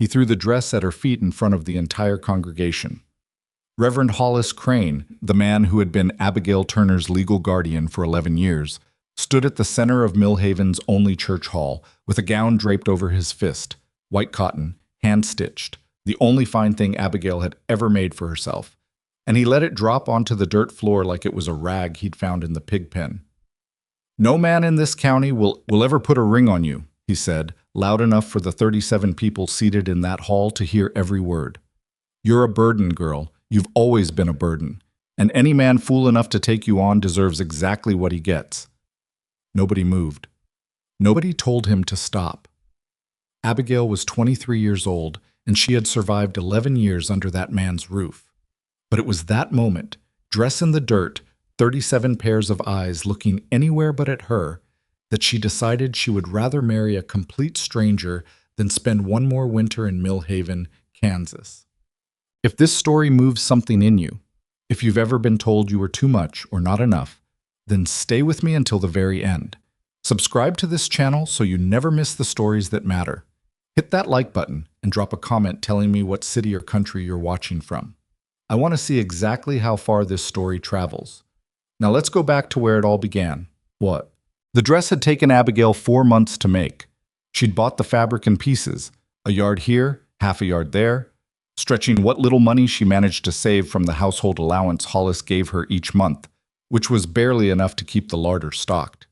He threw the dress at her feet in front of the entire congregation. Reverend Hollis Crane, the man who had been Abigail Turner's legal guardian for 11 years, stood at the center of Millhaven's only church hall, with a gown draped over his fist, white cotton, hand-stitched, the only fine thing Abigail had ever made for herself, and he let it drop onto the dirt floor like it was a rag he'd found in the pig pen. "No man in this county will ever put a ring on you," he said, loud enough for the 37 people seated in that hall to hear every word. "You're a burden, girl. You've always been a burden. And any man fool enough to take you on deserves exactly what he gets." Nobody moved. Nobody told him to stop. Abigail was 23 years old, and she had survived 11 years under that man's roof. But it was that moment, dress in the dirt, 37 pairs of eyes looking anywhere but at her, that she decided she would rather marry a complete stranger than spend one more winter in Millhaven, Kansas. If this story moves something in you, if you've ever been told you were too much or not enough, then stay with me until the very end. Subscribe to this channel so you never miss the stories that matter. Hit that like button and drop a comment telling me what city or country you're watching from. I want to see exactly how far this story travels. Now let's go back to where it all began. What? The dress had taken Abigail 4 months to make. She'd bought the fabric in pieces, a yard here, half a yard there, stretching what little money she managed to save from the household allowance Hollis gave her each month, which was barely enough to keep the larder stocked.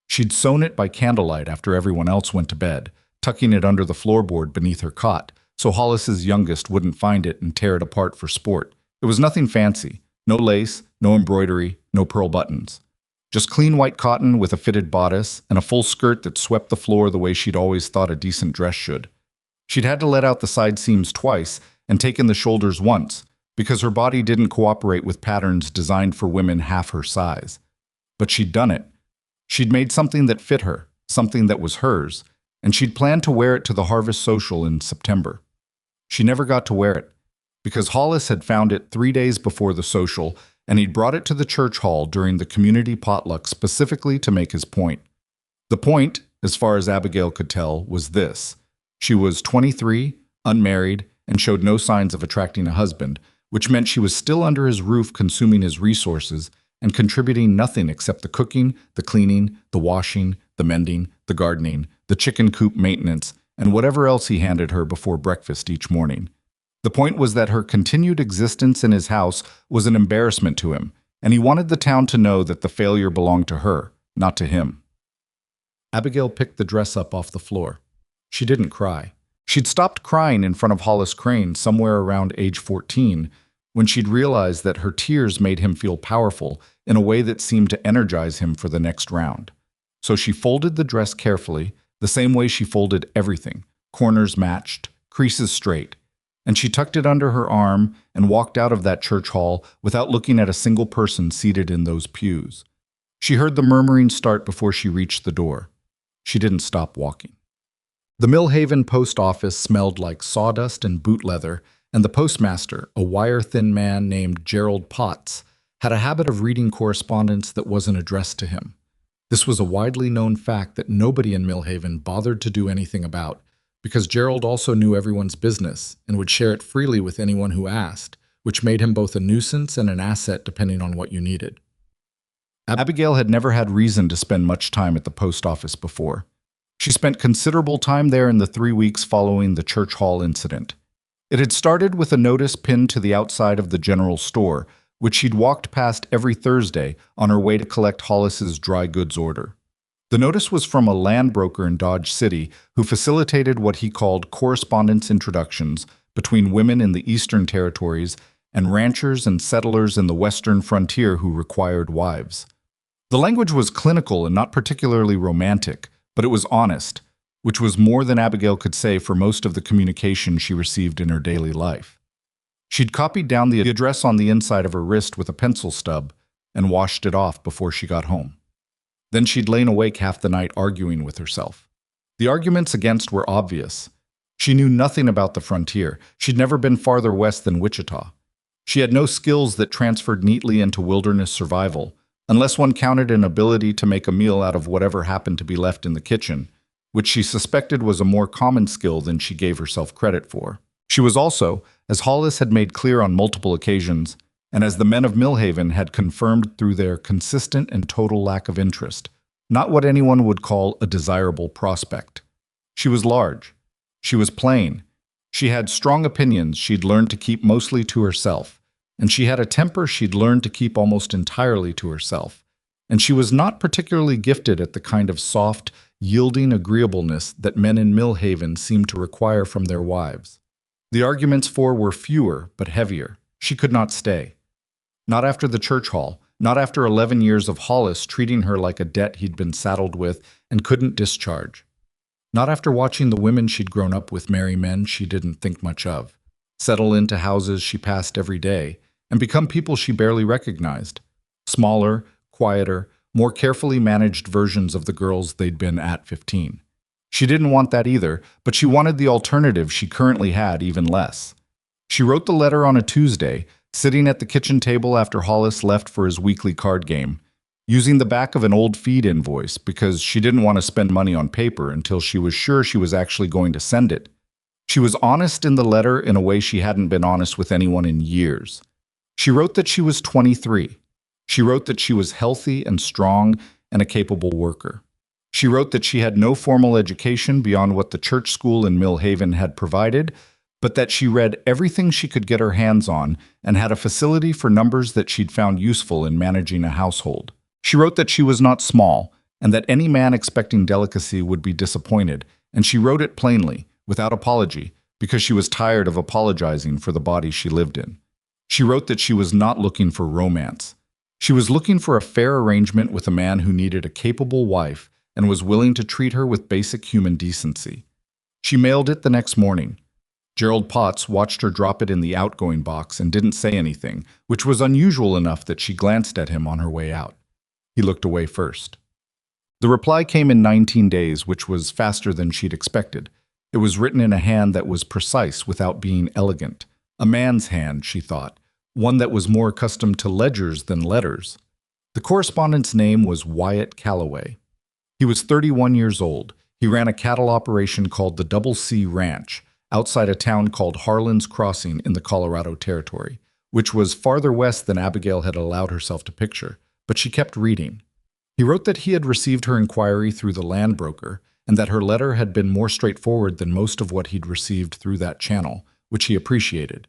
She'd sewn it by candlelight after everyone else went to bed, tucking it under the floorboard beneath her cot, so Hollis's youngest wouldn't find it and tear it apart for sport. It was nothing fancy. No lace, no embroidery, no pearl buttons. Just clean white cotton with a fitted bodice and a full skirt that swept the floor the way she'd always thought a decent dress should. She'd had to let out the side seams twice and take in the shoulders once, because her body didn't cooperate with patterns designed for women half her size. But she'd done it. She'd made something that fit her, something that was hers, and she'd planned to wear it to the Harvest Social in September. She never got to wear it, because Hollis had found it 3 days before the social, and he'd brought it to the church hall during the community potluck specifically to make his point. The point, as far as Abigail could tell, was this. She was 23, unmarried, and showed no signs of attracting a husband, which meant she was still under his roof consuming his resources and contributing nothing except the cooking, the cleaning, the washing, the mending, the gardening, the chicken coop maintenance, and whatever else he handed her before breakfast each morning. The point was that her continued existence in his house was an embarrassment to him, and he wanted the town to know that the failure belonged to her, not to him. Abigail picked the dress up off the floor. She didn't cry. She'd stopped crying in front of Hollis Crane somewhere around age 14, when she'd realized that her tears made him feel powerful in a way that seemed to energize him for the next round. So she folded the dress carefully, the same way she folded everything, corners matched, creases straight, and she tucked it under her arm and walked out of that church hall without looking at a single person seated in those pews. She heard the murmuring start before she reached the door. She didn't stop walking. The Millhaven post office smelled like sawdust and boot leather, and the postmaster, a wire-thin man named Gerald Potts, had a habit of reading correspondence that wasn't addressed to him. This was a widely known fact that nobody in Millhaven bothered to do anything about, because Gerald also knew everyone's business and would share it freely with anyone who asked, which made him both a nuisance and an asset depending on what you needed. Abigail had never had reason to spend much time at the post office before. She spent considerable time there in the 3 weeks following the church hall incident. It had started with a notice pinned to the outside of the general store, which she'd walked past every Thursday on her way to collect Hollis's dry goods order. The notice was from a land broker in Dodge City who facilitated what he called correspondence introductions between women in the Eastern Territories and ranchers and settlers in the Western frontier who required wives. The language was clinical and not particularly romantic, but it was honest, which was more than Abigail could say for most of the communication she received in her daily life. She'd copied down the address on the inside of her wrist with a pencil stub and washed it off before she got home. Then she'd lain awake half the night arguing with herself. The arguments against were obvious. She knew nothing about the frontier. She'd never been farther west than Wichita. She had no skills that transferred neatly into wilderness survival, unless one counted an ability to make a meal out of whatever happened to be left in the kitchen, which she suspected was a more common skill than she gave herself credit for. She was also, as Hollis had made clear on multiple occasions, and as the men of Millhaven had confirmed through their consistent and total lack of interest, not what anyone would call a desirable prospect. She was large. She was plain. She had strong opinions she'd learned to keep mostly to herself, and she had a temper she'd learned to keep almost entirely to herself. And she was not particularly gifted at the kind of soft, yielding agreeableness that men in Millhaven seemed to require from their wives. The arguments for were fewer, but heavier. She could not stay. Not after the church hall, not after 11 years of Hollis treating her like a debt he'd been saddled with and couldn't discharge. Not after watching the women she'd grown up with marry men she didn't think much of, settle into houses she passed every day, and become people she barely recognized. Smaller, quieter, more carefully managed versions of the girls they'd been at 15. She didn't want that either, but she wanted the alternative she currently had even less. She wrote the letter on a Tuesday, sitting at the kitchen table after Hollis left for his weekly card game, using the back of an old feed invoice because she didn't want to spend money on paper until she was sure she was actually going to send it. She was honest in the letter in a way she hadn't been honest with anyone in years. She wrote that she was 23. She wrote that she was healthy and strong and a capable worker. She wrote that she had no formal education beyond what the church school in Millhaven had provided, but that she read everything she could get her hands on and had a facility for numbers that she'd found useful in managing a household. She wrote that she was not small, and that any man expecting delicacy would be disappointed, and she wrote it plainly, without apology, because she was tired of apologizing for the body she lived in. She wrote that she was not looking for romance. She was looking for a fair arrangement with a man who needed a capable wife and was willing to treat her with basic human decency. She mailed it the next morning. Gerald Potts watched her drop it in the outgoing box and didn't say anything, which was unusual enough that she glanced at him on her way out. He looked away first. The reply came in 19 days, which was faster than she'd expected. It was written in a hand that was precise without being elegant. A man's hand, she thought, one that was more accustomed to ledgers than letters. The correspondent's name was Wyatt Calloway. He was 31 years old. He ran a cattle operation called the Double C Ranch, outside a town called Harlan's Crossing in the Colorado Territory, which was farther west than Abigail had allowed herself to picture, but she kept reading. He wrote that he had received her inquiry through the land broker, and that her letter had been more straightforward than most of what he'd received through that channel, which he appreciated.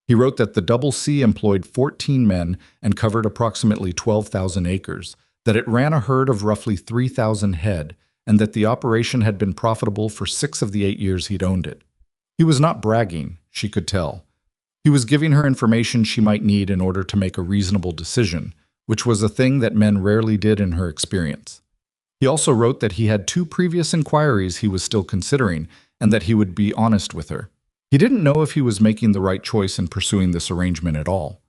He wrote that the Double C employed 14 men and covered approximately 12,000 acres, that it ran a herd of roughly 3,000 head, and that the operation had been profitable for 6 of the 8 years he'd owned it. He was not bragging, she could tell. He was giving her information she might need in order to make a reasonable decision, which was a thing that men rarely did in her experience. He also wrote that he had 2 previous inquiries he was still considering, and that he would be honest with her. He didn't know if he was making the right choice in pursuing this arrangement at all.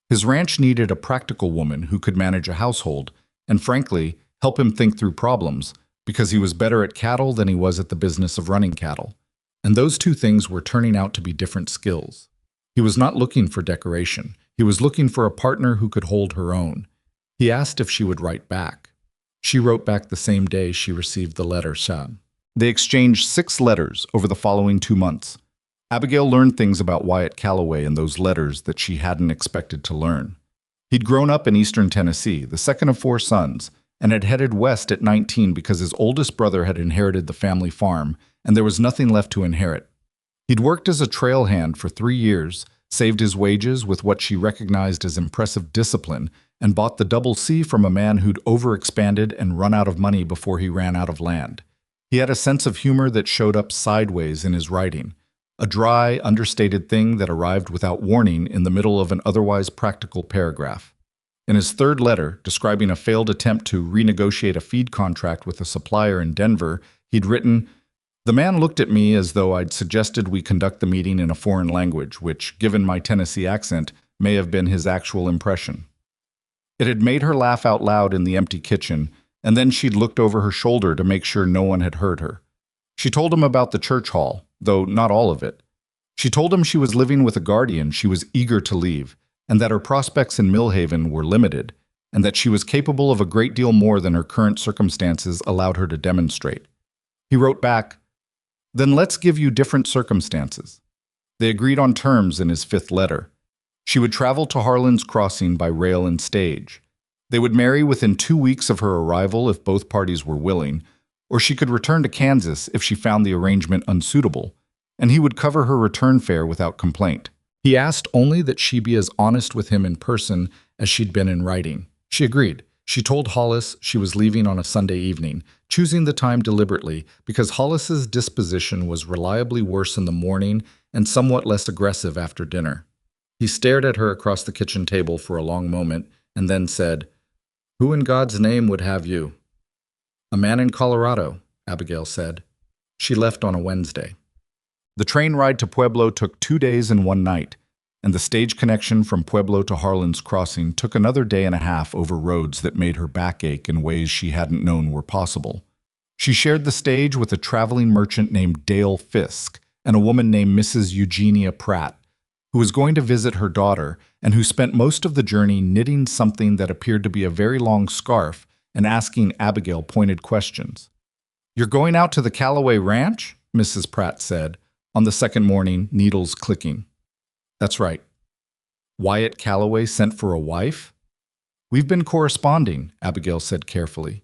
His ranch needed a practical woman who could manage a household, and frankly, help him think through problems, because he was better at cattle than he was at the business of running cattle. And those 2 things were turning out to be different skills. He was not looking for decoration. He was looking for a partner who could hold her own. He asked if she would write back. She wrote back the same day she received the letter. They exchanged 6 letters over the following 2 months. Abigail learned things about Wyatt Calloway in those letters that she hadn't expected to learn. He'd grown up in eastern Tennessee, the second of 4 sons, and had headed west at 19 because his oldest brother had inherited the family farm, and there was nothing left to inherit. He'd worked as a trail hand for 3 years, saved his wages with what she recognized as impressive discipline, and bought the Double C from a man who'd overexpanded and run out of money before he ran out of land. He had a sense of humor that showed up sideways in his writing, a dry, understated thing that arrived without warning in the middle of an otherwise practical paragraph. In his 3rd letter, describing a failed attempt to renegotiate a feed contract with a supplier in Denver, he'd written, "The man looked at me as though I'd suggested we conduct the meeting in a foreign language, which, given my Tennessee accent, may have been his actual impression." It had made her laugh out loud in the empty kitchen, and then she'd looked over her shoulder to make sure no one had heard her. She told him about the church hall, though not all of it. She told him she was living with a guardian she was eager to leave, and that her prospects in Millhaven were limited, and that she was capable of a great deal more than her current circumstances allowed her to demonstrate. He wrote back, "Then let's give you different circumstances." They agreed on terms in his fifth letter. She would travel to Harlan's Crossing by rail and stage. They would marry within 2 weeks of her arrival if both parties were willing, or she could return to Kansas if she found the arrangement unsuitable, and he would cover her return fare without complaint. He asked only that she be as honest with him in person as she'd been in writing. She agreed. She told Hollis she was leaving on a Sunday evening, choosing the time deliberately because Hollis's disposition was reliably worse in the morning and somewhat less aggressive after dinner. He stared at her across the kitchen table for a long moment and then said, "Who in God's name would have you?" "A man in Colorado," Abigail said. She left on a Wednesday. The train ride to Pueblo took 2 days and 1 night, and the stage connection from Pueblo to Harlan's Crossing took another day and a half over roads that made her back ache in ways she hadn't known were possible. She shared the stage with a traveling merchant named Dale Fisk and a woman named Mrs. Eugenia Pratt, who was going to visit her daughter and who spent most of the journey knitting something that appeared to be a very long scarf and asking Abigail pointed questions. "You're going out to the Calloway Ranch?" Mrs. Pratt said, on the second morning, needles clicking. "That's right." "Wyatt Calloway sent for a wife?" "We've been corresponding," Abigail said carefully.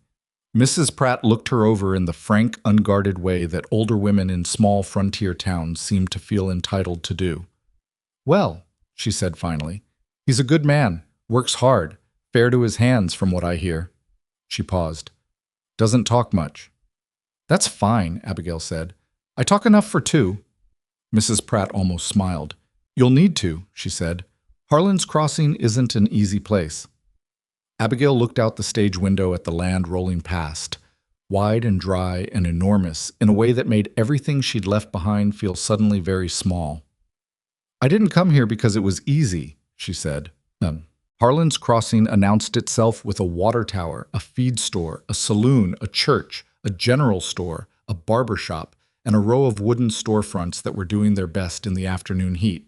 Mrs. Pratt looked her over in the frank, unguarded way that older women in small frontier towns seemed to feel entitled to do. "Well," she said finally, "he's a good man, works hard, fair to his hands from what I hear." She paused. "Doesn't talk much." "That's fine," Abigail said. "I talk enough for 2. Mrs. Pratt almost smiled. "You'll need to," she said. "Harlan's Crossing isn't an easy place." Abigail looked out the stage window at the land rolling past, wide and dry and enormous in a way that made everything she'd left behind feel suddenly very small. "I didn't come here because it was easy," she said. Harlan's Crossing announced itself with a water tower, a feed store, a saloon, a church, a general store, a barber shop, and a row of wooden storefronts that were doing their best in the afternoon heat.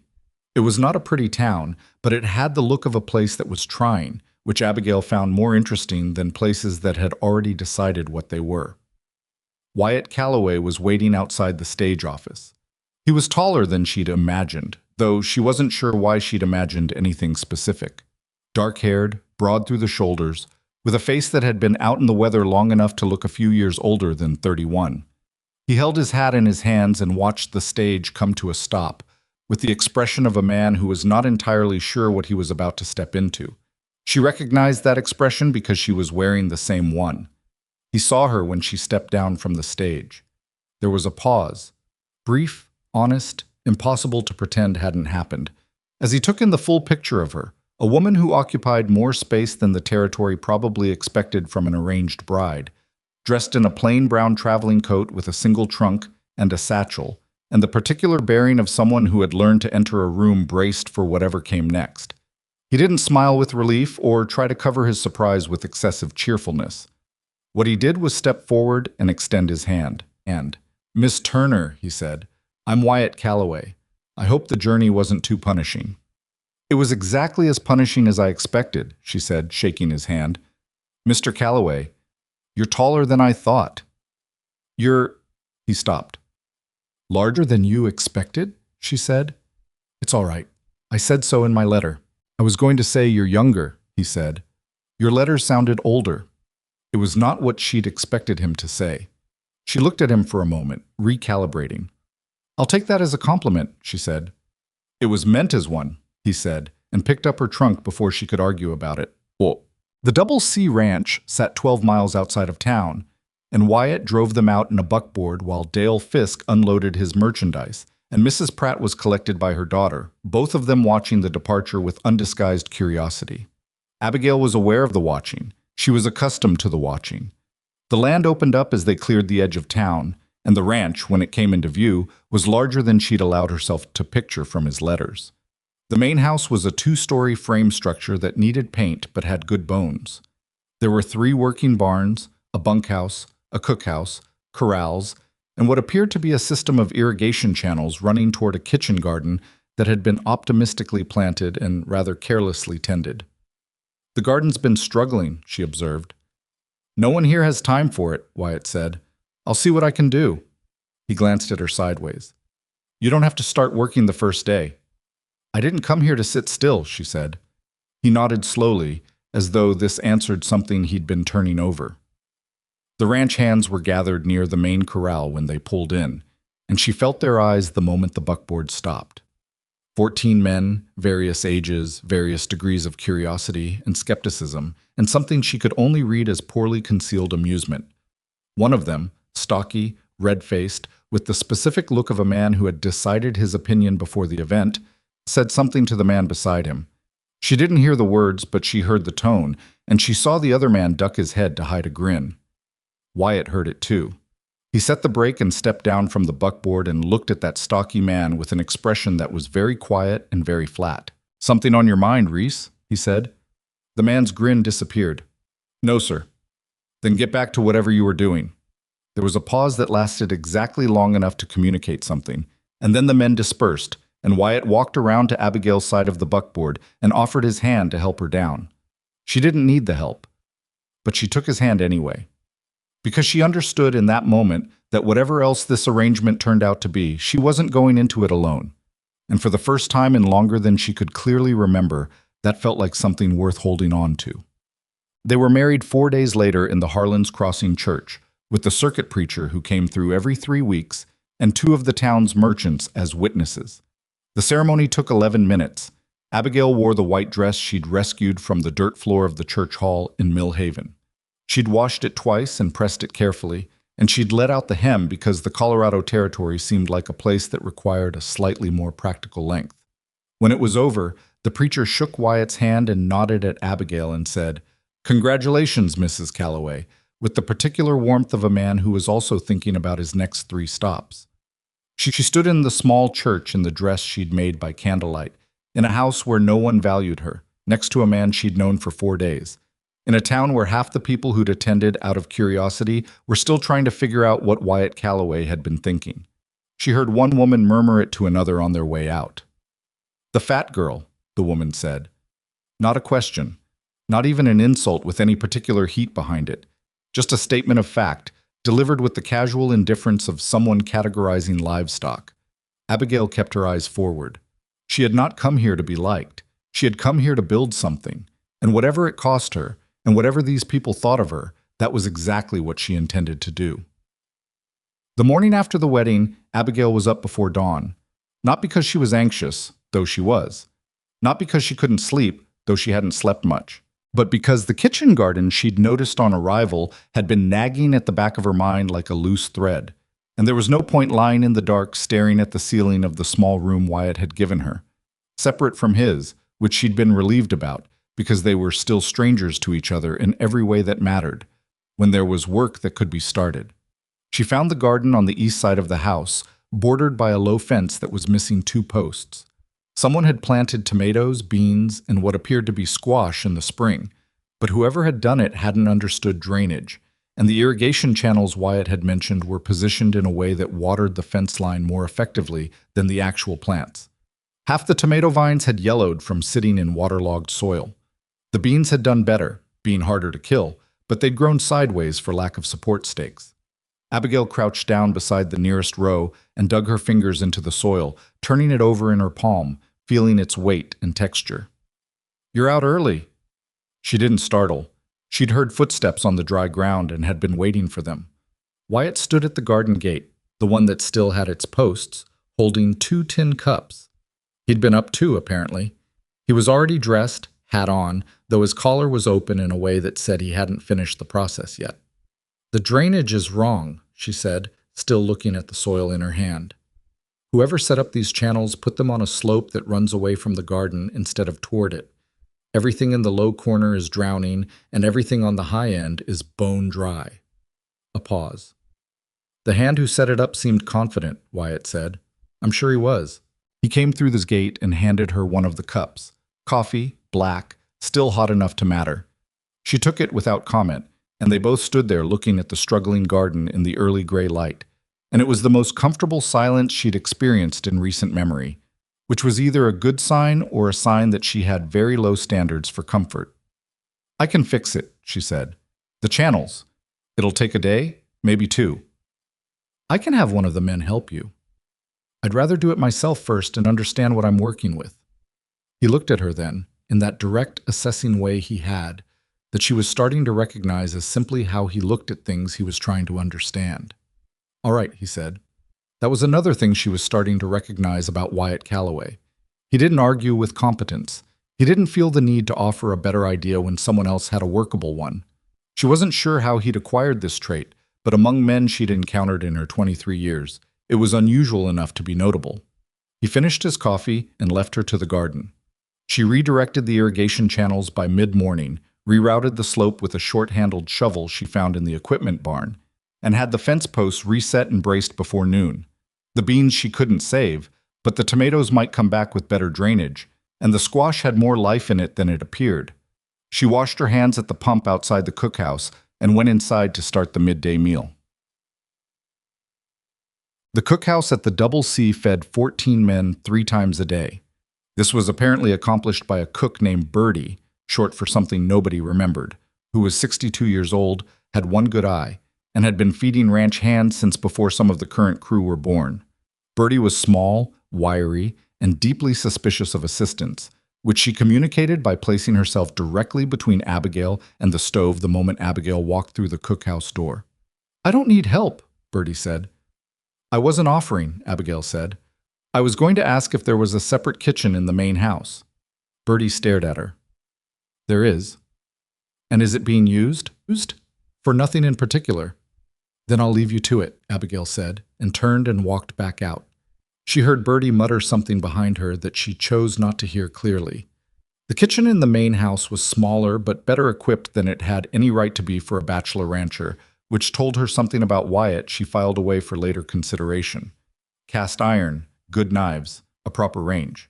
It was not a pretty town, but it had the look of a place that was trying, which Abigail found more interesting than places that had already decided what they were. Wyatt Calloway was waiting outside the stage office. He was taller than she'd imagined, though she wasn't sure why she'd imagined anything specific. Dark-haired, broad through the shoulders, with a face that had been out in the weather long enough to look a few years older than 31. He held his hat in his hands and watched the stage come to a stop, with the expression of a man who was not entirely sure what he was about to step into. She recognized that expression because she was wearing the same one. He saw her when she stepped down from the stage. There was a pause, brief, honest, impossible to pretend hadn't happened, as he took in the full picture of her, a woman who occupied more space than the territory probably expected from an arranged bride, dressed in a plain brown traveling coat with a single trunk and a satchel, and the particular bearing of someone who had learned to enter a room braced for whatever came next. He didn't smile with relief or try to cover his surprise with excessive cheerfulness. What he did was step forward and extend his hand. And, "Miss Turner," he said, "I'm Wyatt Calloway. I hope the journey wasn't too punishing." "It was exactly as punishing as I expected," she said, shaking his hand. "Mr. Calloway, you're taller than I thought." "You're—" He stopped. "Larger than you expected?" she said. "It's all right. I said so in my letter." "I was going to say you're younger," he said. "Your letter sounded older." It was not what she'd expected him to say. She looked at him for a moment, recalibrating. "I'll take that as a compliment," she said. "It was meant as one," he said, and picked up her trunk before she could argue about it. Well, the Double C Ranch sat 12 miles outside of town, and Wyatt drove them out in a buckboard while Dale Fisk unloaded his merchandise, and Mrs. Pratt was collected by her daughter, both of them watching the departure with undisguised curiosity. Abigail was aware of the watching. She was accustomed to the watching. The land opened up as they cleared the edge of town, and the ranch, when it came into view, was larger than she'd allowed herself to picture from his letters. The main house was a 2-story frame structure that needed paint but had good bones. There were 3 working barns, a bunkhouse, a cookhouse, corrals, and what appeared to be a system of irrigation channels running toward a kitchen garden that had been optimistically planted and rather carelessly tended. "The garden's been struggling," she observed. "No one here has time for it," Wyatt said. I'll see what I can do. He glanced at her sideways. You don't have to start working the first day. I didn't come here to sit still, she said. He nodded slowly, as though this answered something he'd been turning over. The ranch hands were gathered near the main corral when they pulled in, and she felt their eyes the moment the buckboard stopped. 14 men, various ages, various degrees of curiosity and skepticism, and something she could only read as poorly concealed amusement. One of them, stocky, red-faced, with the specific look of a man who had decided his opinion before the event, said something to the man beside him. She didn't hear the words, but she heard the tone, and she saw the other man duck his head to hide a grin. Wyatt heard it too. He set the brake and stepped down from the buckboard and looked at that stocky man with an expression that was very quiet and very flat. Something on your mind, Reese? He said. The man's grin disappeared. No, sir. Then get back to whatever you were doing. There was a pause that lasted exactly long enough to communicate something, and then the men dispersed, and Wyatt walked around to Abigail's side of the buckboard and offered his hand to help her down. She didn't need the help, but she took his hand anyway. Because she understood in that moment that whatever else this arrangement turned out to be, she wasn't going into it alone. And for the first time in longer than she could clearly remember, that felt like something worth holding on to. They were married 4 days later in the Harlan's Crossing Church, with the circuit preacher who came through every 3 weeks and 2 of the town's merchants as witnesses. The ceremony took 11 minutes. Abigail wore the white dress she'd rescued from the dirt floor of the church hall in Mill Haven. She'd washed it twice and pressed it carefully, and she'd let out the hem because the Colorado Territory seemed like a place that required a slightly more practical length. When it was over, the preacher shook Wyatt's hand and nodded at Abigail and said, "Congratulations, Mrs. Calloway," with the particular warmth of a man who was also thinking about his next 3 stops. She stood in the small church in the dress she'd made by candlelight, in a house where no one valued her, next to a man she'd known for 4 days. In a town where half the people who'd attended out of curiosity were still trying to figure out what Wyatt Calloway had been thinking. She heard one woman murmur it to another on their way out. "The fat girl," the woman said. Not a question, not even an insult with any particular heat behind it, just a statement of fact, delivered with the casual indifference of someone categorizing livestock. Abigail kept her eyes forward. She had not come here to be liked. She had come here to build something, and whatever it cost her, and whatever these people thought of her, that was exactly what she intended to do. The morning after the wedding, Abigail was up before dawn. Not because she was anxious, though she was. Not because she couldn't sleep, though she hadn't slept much. But because the kitchen garden she'd noticed on arrival had been nagging at the back of her mind like a loose thread, and there was no point lying in the dark staring at the ceiling of the small room Wyatt had given her, separate from his, which she'd been relieved about, because they were still strangers to each other in every way that mattered, when there was work that could be started. She found the garden on the east side of the house, bordered by a low fence that was missing 2 posts. Someone had planted tomatoes, beans, and what appeared to be squash in the spring, but whoever had done it hadn't understood drainage, and the irrigation channels Wyatt had mentioned were positioned in a way that watered the fence line more effectively than the actual plants. Half the tomato vines had yellowed from sitting in waterlogged soil. The beans had done better, being harder to kill, but they'd grown sideways for lack of support stakes. Abigail crouched down beside the nearest row and dug her fingers into the soil, turning it over in her palm, feeling its weight and texture. "You're out early." She didn't startle. She'd heard footsteps on the dry ground and had been waiting for them. Wyatt stood at the garden gate, the one that still had its posts, holding 2 tin cups. He'd been up too, apparently. He was already dressed, hat on, though his collar was open in a way that said he hadn't finished the process yet. "The drainage is wrong," she said, still looking at the soil in her hand. "Whoever set up these channels put them on a slope that runs away from the garden instead of toward it. Everything in the low corner is drowning, and everything on the high end is bone dry." A pause. "The hand who set it up seemed confident," Wyatt said. "I'm sure he was." He came through this gate and handed her one of the cups. Coffee, black, still hot enough to matter. She took it without comment, and they both stood there looking at the struggling garden in the early gray light. And it was the most comfortable silence she'd experienced in recent memory, which was either a good sign or a sign that she had very low standards for comfort. "I can fix it," she said. "The channels. It'll take a day, maybe 2. I can have one of the men help you. I'd rather do it myself first and understand what I'm working with. He looked at her then, in that direct, assessing way he had, that she was starting to recognize as simply how he looked at things he was trying to understand. All right, he said. That was another thing she was starting to recognize about Wyatt Calloway. He didn't argue with competence. He didn't feel the need to offer a better idea when someone else had a workable one. She wasn't sure how he'd acquired this trait, but among men she'd encountered in her 23 years, it was unusual enough to be notable. He finished his coffee and left her to the garden. She redirected the irrigation channels by mid-morning, rerouted the slope with a short-handled shovel she found in the equipment barn, and had the fence posts reset and braced before noon. The beans she couldn't save, but the tomatoes might come back with better drainage, and the squash had more life in it than it appeared. She washed her hands at the pump outside the cookhouse and went inside to start the midday meal. The cookhouse at the Double C fed 14 men 3 times a day. This was apparently accomplished by a cook named Bertie, short for something nobody remembered, who was 62 years old, had one good eye, and had been feeding ranch hands since before some of the current crew were born. Bertie was small, wiry, and deeply suspicious of assistants, which she communicated by placing herself directly between Abigail and the stove the moment Abigail walked through the cookhouse door. "I don't need help," Bertie said. "I wasn't offering," Abigail said. "I was going to ask if there was a separate kitchen in the main house." Bertie stared at her. "There is." "And is it being used?" "For nothing in particular." "Then I'll leave you to it," Abigail said, and turned and walked back out. She heard Bertie mutter something behind her that she chose not to hear clearly. The kitchen in the main house was smaller but better equipped than it had any right to be for a bachelor rancher, which told her something about Wyatt she filed away for later consideration. Cast iron, good knives, a proper range.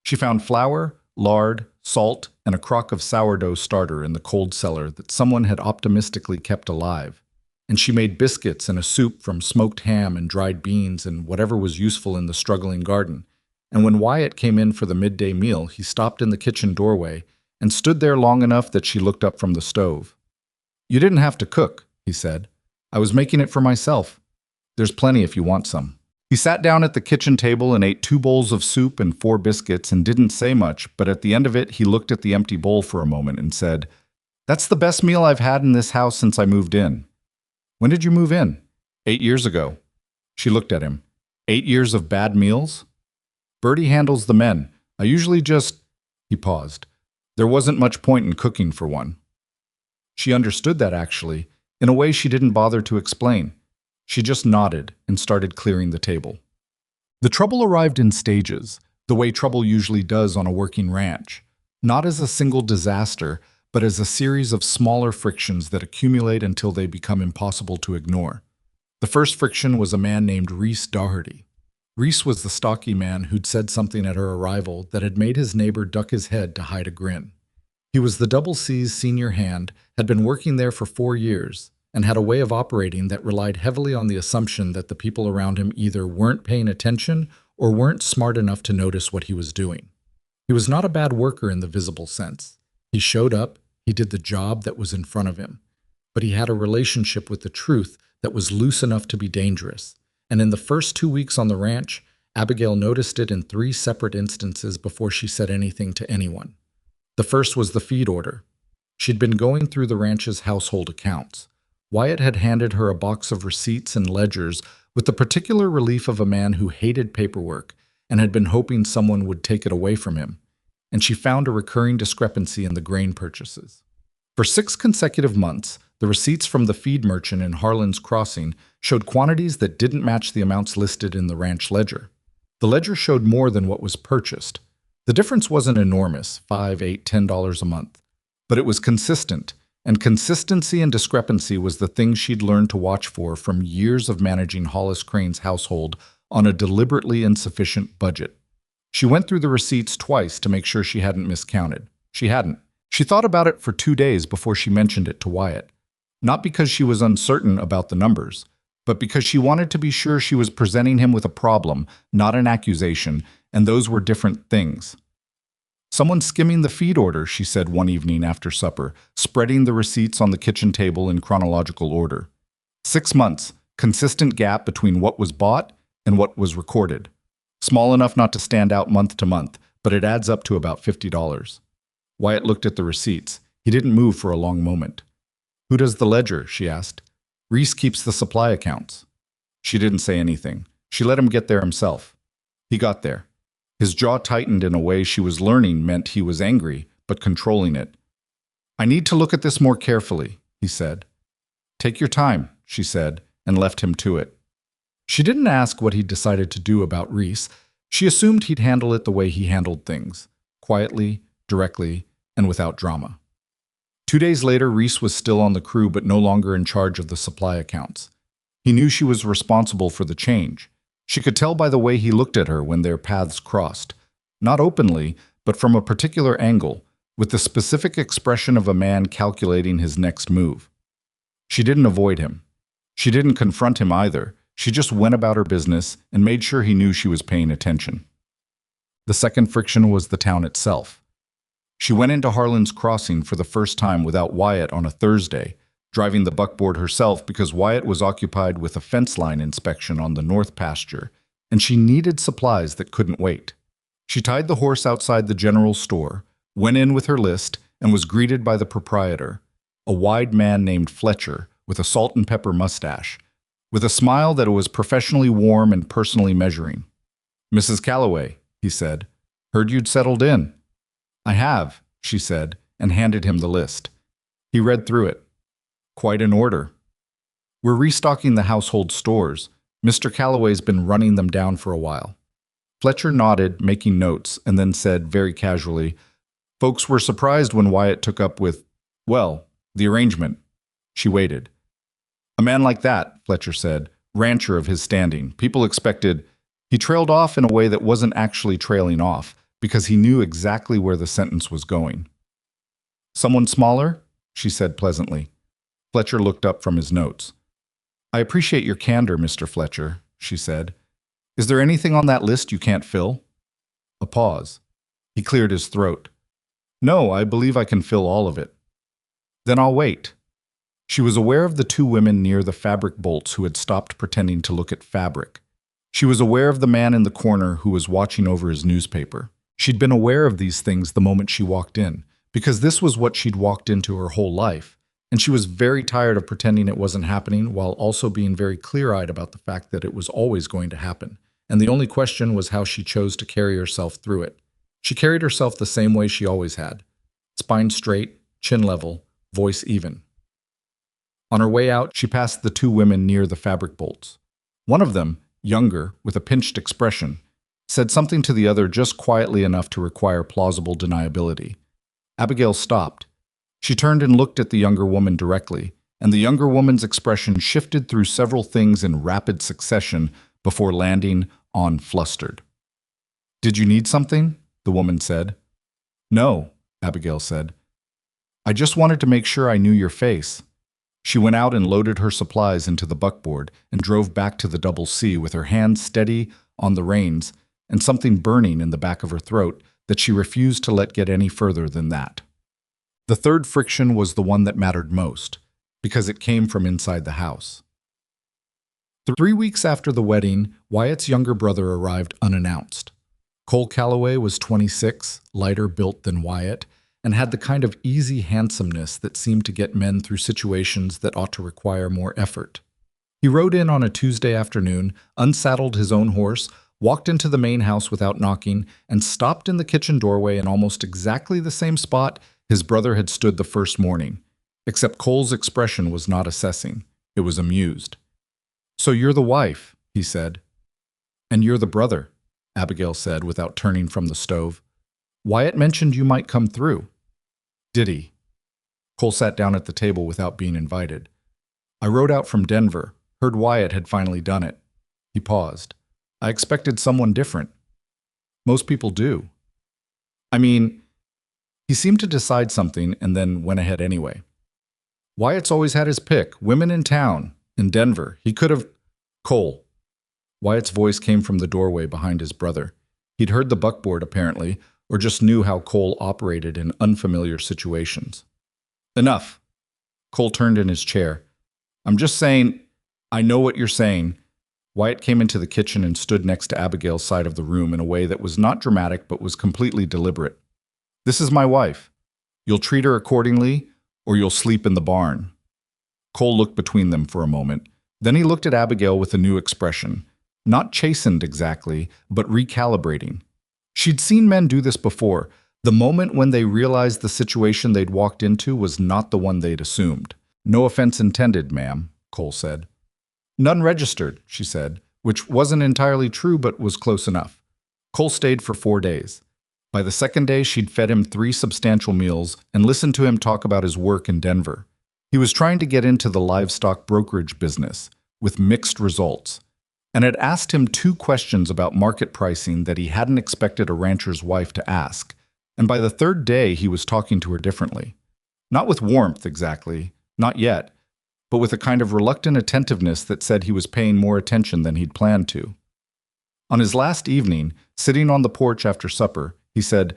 She found flour, lard, salt, and a crock of sourdough starter in the cold cellar that someone had optimistically kept alive. And she made biscuits and a soup from smoked ham and dried beans and whatever was useful in the struggling garden. And when Wyatt came in for the midday meal, he stopped in the kitchen doorway and stood there long enough that she looked up from the stove. "You didn't have to cook," he said. "I was making it for myself. There's plenty if you want some." He sat down at the kitchen table and ate 2 bowls of soup and 4 biscuits and didn't say much, but at the end of it he looked at the empty bowl for a moment and said, "That's the best meal I've had in this house since I moved in." "When did you move in?" 8 years ago. She looked at him. 8 years of bad meals? "Bertie handles the men. I usually just—" He paused. There wasn't much point in cooking for one. She understood that actually, in a way she didn't bother to explain. She just nodded and started clearing the table. The trouble arrived in stages, the way trouble usually does on a working ranch. Not as a single disaster, but as a series of smaller frictions that accumulate until they become impossible to ignore. The first friction was a man named Reese Doherty. Reese was the stocky man who'd said something at her arrival that had made his neighbor duck his head to hide a grin. He was the Double C's senior hand, had been working there for 4 years, and had a way of operating that relied heavily on the assumption that the people around him either weren't paying attention or weren't smart enough to notice what he was doing. He was not a bad worker in the visible sense. He showed up, he did the job that was in front of him, but he had a relationship with the truth that was loose enough to be dangerous. And in the first 2 weeks on the ranch, Abigail noticed it in 3 separate instances before she said anything to anyone. The first was the feed order. She'd been going through the ranch's household accounts. Wyatt had handed her a box of receipts and ledgers with the particular relief of a man who hated paperwork and had been hoping someone would take it away from him. And she found a recurring discrepancy in the grain purchases. For 6 consecutive months, the receipts from the feed merchant in Harlan's Crossing showed quantities that didn't match the amounts listed in the ranch ledger. The ledger showed more than what was purchased. The difference wasn't enormous, $5, $8, $10 a month, but it was consistent, and consistency and discrepancy was the thing she'd learned to watch for from years of managing Hollis Crane's household on a deliberately insufficient budget. She went through the receipts twice to make sure she hadn't miscounted. She hadn't. She thought about it for 2 days before she mentioned it to Wyatt. Not because she was uncertain about the numbers, but because she wanted to be sure she was presenting him with a problem, not an accusation, and those were different things. "Someone's skimming the feed order," she said one evening after supper, spreading the receipts on the kitchen table in chronological order. 6 months, Consistent gap between what was bought and what was recorded. Small enough not to stand out month to month, but it adds up to about $50. Wyatt looked at the receipts. He didn't move for a long moment. "Who does the ledger?" she asked. "Reese keeps the supply accounts." She didn't say anything. She let him get there himself. He got there. His jaw tightened in a way she was learning meant he was angry, but controlling it. "I need to look at this more carefully," he said. "Take your time," she said, and left him to it. She didn't ask what he'd decided to do about Reese. She assumed he'd handle it the way he handled things, quietly, directly, and without drama. 2 days later, Reese was still on the crew but no longer in charge of the supply accounts. He knew she was responsible for the change. She could tell by the way he looked at her when their paths crossed. Not openly, but from a particular angle, with the specific expression of a man calculating his next move. She didn't avoid him. She didn't confront him either. She just went about her business and made sure he knew she was paying attention. The second friction was the town itself. She went into Harlan's Crossing for the first time without Wyatt on a Thursday, driving the buckboard herself because Wyatt was occupied with a fence line inspection on the north pasture, and she needed supplies that couldn't wait. She tied the horse outside the general store, went in with her list, and was greeted by the proprietor, a wide man named Fletcher with a salt and pepper mustache, with a smile that was professionally warm and personally measuring. "Mrs. Calloway," he said, "heard you'd settled in." "I have," she said, and handed him the list. He read through it. "Quite an order. We're restocking the household stores. Mr. Calloway's been running them down for a while." Fletcher nodded, making notes, and then said very casually, "Folks were surprised when Wyatt took up with, well, the arrangement." She waited. "A man like that," Fletcher said, "rancher of his standing. People expected—" He trailed off in a way that wasn't actually trailing off, because he knew exactly where the sentence was going. "Someone smaller?" she said pleasantly. Fletcher looked up from his notes. "I appreciate your candor, Mr. Fletcher," she said. "Is there anything on that list you can't fill?" A pause. He cleared his throat. "No, I believe I can fill all of it." "Then I'll wait." She was aware of the two women near the fabric bolts who had stopped pretending to look at fabric. She was aware of the man in the corner who was watching over his newspaper. She'd been aware of these things the moment she walked in, because this was what she'd walked into her whole life, and she was very tired of pretending it wasn't happening while also being very clear-eyed about the fact that it was always going to happen, and the only question was how she chose to carry herself through it. She carried herself the same way she always had. Spine straight, chin level, voice even. On her way out, she passed the two women near the fabric bolts. One of them, younger, with a pinched expression, said something to the other just quietly enough to require plausible deniability. Abigail stopped. She turned and looked at the younger woman directly, and the younger woman's expression shifted through several things in rapid succession before landing on flustered. "Did you need something?" the woman said. "No," Abigail said. "I just wanted to make sure I knew your face." She went out and loaded her supplies into the buckboard and drove back to the Double C with her hands steady on the reins and something burning in the back of her throat that she refused to let get any further than that. The third friction was the one that mattered most, because it came from inside the house. 3 weeks after the wedding, Wyatt's younger brother arrived unannounced. Cole Calloway was 26, lighter built than Wyatt, and had the kind of easy handsomeness that seemed to get men through situations that ought to require more effort. He rode in on a Tuesday afternoon, unsaddled his own horse, walked into the main house without knocking, and stopped in the kitchen doorway in almost exactly the same spot his brother had stood the first morning, except Cole's expression was not assessing. It was amused. "So you're the wife," he said. "And you're the brother," Abigail said without turning from the stove. "Wyatt mentioned you might come through." "Did he?" Cole sat down at the table without being invited. "I rode out from Denver, heard Wyatt had finally done it." He paused. "I expected someone different." "Most people do." "I mean," he seemed to decide something and then went ahead anyway. "Wyatt's always had his pick, women in town, in Denver. He could have—" "Cole." Wyatt's voice came from the doorway behind his brother. He'd heard the buckboard, apparently, or just knew how Cole operated in unfamiliar situations. "Enough." Cole turned in his chair. "I'm just saying, I know what you're saying. Wyatt came into the kitchen and stood next to Abigail's side of the room in a way that was not dramatic but was completely deliberate. This is my wife. You'll treat her accordingly, or you'll sleep in the barn. Cole looked between them for a moment. Then he looked at Abigail with a new expression. Not chastened exactly, but recalibrating. She'd seen men do this before. The moment when they realized the situation they'd walked into was not the one they'd assumed. No offense intended, ma'am, Cole said. None registered, she said, which wasn't entirely true but was close enough. Cole stayed for 4 days. By the second day, she'd fed him 3 substantial meals and listened to him talk about his work in Denver. He was trying to get into the livestock brokerage business, with mixed results, and had asked him 2 questions about market pricing that he hadn't expected a rancher's wife to ask, and by the 3rd day he was talking to her differently. Not with warmth exactly, not yet, but with a kind of reluctant attentiveness that said he was paying more attention than he'd planned to. On his last evening, sitting on the porch after supper, he said,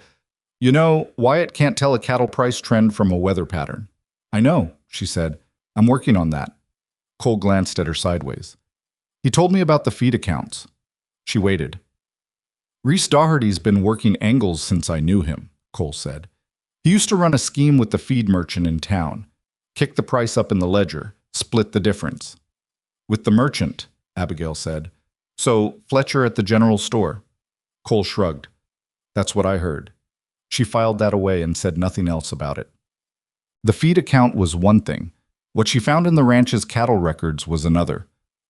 "You know, Wyatt can't tell a cattle price trend from a weather pattern." "I know," she said. "I'm working on that." Cole glanced at her sideways. "He told me about the feed accounts." She waited. "Reese Doherty's been working angles since I knew him," Cole said. "He used to run a scheme with the feed merchant in town. Kick the price up in the ledger, split the difference." "With the merchant," Abigail said. "So, Fletcher at the general store?" Cole shrugged. "That's what I heard." She filed that away and said nothing else about it. The feed account was one thing. What she found in the ranch's cattle records was another.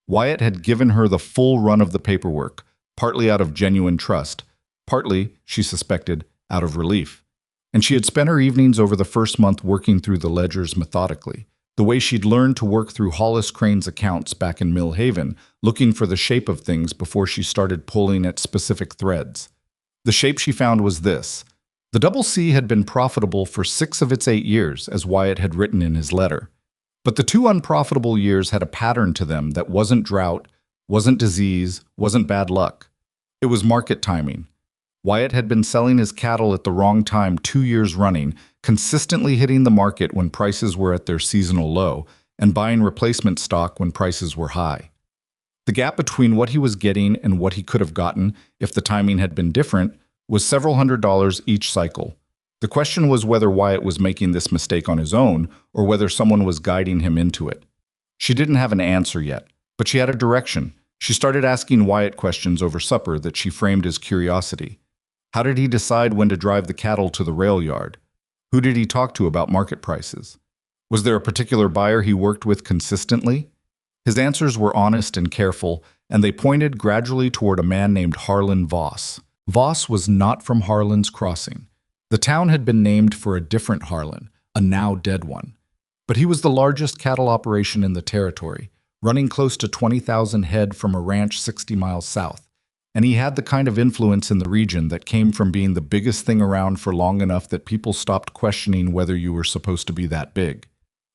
Wyatt had given her the full run of the paperwork, partly out of genuine trust, partly, she suspected, out of relief. And she had spent her evenings over the first month working through the ledgers methodically, the way she'd learned to work through Hollis Crane's accounts back in Mill Haven, looking for the shape of things before she started pulling at specific threads. The shape she found was this. The Double C had been profitable for 6 of its 8 years, as Wyatt had written in his letter. But the 2 unprofitable years had a pattern to them that wasn't drought, wasn't disease, wasn't bad luck. It was market timing. Wyatt had been selling his cattle at the wrong time 2 years running, consistently hitting the market when prices were at their seasonal low, and buying replacement stock when prices were high. The gap between what he was getting and what he could have gotten, if the timing had been different, was several $100s each cycle. The question was whether Wyatt was making this mistake on his own, or whether someone was guiding him into it. She didn't have an answer yet, but she had a direction. She started asking Wyatt questions over supper that she framed as curiosity. How did he decide when to drive the cattle to the rail yard? Who did he talk to about market prices? Was there a particular buyer he worked with consistently? His answers were honest and careful, and they pointed gradually toward a man named Harlan Voss. Voss was not from Harlan's Crossing. The town had been named for a different Harlan, a now dead one. But he was the largest cattle operation in the territory, running close to 20,000 head from a ranch 60 miles south. And he had the kind of influence in the region that came from being the biggest thing around for long enough that people stopped questioning whether you were supposed to be that big.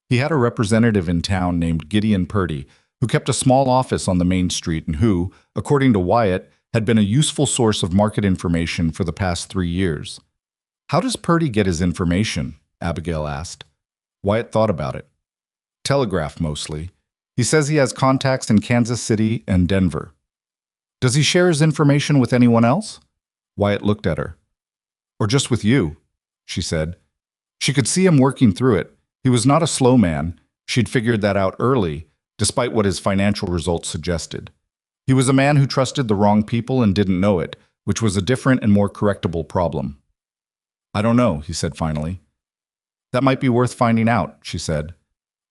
He had a representative in town named Gideon Purdy, who kept a small office on the main street and who, according to Wyatt, had been a useful source of market information for the past 3 years. "How does Purdy get his information?" Abigail asked. Wyatt thought about it. "Telegraph, mostly. He says he has contacts in Kansas City and Denver." "Does he share his information with anyone else?" Wyatt looked at her. "Or just with you?" she said. She could see him working through it. He was not a slow man. She'd figured that out early, despite what his financial results suggested. He was a man who trusted the wrong people and didn't know it, which was a different and more correctable problem. "I don't know," he said finally. "That might be worth finding out," she said.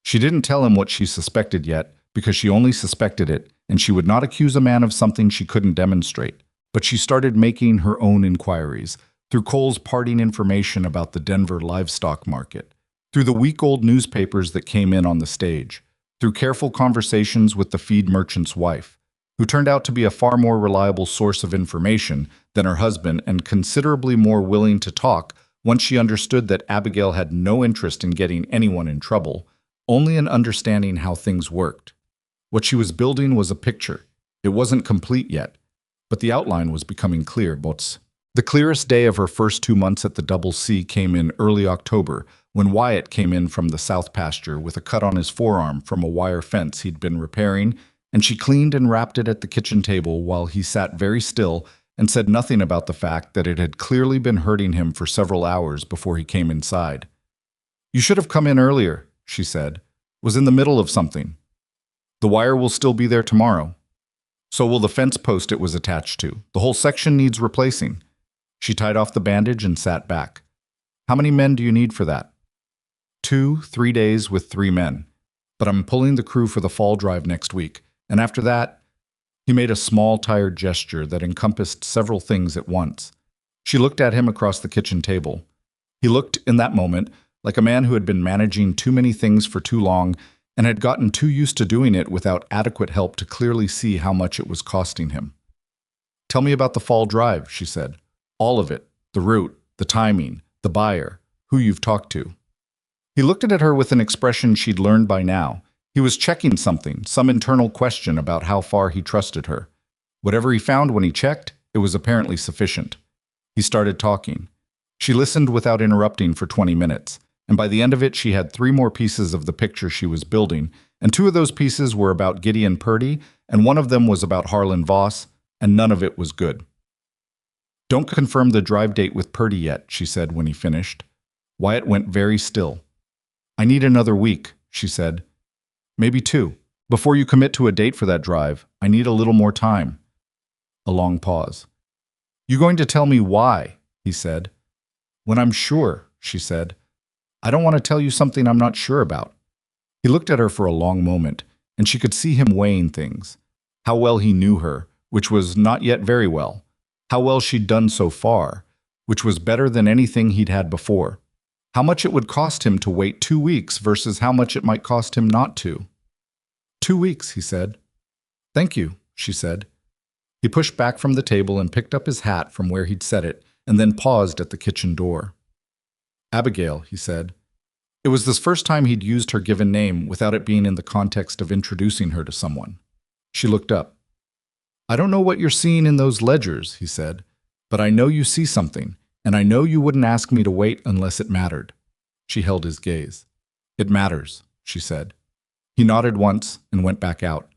She didn't tell him what she suspected yet, because she only suspected it, and she would not accuse a man of something she couldn't demonstrate. But she started making her own inquiries, through Cole's parting information about the Denver livestock market, through the week-old newspapers that came in on the stage, through careful conversations with the feed merchant's wife, who turned out to be a far more reliable source of information than her husband and considerably more willing to talk once she understood that Abigail had no interest in getting anyone in trouble, only in understanding how things worked. What she was building was a picture. It wasn't complete yet, but the outline was becoming clear. The clearest day of her first 2 months at the Double C came in early October, when Wyatt came in from the south pasture with a cut on his forearm from a wire fence he'd been repairing and she cleaned and wrapped it at the kitchen table while he sat very still and said nothing about the fact that it had clearly been hurting him for several hours before he came inside. "You should have come in earlier," she said. "Was in the middle of something. The wire will still be there tomorrow. So will the fence post it was attached to. The whole section needs replacing." She tied off the bandage and sat back. "How many men do you need for that?" 2, 3 days with 3 men. But I'm pulling the crew for the fall drive next week. And after that, he made a small, tired gesture that encompassed several things at once. She looked at him across the kitchen table. He looked, in that moment, like a man who had been managing too many things for too long and had gotten too used to doing it without adequate help to clearly see how much it was costing him. "Tell me about the fall drive," she said. "All of it. The route, the timing, the buyer, who you've talked to." He looked at her with an expression she'd learned by now. He was checking something, some internal question about how far he trusted her. Whatever he found when he checked, it was apparently sufficient. He started talking. She listened without interrupting for 20 minutes, and by the end of it she had 3 more pieces of the picture she was building, and 2 of those pieces were about Gideon Purdy, and 1 of them was about Harlan Voss, and none of it was good. "Don't confirm the drive date with Purdy yet," she said when he finished. Wyatt went very still. "I need another week," she said. "Maybe 2. Before you commit to a date for that drive, I need a little more time." A long pause. "You going to tell me why?" he said. "When I'm sure," she said. "I don't want to tell you something I'm not sure about." He looked at her for a long moment, and she could see him weighing things. How well he knew her, which was not yet very well. How well she'd done so far, which was better than anything he'd had before. How much it would cost him to wait 2 weeks versus how much it might cost him not to. 2 weeks, he said. "Thank you," she said. He pushed back from the table and picked up his hat from where he'd set it, and then paused at the kitchen door. "Abigail," he said. It was the first time he'd used her given name without it being in the context of introducing her to someone. She looked up. "I don't know what you're seeing in those ledgers," he said, "but I know you see something, and I know you wouldn't ask me to wait unless it mattered." She held his gaze. "It matters," she said. He nodded once and went back out.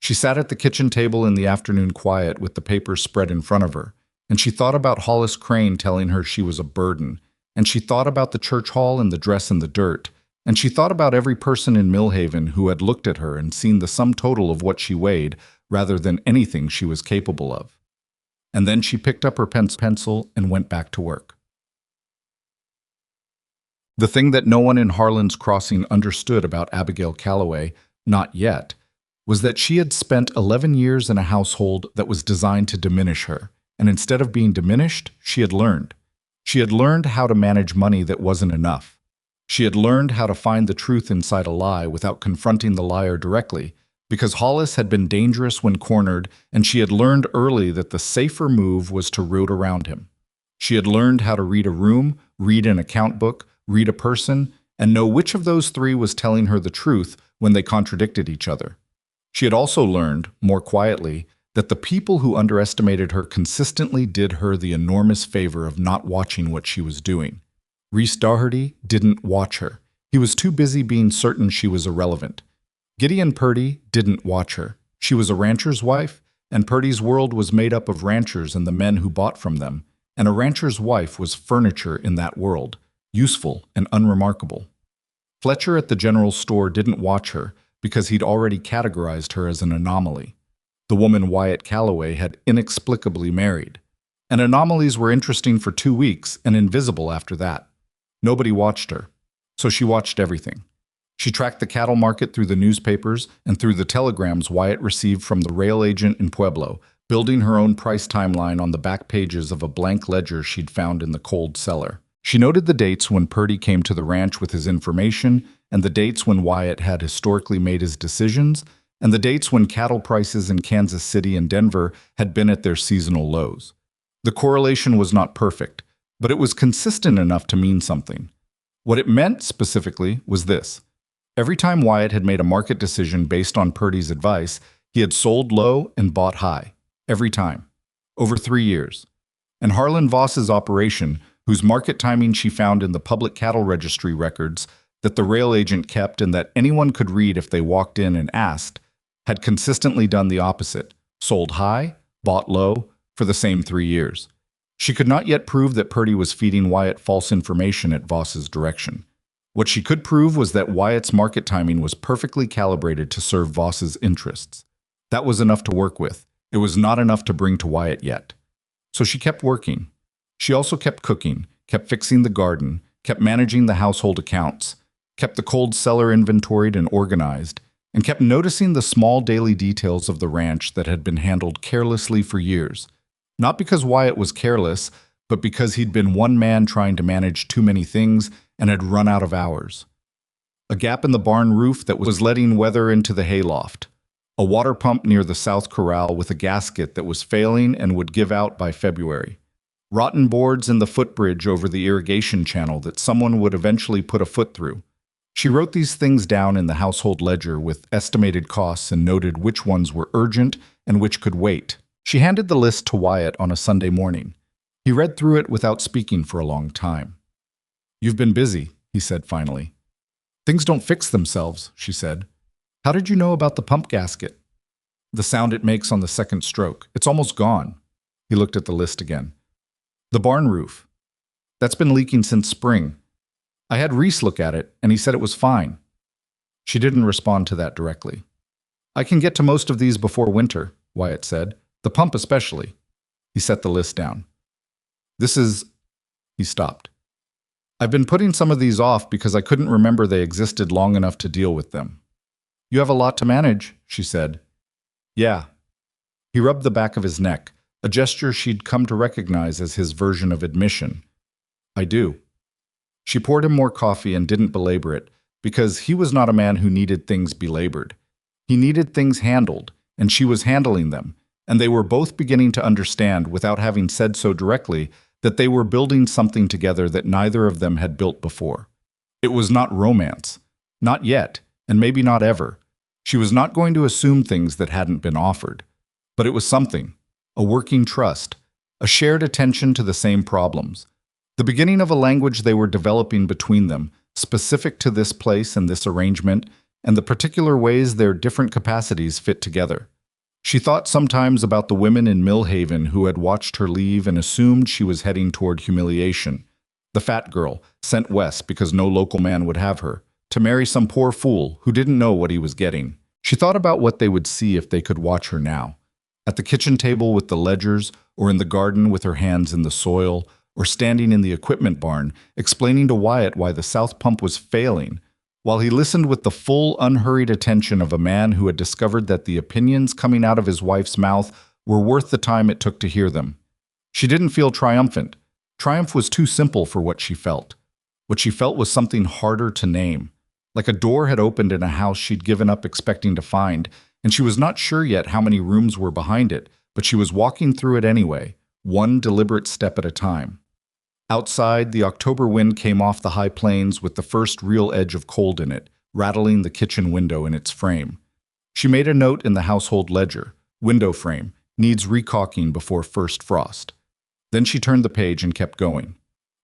She sat at the kitchen table in the afternoon quiet with the papers spread in front of her, and she thought about Hollis Crane telling her she was a burden, and she thought about the church hall and the dress in the dirt, and she thought about every person in Millhaven who had looked at her and seen the sum total of what she weighed rather than anything she was capable of. And then she picked up her pencil and went back to work. The thing that no one in Harlan's Crossing understood about Abigail Calloway, not yet, was that she had spent 11 years in a household that was designed to diminish her, and instead of being diminished, she had learned. She had learned how to manage money that wasn't enough. She had learned how to find the truth inside a lie without confronting the liar directly, because Hollis had been dangerous when cornered, and she had learned early that the safer move was to root around him. She had learned how to read a room, read an account book, read a person, and know which of those 3 was telling her the truth when they contradicted each other. She had also learned, more quietly, that the people who underestimated her consistently did her the enormous favor of not watching what she was doing. Rhys Doherty didn't watch her. He was too busy being certain she was irrelevant. Gideon Purdy didn't watch her. She was a rancher's wife, and Purdy's world was made up of ranchers and the men who bought from them, and a rancher's wife was furniture in that world, useful and unremarkable. Fletcher at the general store didn't watch her because he'd already categorized her as an anomaly. The woman Wyatt Calloway had inexplicably married. And anomalies were interesting for 2 weeks and invisible after that. Nobody watched her, so she watched everything. She tracked the cattle market through the newspapers and through the telegrams Wyatt received from the rail agent in Pueblo, building her own price timeline on the back pages of a blank ledger she'd found in the cold cellar. She noted the dates when Purdy came to the ranch with his information, and the dates when Wyatt had historically made his decisions, and the dates when cattle prices in Kansas City and Denver had been at their seasonal lows. The correlation was not perfect, but it was consistent enough to mean something. What it meant, specifically, was this. Every time Wyatt had made a market decision based on Purdy's advice, he had sold low and bought high. Every time. Over 3 years. And Harlan Voss's operation, whose market timing she found in the public cattle registry records that the rail agent kept and that anyone could read if they walked in and asked, had consistently done the opposite, sold high, bought low, for the same 3 years. She could not yet prove that Purdy was feeding Wyatt false information at Voss's direction. What she could prove was that Wyatt's market timing was perfectly calibrated to serve Voss's interests. That was enough to work with. It was not enough to bring to Wyatt yet. So she kept working. She also kept cooking, kept fixing the garden, kept managing the household accounts, kept the cold cellar inventoried and organized, and kept noticing the small daily details of the ranch that had been handled carelessly for years. Not because Wyatt was careless, but because he'd been one man trying to manage too many things and had run out of hours. A gap in the barn roof that was letting weather into the hayloft. A water pump near the south corral with a gasket that was failing and would give out by February. Rotten boards in the footbridge over the irrigation channel that someone would eventually put a foot through. She wrote these things down in the household ledger with estimated costs and noted which ones were urgent and which could wait. She handed the list to Wyatt on a Sunday morning. He read through it without speaking for a long time. "You've been busy," he said finally. "Things don't fix themselves," she said. "How did you know about the pump gasket?" "The sound it makes on the second stroke. It's almost gone." He looked at the list again. "The barn roof. That's been leaking since spring. I had Reese look at it, and he said it was fine." She didn't respond to that directly. "I can get to most of these before winter," Wyatt said. "The pump especially." He set the list down. "This is—" He stopped. "I've been putting some of these off because I couldn't remember they existed long enough to deal with them." "You have a lot to manage," she said. "Yeah." He rubbed the back of his neck, a gesture she'd come to recognize as his version of admission. "I do." She poured him more coffee and didn't belabor it, because he was not a man who needed things belabored. He needed things handled, and she was handling them, and they were both beginning to understand, without having said so directly, that they were building something together that neither of them had built before. It was not romance. Not yet, and maybe not ever. She was not going to assume things that hadn't been offered. But it was something. A working trust. A shared attention to the same problems. The beginning of a language they were developing between them, specific to this place and this arrangement, and the particular ways their different capacities fit together. She thought sometimes about the women in Millhaven who had watched her leave and assumed she was heading toward humiliation. The fat girl, sent west because no local man would have her, to marry some poor fool who didn't know what he was getting. She thought about what they would see if they could watch her now. At the kitchen table with the ledgers, or in the garden with her hands in the soil, or standing in the equipment barn, explaining to Wyatt why the south pump was failing, while he listened with the full, unhurried attention of a man who had discovered that the opinions coming out of his wife's mouth were worth the time it took to hear them. She didn't feel triumphant. Triumph was too simple for what she felt. What she felt was something harder to name. Like a door had opened in a house she'd given up expecting to find, and she was not sure yet how many rooms were behind it, but she was walking through it anyway, one deliberate step at a time. Outside, the October wind came off the high plains with the first real edge of cold in it, rattling the kitchen window in its frame. She made a note in the household ledger. Window frame. Needs recaulking before first frost. Then she turned the page and kept going.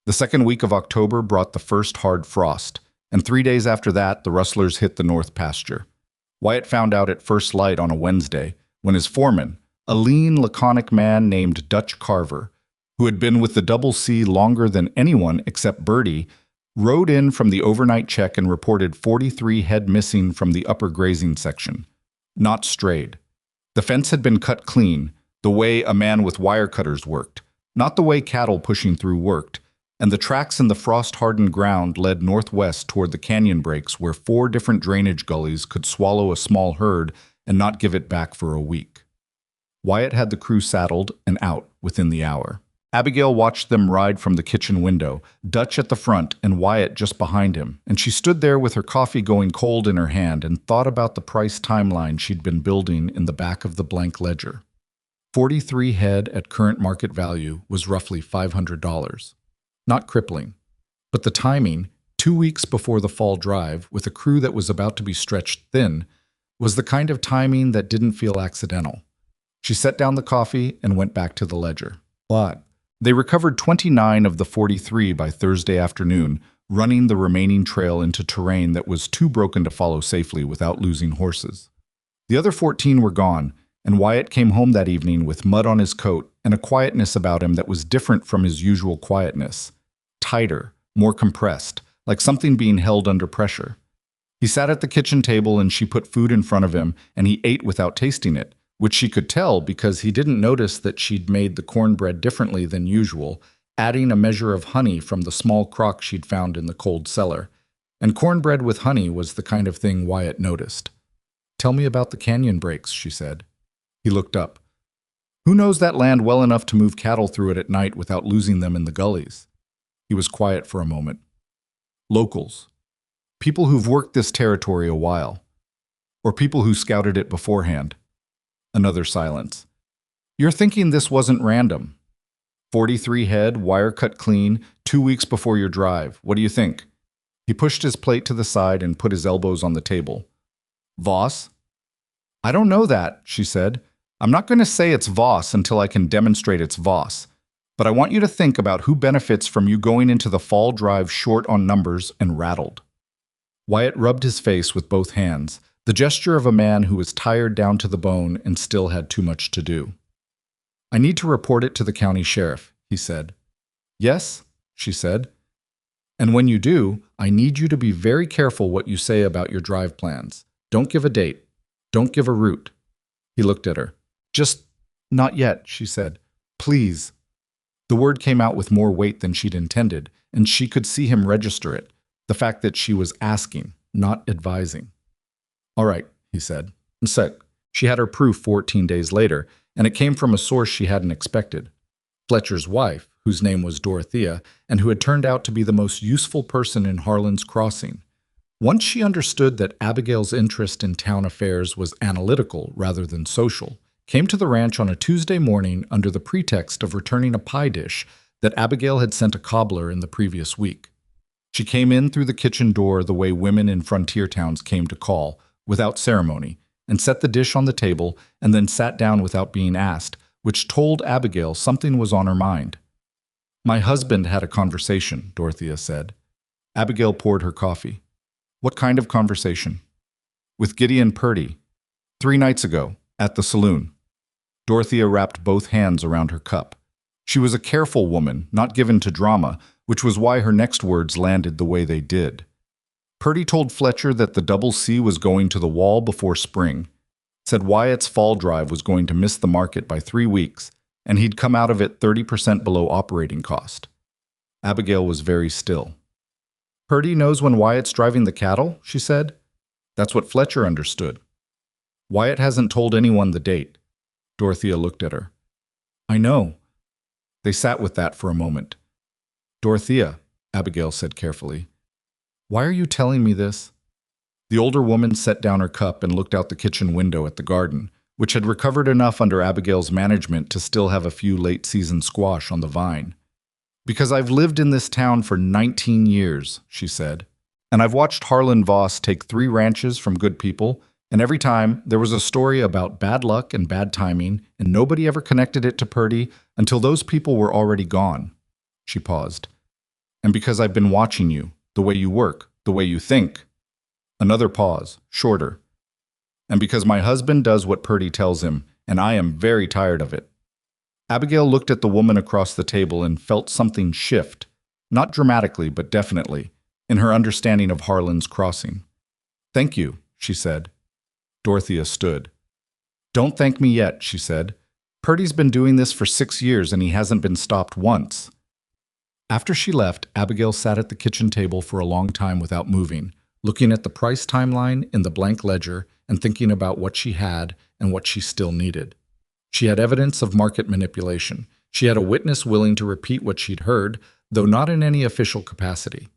The second week of October brought the first hard frost, and 3 days after that, the rustlers hit the north pasture. Wyatt found out at first light on a Wednesday, when his foreman, a lean, laconic man named Dutch Carver, who had been with the Double C longer than anyone except Bertie, rode in from the overnight check and reported 43 head missing from the upper grazing section. Not strayed. The fence had been cut clean, the way a man with wire cutters worked, not the way cattle pushing through worked, and the tracks in the frost-hardened ground led northwest toward the canyon breaks where 4 different drainage gullies could swallow a small herd and not give it back for a week. Wyatt had the crew saddled and out within the hour. Abigail watched them ride from the kitchen window, Dutch at the front and Wyatt just behind him, and she stood there with her coffee going cold in her hand and thought about the price timeline she'd been building in the back of the blank ledger. 43 head at current market value was roughly $500. Not crippling. But the timing, 2 weeks before the fall drive, with a crew that was about to be stretched thin, was the kind of timing that didn't feel accidental. She set down the coffee and went back to the ledger. But they recovered 29 of the 43 by Thursday afternoon, running the remaining trail into terrain that was too broken to follow safely without losing horses. The other 14 were gone, and Wyatt came home that evening with mud on his coat and a quietness about him that was different from his usual quietness. Tighter, more compressed, like something being held under pressure. He sat at the kitchen table and she put food in front of him and he ate without tasting it, which she could tell because he didn't notice that she'd made the cornbread differently than usual, adding a measure of honey from the small crock she'd found in the cold cellar. And cornbread with honey was the kind of thing Wyatt noticed. "Tell me about the canyon breaks," she said. He looked up. "Who knows that land well enough to move cattle through it at night without losing them in the gullies?" He was quiet for a moment. "Locals. People who've worked this territory a while. Or people who scouted it beforehand." Another silence. "You're thinking this wasn't random. 43 head, wire cut clean, 2 weeks before your drive. What do you think?" He pushed his plate to the side and put his elbows on the table. "Voss?" "I don't know that," she said. "I'm not going to say it's Voss until I can demonstrate it's Voss. But I want you to think about who benefits from you going into the fall drive short on numbers and rattled." Wyatt rubbed his face with both hands, the gesture of a man who was tired down to the bone and still had too much to do. "I need to report it to the county sheriff," he said. "Yes," she said. "And when you do, I need you to be very careful what you say about your drive plans. Don't give a date. Don't give a route." He looked at her. "Just not yet," she said. "Please." The word came out with more weight than she'd intended, and she could see him register it, the fact that she was asking, not advising. "All right," he said. "In sec." She had her proof 14 days later, and it came from a source she hadn't expected. Fletcher's wife, whose name was Dorothea, and who had turned out to be the most useful person in Harlan's Crossing. Once she understood that Abigail's interest in town affairs was analytical rather than social, came to the ranch on a Tuesday morning under the pretext of returning a pie dish that Abigail had sent a cobbler in the previous week. She came in through the kitchen door the way women in frontier towns came to call, without ceremony, and set the dish on the table and then sat down without being asked, which told Abigail something was on her mind. "My husband had a conversation," Dorothea said. Abigail poured her coffee. "What kind of conversation?" "With Gideon Purdy. 3 nights ago, at the saloon." Dorothea wrapped both hands around her cup. She was a careful woman, not given to drama, which was why her next words landed the way they did. "Purdy told Fletcher that the Double C was going to the wall before spring. Said Wyatt's fall drive was going to miss the market by 3 weeks, and he'd come out of it 30% below operating cost." Abigail was very still. "Purdy knows when Wyatt's driving the cattle," she said. "That's what Fletcher understood." "Wyatt hasn't told anyone the date." Dorothea looked at her. "I know." They sat with that for a moment. "Dorothea," Abigail said carefully, "why are you telling me this?" The older woman set down her cup and looked out the kitchen window at the garden, which had recovered enough under Abigail's management to still have a few late-season squash on the vine. "Because I've lived in this town for 19 years, she said, "and I've watched Harlan Voss take 3 ranches from good people, and every time there was a story about bad luck and bad timing, and nobody ever connected it to Purdy until those people were already gone." She paused. "And because I've been watching you, the way you work, the way you think." Another pause, shorter. "And because my husband does what Purdy tells him, and I am very tired of it." Abigail looked at the woman across the table and felt something shift, not dramatically but definitely, in her understanding of Harlan's Crossing. "Thank you," she said. Dorothea stood. "Don't thank me yet," she said. "Purdy's been doing this for 6 years and he hasn't been stopped once." After she left, Abigail sat at the kitchen table for a long time without moving, looking at the price timeline in the blank ledger and thinking about what she had and what she still needed. She had evidence of market manipulation. She had a witness willing to repeat what she'd heard, though not in any official capacity.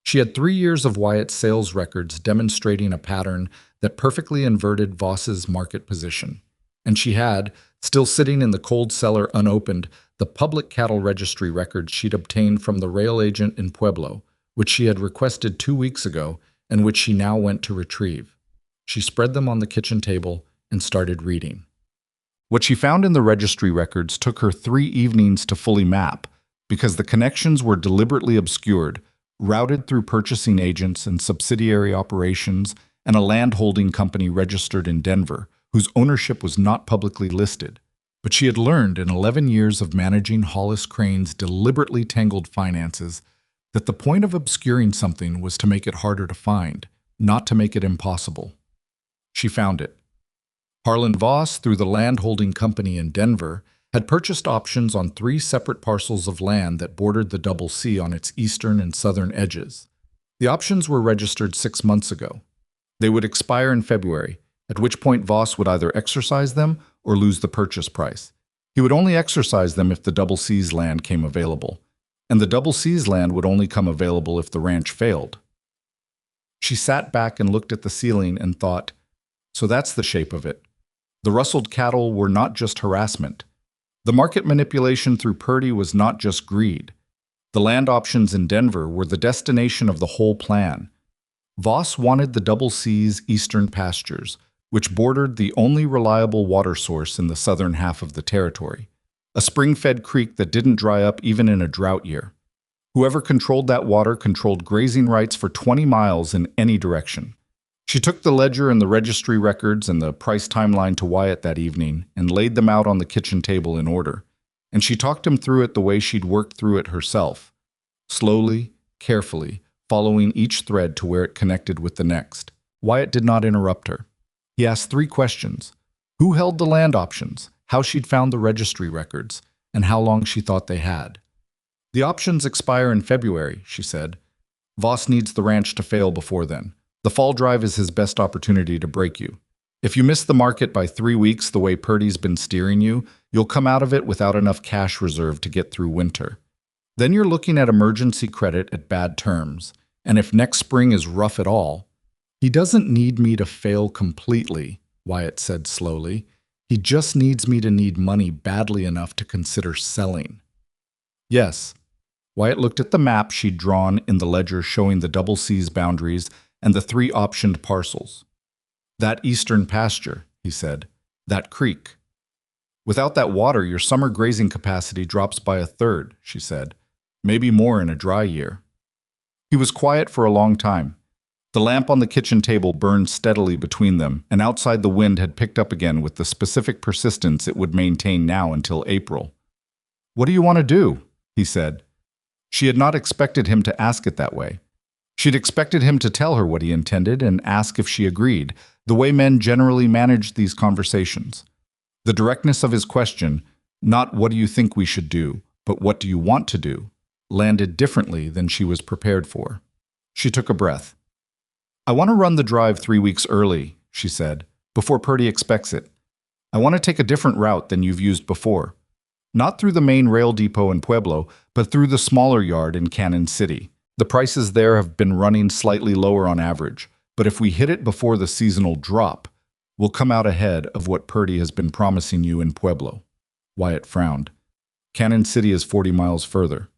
She had 3 years of Wyatt's sales records demonstrating a pattern that perfectly inverted Voss's market position. And she had, still sitting in the cold cellar unopened, the public cattle registry records she'd obtained from the rail agent in Pueblo, which she had requested 2 weeks ago and which she now went to retrieve. She spread them on the kitchen table and started reading. What she found in the registry records took her 3 evenings to fully map, because the connections were deliberately obscured, routed through purchasing agents and subsidiary operations and a land holding company registered in Denver, whose ownership was not publicly listed. But she had learned in 11 years of managing Hollis Crane's deliberately tangled finances that the point of obscuring something was to make it harder to find, not to make it impossible. She found it. Harlan Voss, through the land holding company in Denver, had purchased options on 3 separate parcels of land that bordered the Double C on its eastern and southern edges. The options were registered 6 months ago. They would expire in February, at which point Voss would either exercise them or lose the purchase price. He would only exercise them if the Double C's land came available, and the Double C's land would only come available if the ranch failed. She sat back and looked at the ceiling and thought, so that's the shape of it. The rustled cattle were not just harassment. The market manipulation through Purdy was not just greed. The land options in Denver were the destination of the whole plan. Voss wanted the Double C's eastern pastures, which bordered the only reliable water source in the southern half of the territory, a spring-fed creek that didn't dry up even in a drought year. Whoever controlled that water controlled grazing rights for 20 miles in any direction. She took the ledger and the registry records and the price timeline to Wyatt that evening and laid them out on the kitchen table in order, and she talked him through it the way she'd worked through it herself, slowly, carefully, following each thread to where it connected with the next. Wyatt did not interrupt her. He asked 3 questions: who held the land options, how she'd found the registry records, and how long she thought they had. The options expire in February, she said. Voss needs the ranch to fail before then. The fall drive is his best opportunity to break you. If you miss the market by 3 weeks the way Purdy's been steering you, you'll come out of it without enough cash reserve to get through winter. Then you're looking at emergency credit at bad terms, and if next spring is rough at all, he doesn't need me to fail completely, Wyatt said slowly. He just needs me to need money badly enough to consider selling. Yes. Wyatt looked at the map she'd drawn in the ledger showing the Double C's boundaries and the 3 optioned parcels. That eastern pasture, he said, that creek. Without that water, your summer grazing capacity drops by 1/3, she said, maybe more in a dry year. He was quiet for a long time. The lamp on the kitchen table burned steadily between them, and outside the wind had picked up again with the specific persistence it would maintain now until April. What do you want to do? He said. She had not expected him to ask it that way. She'd expected him to tell her what he intended and ask if she agreed, the way men generally managed these conversations. The directness of his question, not what do you think we should do, but what do you want to do, landed differently than she was prepared for. She took a breath. I want to run the drive 3 weeks early, she said, before Purdy expects it. I want to take a different route than you've used before. Not through the main rail depot in Pueblo, but through the smaller yard in Cannon City. The prices there have been running slightly lower on average, but if we hit it before the seasonal drop, we'll come out ahead of what Purdy has been promising you in Pueblo. Wyatt frowned. Cannon City is 40 miles further.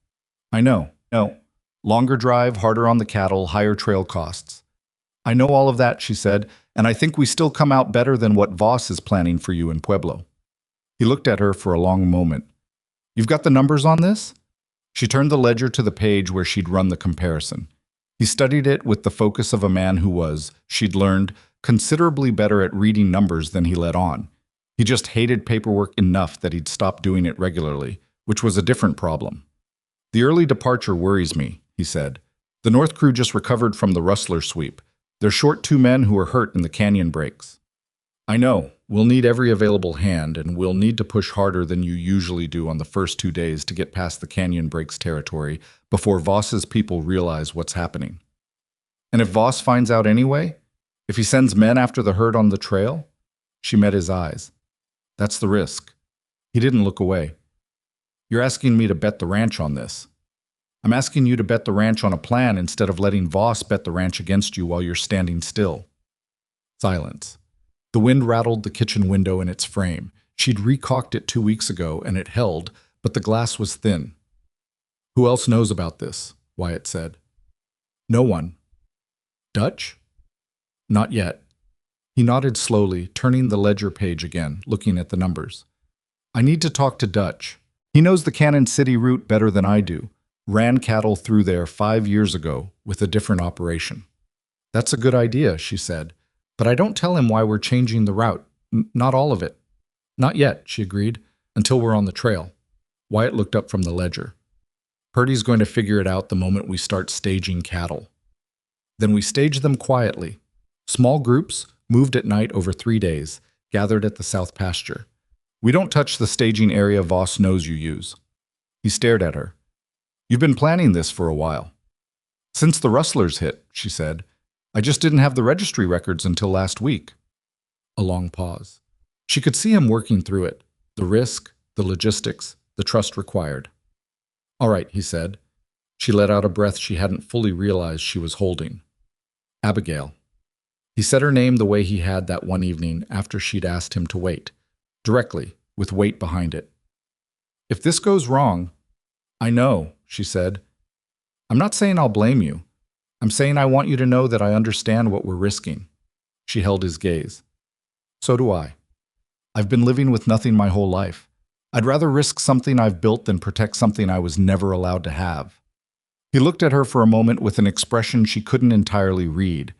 I know. No. Longer drive, harder on the cattle, higher trail costs. I know all of that, she said, and I think we still come out better than what Voss is planning for you in Pueblo. He looked at her for a long moment. You've got the numbers on this? She turned the ledger to the page where she'd run the comparison. He studied it with the focus of a man who was, she'd learned, considerably better at reading numbers than he let on. He just hated paperwork enough that he'd stopped doing it regularly, which was a different problem. The early departure worries me, he said. The North crew just recovered from the Rustler sweep. They're short 2 men who were hurt in the canyon breaks. I know. We'll need every available hand, and we'll need to push harder than you usually do on the first 2 days to get past the canyon breaks territory before Voss's people realize what's happening. And if Voss finds out anyway? If he sends men after the herd on the trail? She met his eyes. That's the risk. He didn't look away. You're asking me to bet the ranch on this. I'm asking you to bet the ranch on a plan instead of letting Voss bet the ranch against you while you're standing still. Silence. The wind rattled the kitchen window in its frame. She'd recocked it 2 weeks ago, and it held, but the glass was thin. Who else knows about this? Wyatt said. No one. Dutch? Not yet. He nodded slowly, turning the ledger page again, looking at the numbers. I need to talk to Dutch. He knows the Cannon City route better than I do. Ran cattle through there 5 years ago with a different operation. That's a good idea, she said. But I don't tell him why we're changing the route. Not all of it. Not yet, she agreed, until we're on the trail. Wyatt looked up from the ledger. Purdy's going to figure it out the moment we start staging cattle. Then we stage them quietly. Small groups, moved at night over 3 days, gathered at the south pasture. We don't touch the staging area Voss knows you use. He stared at her. You've been planning this for a while. Since the rustlers hit, she said. I just didn't have the registry records until last week. A long pause. She could see him working through it. The risk, the logistics, the trust required. All right, he said. She let out a breath she hadn't fully realized she was holding. Abigail. He said her name the way he had that one evening after she'd asked him to wait. Directly, with weight behind it. If this goes wrong, I know, she said. I'm not saying I'll blame you. I'm saying I want you to know that I understand what we're risking. She held his gaze. So do I. I've been living with nothing my whole life. I'd rather risk something I've built than protect something I was never allowed to have. He looked at her for a moment with an expression she couldn't entirely read.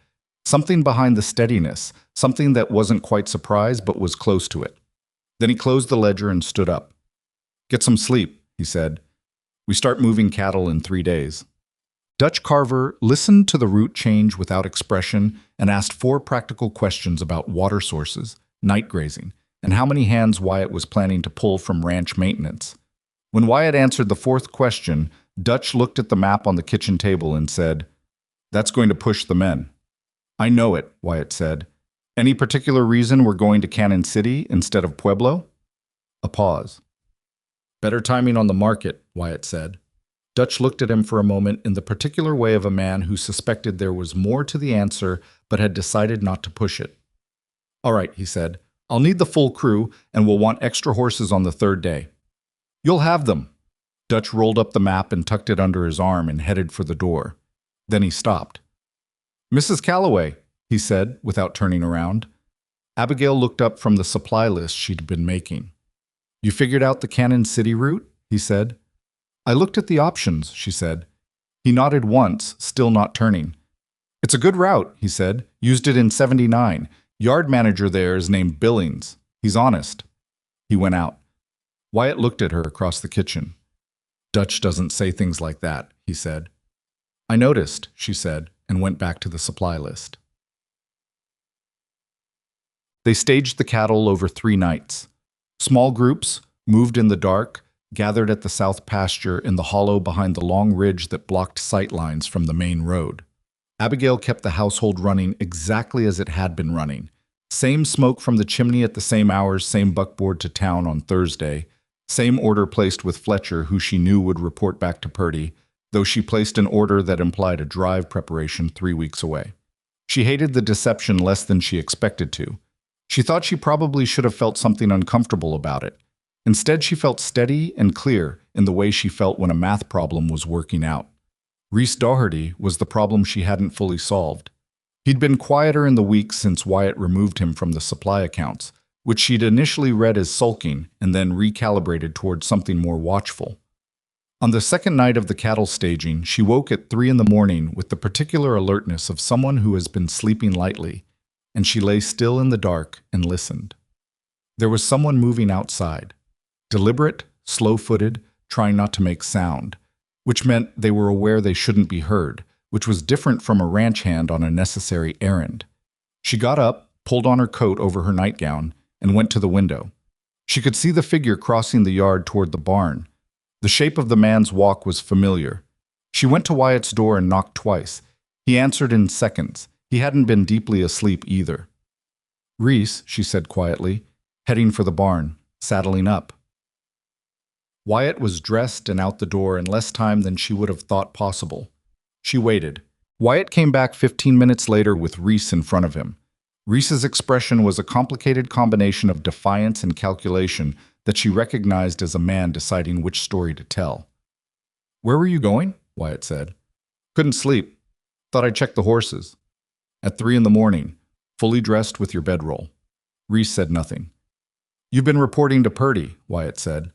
Something behind the steadiness, something that wasn't quite surprise but was close to it. Then he closed the ledger and stood up. Get some sleep, he said. We start moving cattle in 3 days. Dutch Carver listened to the route change without expression and asked 4 practical questions about water sources, night grazing, and how many hands Wyatt was planning to pull from ranch maintenance. When Wyatt answered the 4th question, Dutch looked at the map on the kitchen table and said, That's going to push the men. I know it, Wyatt said. Any particular reason we're going to Cannon City instead of Pueblo? A pause. Better timing on the market, Wyatt said. Dutch looked at him for a moment in the particular way of a man who suspected there was more to the answer but had decided not to push it. All right, he said. I'll need the full crew, and we'll want extra horses on the 3rd day. You'll have them. Dutch rolled up the map and tucked it under his arm and headed for the door. Then he stopped. Mrs. Calloway, he said, without turning around. Abigail looked up from the supply list she'd been making. You figured out the Cannon City route? He said. I looked at the options, she said. He nodded once, still not turning. It's a good route, he said. Used it in '79. Yard manager there is named Billings. He's honest. He went out. Wyatt looked at her across the kitchen. Dutch doesn't say things like that, he said. I noticed, she said, and went back to the supply list. They staged the cattle over 3 nights. Small groups, moved in the dark, gathered at the south pasture in the hollow behind the long ridge that blocked sight lines from the main road. Abigail kept the household running exactly as it had been running. Same smoke from the chimney at the same hours, same buckboard to town on Thursday, same order placed with Fletcher, who she knew would report back to Purdy, though she placed an order that implied a drive preparation 3 weeks away. She hated the deception less than she expected to. She thought she probably should have felt something uncomfortable about it. Instead, she felt steady and clear in the way she felt when a math problem was working out. Reese Doherty was the problem she hadn't fully solved. He'd been quieter in the weeks since Wyatt removed him from the supply accounts, which she'd initially read as sulking and then recalibrated towards something more watchful. On the 2nd night of the cattle staging, she woke at 3 in the morning with the particular alertness of someone who has been sleeping lightly, and she lay still in the dark and listened. There was someone moving outside. Deliberate, slow-footed, trying not to make sound, which meant they were aware they shouldn't be heard, which was different from a ranch hand on a necessary errand. She got up, pulled on her coat over her nightgown, and went to the window. She could see the figure crossing the yard toward the barn. The shape of the man's walk was familiar. She went to Wyatt's door and knocked twice. He answered in seconds. He hadn't been deeply asleep either. Reese, she said quietly, heading for the barn, saddling up. Wyatt was dressed and out the door in less time than she would have thought possible. She waited. Wyatt came back 15 minutes later with Reese in front of him. Reese's expression was a complicated combination of defiance and calculation that she recognized as a man deciding which story to tell. Where were you going? Wyatt said. Couldn't sleep. Thought I'd check the horses. At 3 in the morning, fully dressed with your bedroll. Reese said nothing. You've been reporting to Purdy, Wyatt said.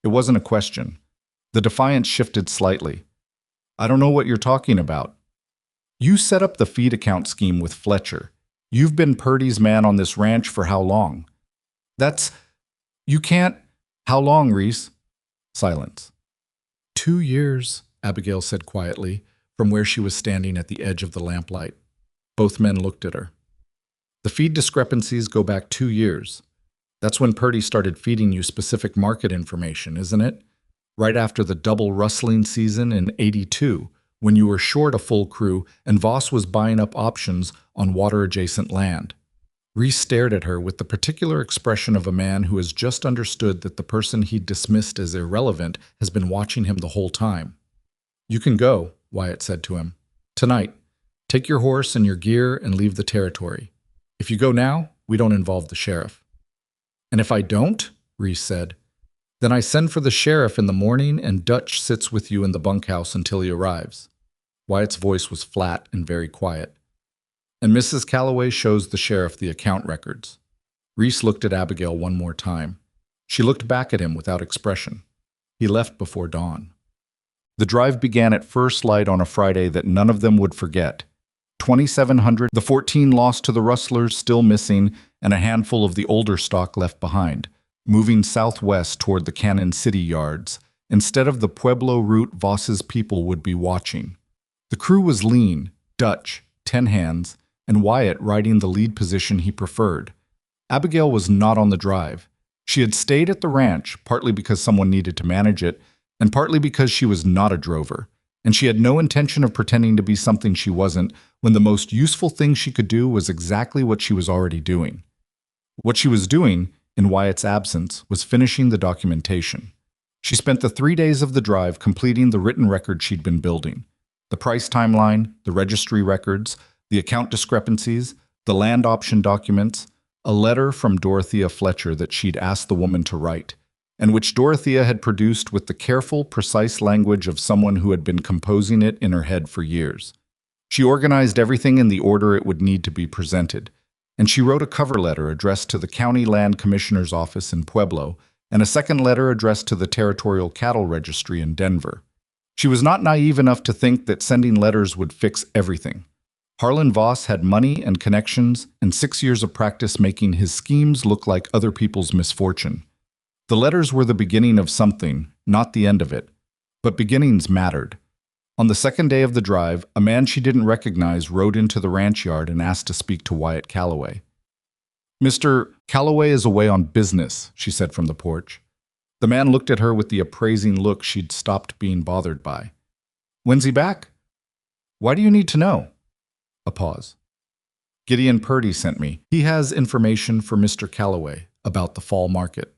It wasn't a question. The defiance shifted slightly. I don't know what you're talking about. You set up the feed account scheme with Fletcher. You've been Purdy's man on this ranch for how long? That's... You can't... How long, Reese? Silence. 2 years, Abigail said quietly, from where she was standing at the edge of the lamplight. Both men looked at her. The feed discrepancies go back 2 years. That's when Purdy started feeding you specific market information, isn't it? Right after the double rustling season in '82, when you were short a full crew and Voss was buying up options on water-adjacent land. Reese stared at her with the particular expression of a man who has just understood that the person he dismissed as irrelevant has been watching him the whole time. "You can go," Wyatt said to him. "Tonight. Take your horse and your gear and leave the territory. If you go now, we don't involve the sheriff." "And if I don't?" Reese said. "Then I send for the sheriff in the morning and Dutch sits with you in the bunkhouse until he arrives." Wyatt's voice was flat and very quiet. "And Mrs. Calloway shows the sheriff the account records." Reese looked at Abigail one more time. She looked back at him without expression. He left before dawn. The drive began at first light on a Friday that none of them would forget. 2,700, the 14 lost to the rustlers still missing, and a handful of the older stock left behind, moving southwest toward the Cannon City yards, instead of the Pueblo route Voss's people would be watching. The crew was lean, Dutch, 10 hands, and Wyatt riding the lead position he preferred. Abigail was not on the drive. She had stayed at the ranch, partly because someone needed to manage it, and partly because she was not a drover, and she had no intention of pretending to be something she wasn't when the most useful thing she could do was exactly what she was already doing. What she was doing, in Wyatt's absence, was finishing the documentation. She spent the 3 days of the drive completing the written record she'd been building. The price timeline, the registry records, the account discrepancies, the land option documents, a letter from Dorothea Fletcher that she'd asked the woman to write, and which Dorothea had produced with the careful, precise language of someone who had been composing it in her head for years. She organized everything in the order it would need to be presented, and she wrote a cover letter addressed to the County Land Commissioner's office in Pueblo, and a second letter addressed to the Territorial Cattle Registry in Denver. She was not naive enough to think that sending letters would fix everything. Harlan Voss had money and connections and 6 years of practice making his schemes look like other people's misfortune. The letters were the beginning of something, not the end of it. But beginnings mattered. On the second day of the drive, a man she didn't recognize rode into the ranch yard and asked to speak to Wyatt Calloway. "Mr. Calloway is away on business," she said from the porch. The man looked at her with the appraising look she'd stopped being bothered by. "When's he back?" "Why do you need to know?" A pause. "Gideon Purdy sent me. He has information for Mr. Calloway about the fall market."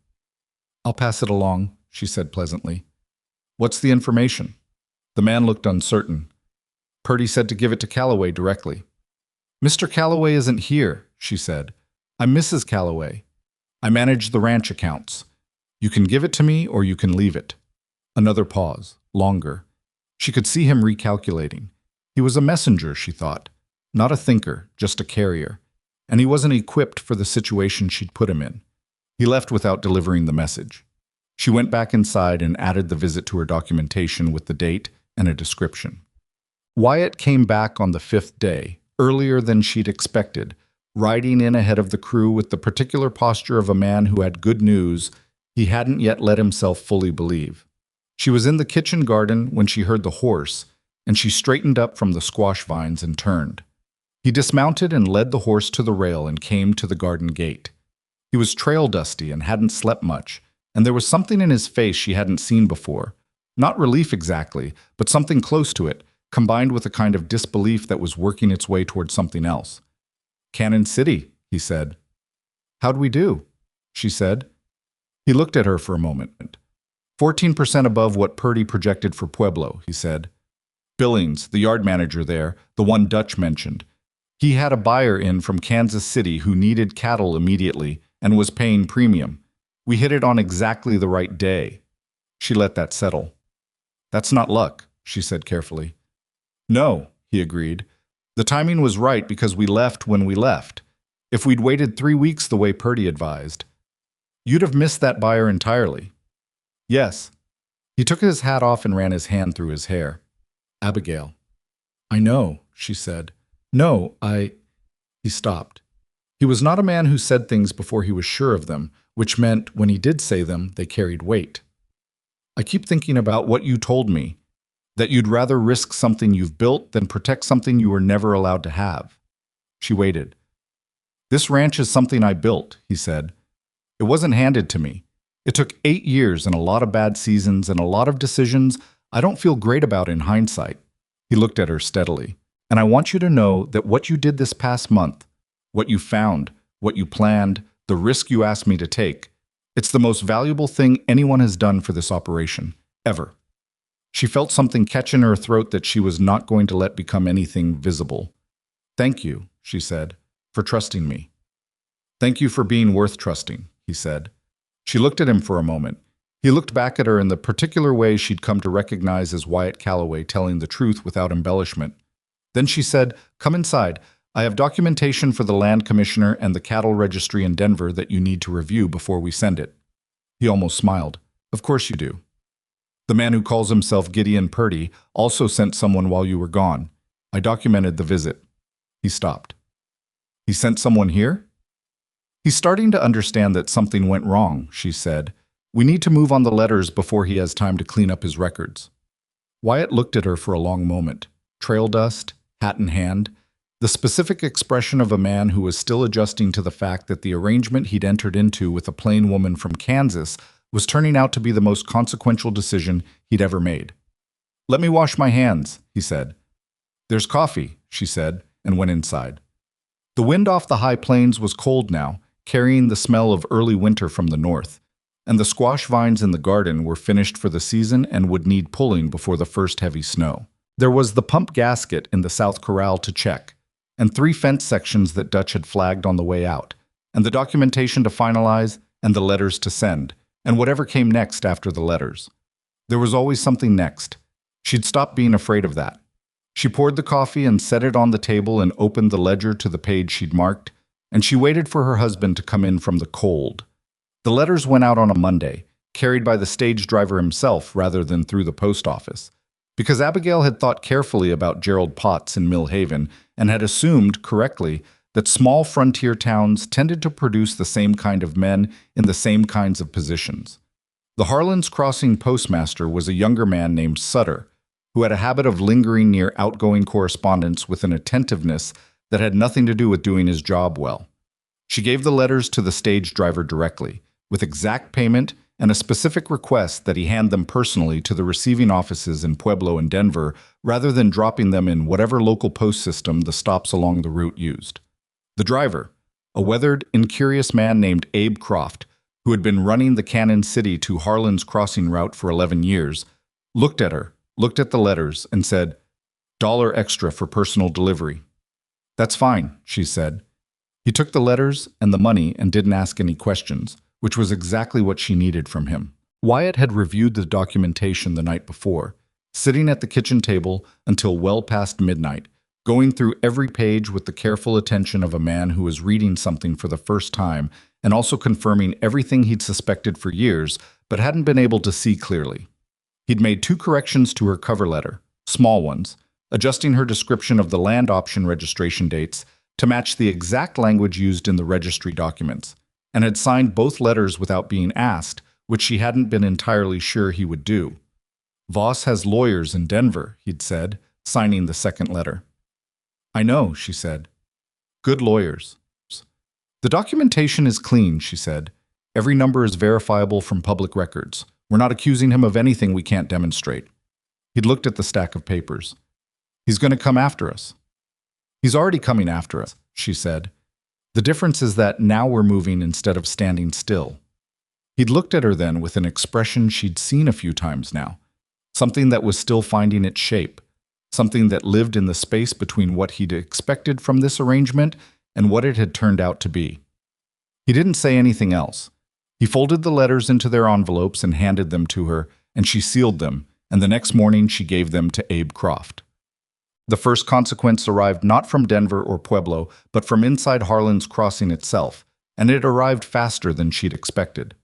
"I'll pass it along," she said pleasantly. "What's the information?" The man looked uncertain. "Purdy said to give it to Calloway directly." "Mr. Calloway isn't here," she said. "I'm Mrs. Calloway. I manage the ranch accounts. You can give it to me or you can leave it." Another pause, longer. She could see him recalculating. He was a messenger, she thought. Not a thinker, just a carrier. And he wasn't equipped for the situation she'd put him in. He left without delivering the message. She went back inside and added the visit to her documentation with the date and a description. Wyatt came back on the 5th day, earlier than she'd expected, riding in ahead of the crew with the particular posture of a man who had good news he hadn't yet let himself fully believe. She was in the kitchen garden when she heard the horse, and she straightened up from the squash vines and turned. He dismounted and led the horse to the rail and came to the garden gate. He was trail dusty and hadn't slept much, and there was something in his face she hadn't seen before. Not relief exactly, but something close to it, combined with a kind of disbelief that was working its way toward something else. "Cannon City," he said. "How'd we do?" she said. He looked at her for a moment. 14% above what Purdy projected for Pueblo, he said. "Billings, the yard manager there, the one Dutch mentioned. He had a buyer in from Kansas City who needed cattle immediately and was paying premium. We hit it on exactly the right day." She let that settle. "That's not luck," she said carefully. "No," he agreed. "The timing was right because we left when we left. If we'd waited 3 weeks the way Purdy advised, you'd have missed that buyer entirely." "Yes." He took his hat off and ran his hand through his hair. "Abigail." "I know," she said. "No, He stopped. He was not a man who said things before he was sure of them, which meant when he did say them, they carried weight. I keep thinking about what you told me, that you'd rather risk something you've built than protect something you were never allowed to have. She waited. This ranch is something I built, he said. It wasn't handed to me. It took 8 years and a lot of bad seasons and a lot of decisions I don't feel great about in hindsight. He looked at her steadily. And I want you to know that what you did this past month, what you found, what you planned, the risk you asked me to take, it's the most valuable thing anyone has done for this operation, ever. She felt something catch in her throat that she was not going to let become anything visible. Thank you, she said, for trusting me. Thank you for being worth trusting, he said. She looked at him for a moment. He looked back at her in the particular way she'd come to recognize as Wyatt Calloway telling the truth without embellishment. Then she said, "Come inside. I have documentation for the land commissioner and the cattle registry in Denver that you need to review before we send it." He almost smiled. "Of course you do. The man who calls himself Gideon Purdy also sent someone while you were gone. I documented the visit." He stopped. "He sent someone here?" "He's starting to understand that something went wrong," she said. "We need to move on the letters before he has time to clean up his records." Wyatt looked at her for a long moment. Trail dust, hat in hand, the specific expression of a man who was still adjusting to the fact that the arrangement he'd entered into with a plain woman from Kansas was turning out to be the most consequential decision he'd ever made. "Let me wash my hands," he said. "There's coffee," she said, and went inside. The wind off the high plains was cold now, carrying the smell of early winter from the north, and the squash vines in the garden were finished for the season and would need pulling before the first heavy snow. There was the pump gasket in the south corral to check, and 3 fence sections that Dutch had flagged on the way out, and the documentation to finalize, and the letters to send, and whatever came next after the letters. There was always something next. She'd stopped being afraid of that. She poured the coffee and set it on the table and opened the ledger to the page she'd marked, and she waited for her husband to come in from the cold. The letters went out on a Monday, carried by the stage driver himself rather than through the post office, because Abigail had thought carefully about Gerald Potts in Mill Haven and had assumed, correctly, that small frontier towns tended to produce the same kind of men in the same kinds of positions. The Harlan's Crossing postmaster was a younger man named Sutter, who had a habit of lingering near outgoing correspondence with an attentiveness that had nothing to do with doing his job well. She gave the letters to the stage driver directly, with exact payment and a specific request that he hand them personally to the receiving offices in Pueblo and Denver rather than dropping them in whatever local post system the stops along the route used. The driver, a weathered, incurious man named Abe Croft, who had been running the Cannon City to Harlan's Crossing route for 11 years, looked at her, looked at the letters, and said, "$1 extra for personal delivery." "That's fine," she said. He took the letters and the money and didn't ask any questions, which was exactly what she needed from him. Wyatt had reviewed the documentation the night before, sitting at the kitchen table until well past midnight, going through every page with the careful attention of a man who was reading something for the first time and also confirming everything he'd suspected for years but hadn't been able to see clearly. He'd made 2 corrections to her cover letter, small ones, adjusting her description of the land option registration dates to match the exact language used in the registry documents, and had signed both letters without being asked, which she hadn't been entirely sure he would do. "Voss has lawyers in Denver," he'd said, signing the second letter. "I know," she said. "Good lawyers." "The documentation is clean," she said. "Every number is verifiable from public records. We're not accusing him of anything we can't demonstrate." He'd looked at the stack of papers. "He's going to come after us." "He's already coming after us," she said. "The difference is that now we're moving instead of standing still." He'd looked at her then with an expression she'd seen a few times now, something that was still finding its shape, something that lived in the space between what he'd expected from this arrangement and what it had turned out to be. He didn't say anything else. He folded the letters into their envelopes and handed them to her, and she sealed them, and the next morning she gave them to Abe Croft. The first consequence arrived not from Denver or Pueblo, but from inside Harlan's Crossing itself, and it arrived faster than she'd expected.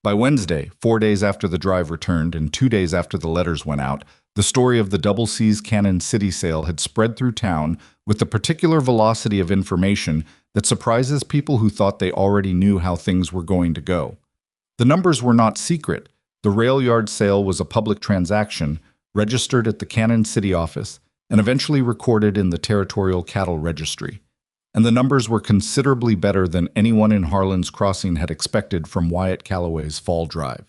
By Wednesday, 4 days after the drive returned and 2 days after the letters went out, The story of the Double C's Cannon City sale had spread through town with the particular velocity of information that surprises people who thought they already knew how things were going to go. The numbers were not secret. The rail yard sale was a public transaction, registered at the Cannon City office, and eventually recorded in the Territorial Cattle Registry. And the numbers were considerably better than anyone in Harlan's Crossing had expected from Wyatt Calloway's fall drive.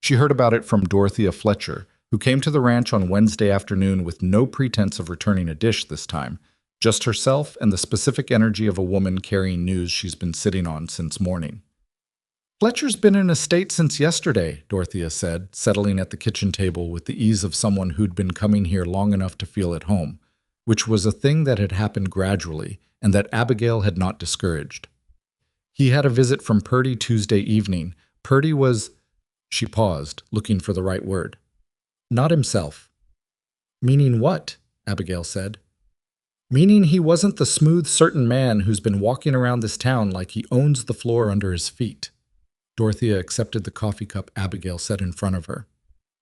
She heard about it from Dorothea Fletcher, who came to the ranch on Wednesday afternoon with no pretense of returning a dish this time, just herself and the specific energy of a woman carrying news she's been sitting on since morning. "Fletcher's been in a state since yesterday," Dorothea said, settling at the kitchen table with the ease of someone who'd been coming here long enough to feel at home, which was a thing that had happened gradually and that Abigail had not discouraged. "He had a visit from Purdy Tuesday evening. Purdy was—" She paused, looking for the right word. "Not himself." "Meaning what?" Abigail said. "Meaning he wasn't the smooth, certain man who's been walking around this town like he owns the floor under his feet." Dorothea accepted the coffee cup Abigail set in front of her.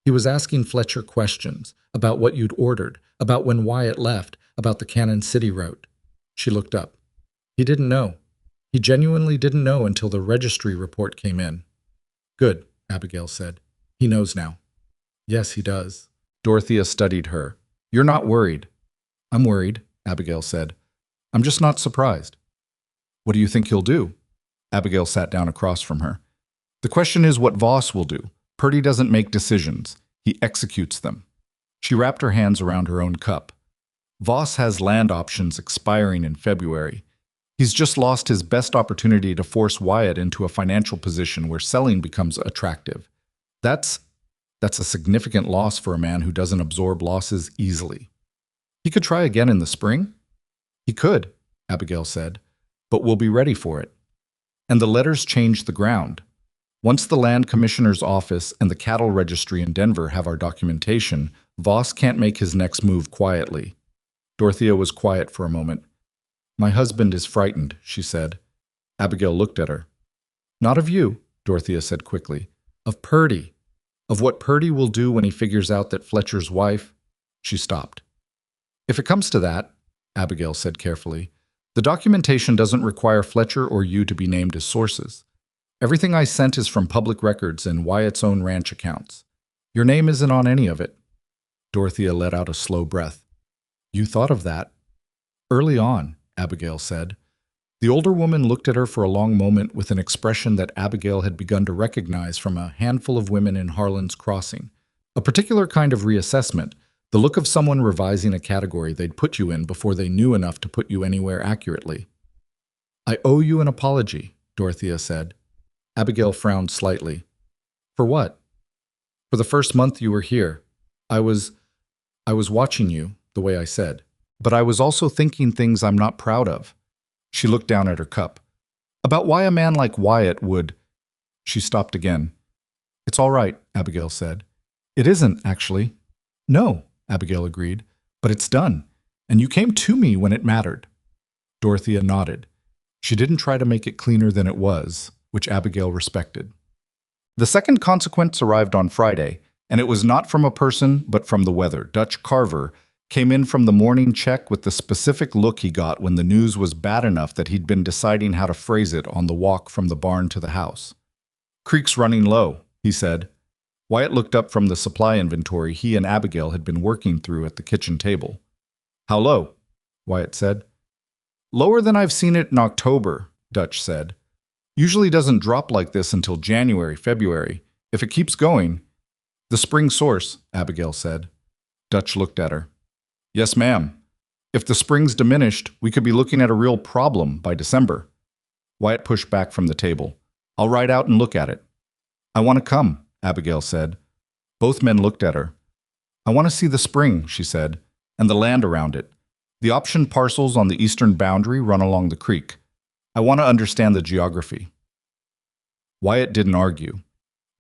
"He was asking Fletcher questions about what you'd ordered, about when Wyatt left, about the Cannon City route." She looked up. "He didn't know. He genuinely didn't know until the registry report came in." "Good," Abigail said. "He knows now." "Yes, he does." Dorothea studied her. "You're not worried." "I'm worried," Abigail said. "I'm just not surprised." "What do you think he'll do?" Abigail sat down across from her. "The question is what Voss will do. Purdy doesn't make decisions. He executes them." She wrapped her hands around her own cup. "Voss has land options expiring in February. He's just lost his best opportunity to force Wyatt into a financial position where selling becomes attractive. That's a significant loss for a man who doesn't absorb losses easily. He could try again in the spring?" "He could," Abigail said, "but we'll be ready for it." And the letters changed the ground. Once the Land Commissioner's office and the Cattle Registry in Denver have our documentation, Voss can't make his next move quietly. Dorothea was quiet for a moment. "My husband is frightened," she said. Abigail looked at her. "Not of you," Dorothea said quickly. "Of Purdy. Of what Purdy will do when he figures out that Fletcher's wife—" She stopped. "If it comes to that," Abigail said carefully, "the documentation doesn't require Fletcher or you to be named as sources. Everything I sent is from public records and Wyatt's own ranch accounts. Your name isn't on any of it." Dorothea let out a slow breath. "You thought of that?" "Early on," Abigail said. The older woman looked at her for a long moment with an expression that Abigail had begun to recognize from a handful of women in Harlan's Crossing. A particular kind of reassessment, the look of someone revising a category they'd put you in before they knew enough to put you anywhere accurately. "I owe you an apology," Dorothea said. Abigail frowned slightly. "For what?" "For the first month you were here. I was watching you, the way I said. But I was also thinking things I'm not proud of." She looked down at her cup. "About why a man like Wyatt would—" She stopped again. "It's all right," Abigail said. "It isn't, actually." "No," Abigail agreed, "but it's done. And you came to me when it mattered." Dorothea nodded. She didn't try to make it cleaner than it was, which Abigail respected. The second consequence arrived on Friday, and it was not from a person, but from the weather. Dutch Carver came in from the morning check with the specific look he got when the news was bad enough that he'd been deciding how to phrase it on the walk from the barn to the house. "Creek's running low," he said. Wyatt looked up from the supply inventory he and Abigail had been working through at the kitchen table. "How low?" Wyatt said. "Lower than I've seen it in October," Dutch said. "Usually doesn't drop like this until January, February. If it keeps going—" "The spring source," Abigail said. Dutch looked at her. "Yes, ma'am. If the spring's diminished, we could be looking at a real problem by December." Wyatt pushed back from the table. "I'll ride out and look at it." "I want to come," Abigail said. Both men looked at her. "I want to see the spring," she said, "and the land around it. The option parcels on the eastern boundary run along the creek. I want to understand the geography." Wyatt didn't argue.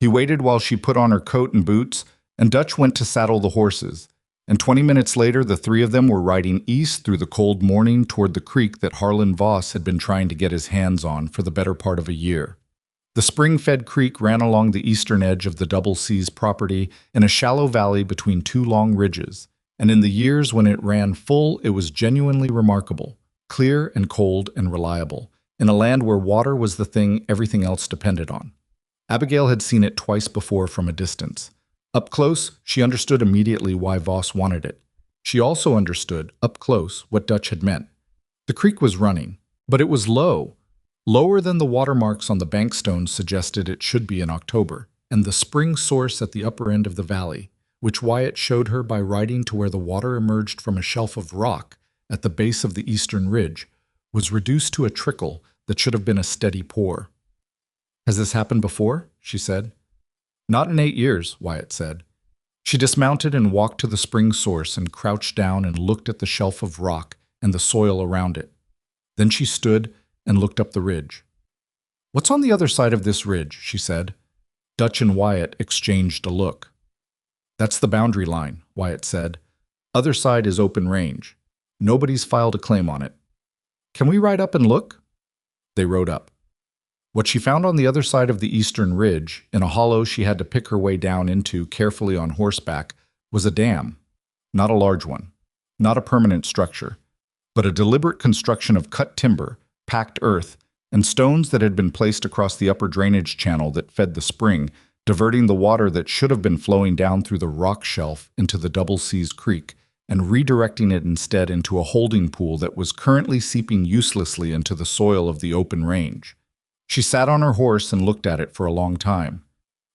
He waited while she put on her coat and boots, and Dutch went to saddle the horses. And 20 minutes later, the three of them were riding east through the cold morning toward the creek that Harlan Voss had been trying to get his hands on for the better part of a year. The spring-fed creek ran along the eastern edge of the Double C's property in a shallow valley between two long ridges, and in the years when it ran full, it was genuinely remarkable, clear and cold and reliable, in a land where water was the thing everything else depended on. Abigail had seen it twice before from a distance. Up close, she understood immediately why Voss wanted it. She also understood, up close, what Dutch had meant. The creek was running, but it was low, lower than the watermarks on the bankstones suggested it should be in October, and the spring source at the upper end of the valley, which Wyatt showed her by riding to where the water emerged from a shelf of rock at the base of the eastern ridge, was reduced to a trickle that should have been a steady pour. "Has this happened before?" she said. "Not in 8 years," Wyatt said. She dismounted and walked to the spring source and crouched down and looked at the shelf of rock and the soil around it. Then she stood and looked up the ridge. "What's on the other side of this ridge?" she said. Dutch and Wyatt exchanged a look. "That's the boundary line," Wyatt said. "Other side is open range. Nobody's filed a claim on it." "Can we ride up and look?" They rode up. What she found on the other side of the eastern ridge, in a hollow she had to pick her way down into carefully on horseback, was a dam. Not a large one, not a permanent structure, but a deliberate construction of cut timber, packed earth, and stones that had been placed across the upper drainage channel that fed the spring, diverting the water that should have been flowing down through the rock shelf into the Double C's creek, and redirecting it instead into a holding pool that was currently seeping uselessly into the soil of the open range. She sat on her horse and looked at it for a long time.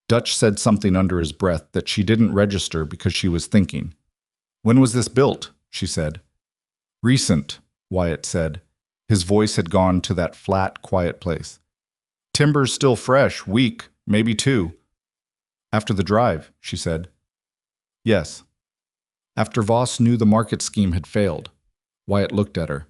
Dutch said something under his breath that she didn't register because she was thinking. "When was this built?" she said. "Recent," Wyatt said. His voice had gone to that flat, quiet place. "Timber's still fresh, week, maybe 2. "After the drive," she said. "Yes." After Voss knew the market scheme had failed. Wyatt looked at her.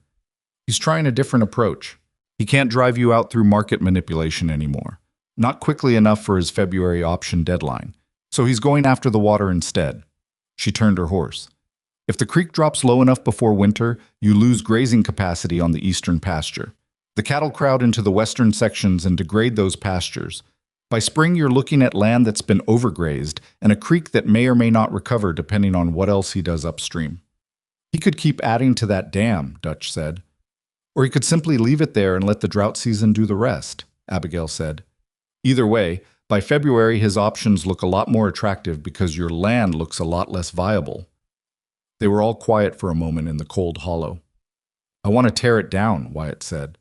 "He's trying a different approach. He can't drive you out through market manipulation anymore. Not quickly enough for his February option deadline. So he's going after the water instead." She turned her horse. "If the creek drops low enough before winter, you lose grazing capacity on the eastern pasture. The cattle crowd into the western sections and degrade those pastures. By spring, you're looking at land that's been overgrazed and a creek that may or may not recover depending on what else he does upstream." "He could keep adding to that dam," Dutch said. "Or he could simply leave it there and let the drought season do the rest," Abigail said. "Either way, by February his options look a lot more attractive because your land looks a lot less viable." They were all quiet for a moment in the cold hollow. "I want to tear it down," Wyatt said.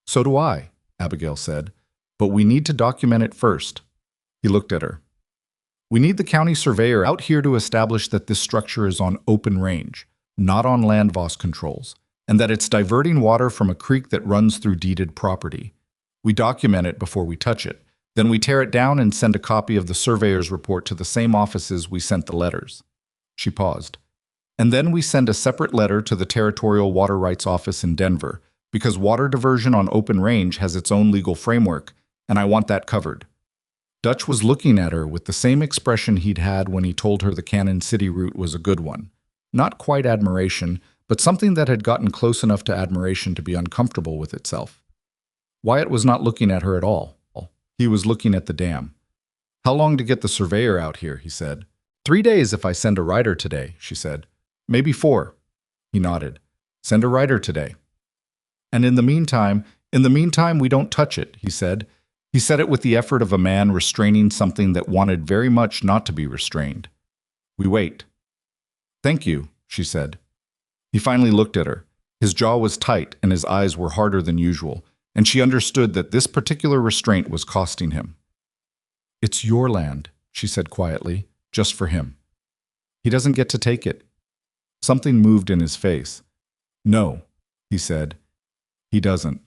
"So do I," Abigail said. "But we need to document it first." He looked at her. "We need the county surveyor out here to establish that this structure is on open range, not on land Voss controls, and that it's diverting water from a creek that runs through deeded property. We document it before we touch it. Then we tear it down and send a copy of the surveyor's report to the same offices we sent the letters." She paused. "And then we send a separate letter to the Territorial Water Rights Office in Denver, because water diversion on open range has its own legal framework, and I want that covered." Dutch was looking at her with the same expression he'd had when he told her the Cannon City route was a good one. Not quite admiration, but something that had gotten close enough to admiration to be uncomfortable with itself. Wyatt was not looking at her at all. He was looking at the dam. "How long to get the surveyor out here?" he said. 3 days if I send a rider today," she said. "Maybe 4. He nodded. "Send a rider today." "And in the meantime, we don't touch it," he said. He said it with the effort of a man restraining something that wanted very much not to be restrained. "We wait." "Thank you," she said. He finally looked at her. His jaw was tight and his eyes were harder than usual, and she understood that this particular restraint was costing him. "It's your land," she said quietly, "just for him. He doesn't get to take it." Something moved in his face. "No," he said. "He doesn't."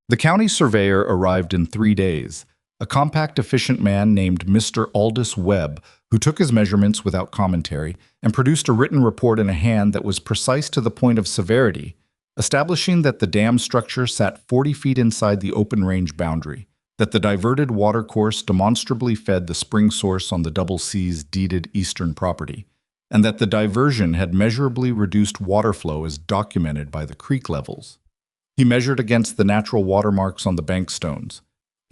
The county surveyor arrived in 3 days, a compact, efficient man named Mr. Aldous Webb, who took his measurements without commentary and produced a written report in a hand that was precise to the point of severity, establishing that the dam structure sat 40 feet inside the open range boundary, that the diverted watercourse demonstrably fed the spring source on the Double C's deeded eastern property, and that the diversion had measurably reduced water flow as documented by the creek levels. He measured against the natural watermarks on the bankstones.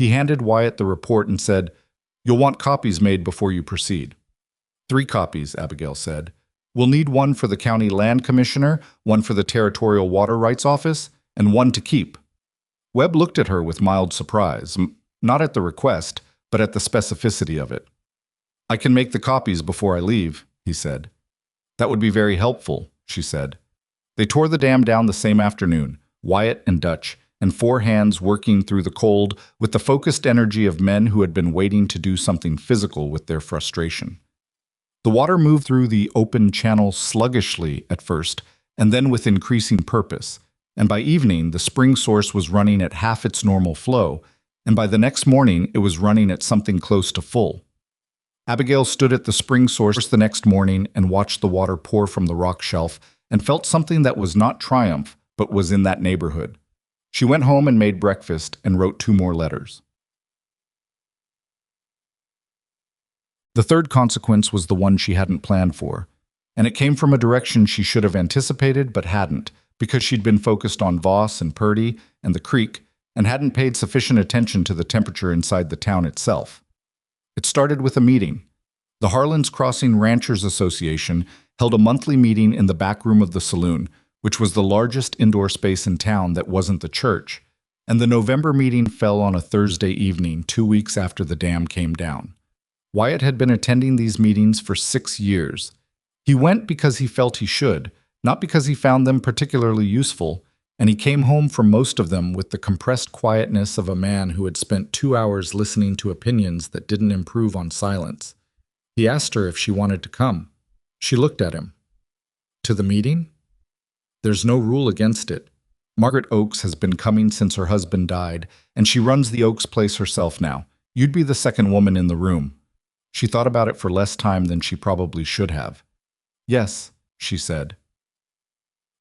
He handed Wyatt the report and said, "You'll want copies made before you proceed." "3 copies," Abigail said. "We'll need one for the county land commissioner, one for the territorial water rights office, and one to keep." Webb looked at her with mild surprise, not at the request, but at the specificity of it. "I can make the copies before I leave," he said. "That would be very helpful," she said. They tore the dam down the same afternoon, Wyatt and Dutch, and 4 hands working through the cold with the focused energy of men who had been waiting to do something physical with their frustration. The water moved through the open channel sluggishly at first, and then with increasing purpose, and by evening the spring source was running at half its normal flow, and by the next morning it was running at something close to full. Abigail stood at the spring source the next morning and watched the water pour from the rock shelf and felt something that was not triumph, but was in that neighborhood. She went home and made breakfast and wrote 2 more letters. The third consequence was the one she hadn't planned for, and it came from a direction she should have anticipated but hadn't, because she'd been focused on Voss and Purdy and the creek and hadn't paid sufficient attention to the temperature inside the town itself. It started with a meeting. The Harlan's Crossing Ranchers Association held a monthly meeting in the back room of the saloon, which was the largest indoor space in town that wasn't the church, and the November meeting fell on a Thursday evening 2 weeks after the dam came down. Wyatt had been attending these meetings for 6 years. He went because he felt he should, not because he found them particularly useful, and he came home from most of them with the compressed quietness of a man who had spent 2 hours listening to opinions that didn't improve on silence. He asked her if she wanted to come. She looked at him. "To the meeting?" "There's no rule against it. Margaret Oakes has been coming since her husband died, and she runs the Oakes place herself now. You'd be the second woman in the room." She thought about it for less time than she probably should have. "Yes," she said.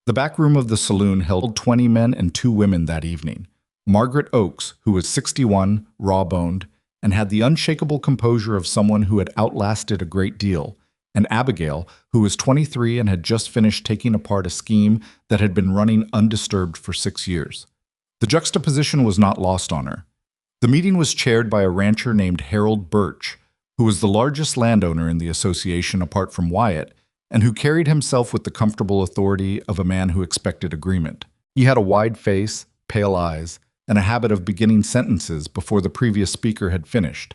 The back room of the saloon held 20 men and 2 women that evening. Margaret Oakes, who was 61, raw-boned, and had the unshakable composure of someone who had outlasted a great deal, and Abigail, who was 23 and had just finished taking apart a scheme that had been running undisturbed for 6 years. The juxtaposition was not lost on her. The meeting was chaired by a rancher named Harold Birch, who was the largest landowner in the association apart from Wyatt, and who carried himself with the comfortable authority of a man who expected agreement. He had a wide face, pale eyes, and a habit of beginning sentences before the previous speaker had finished.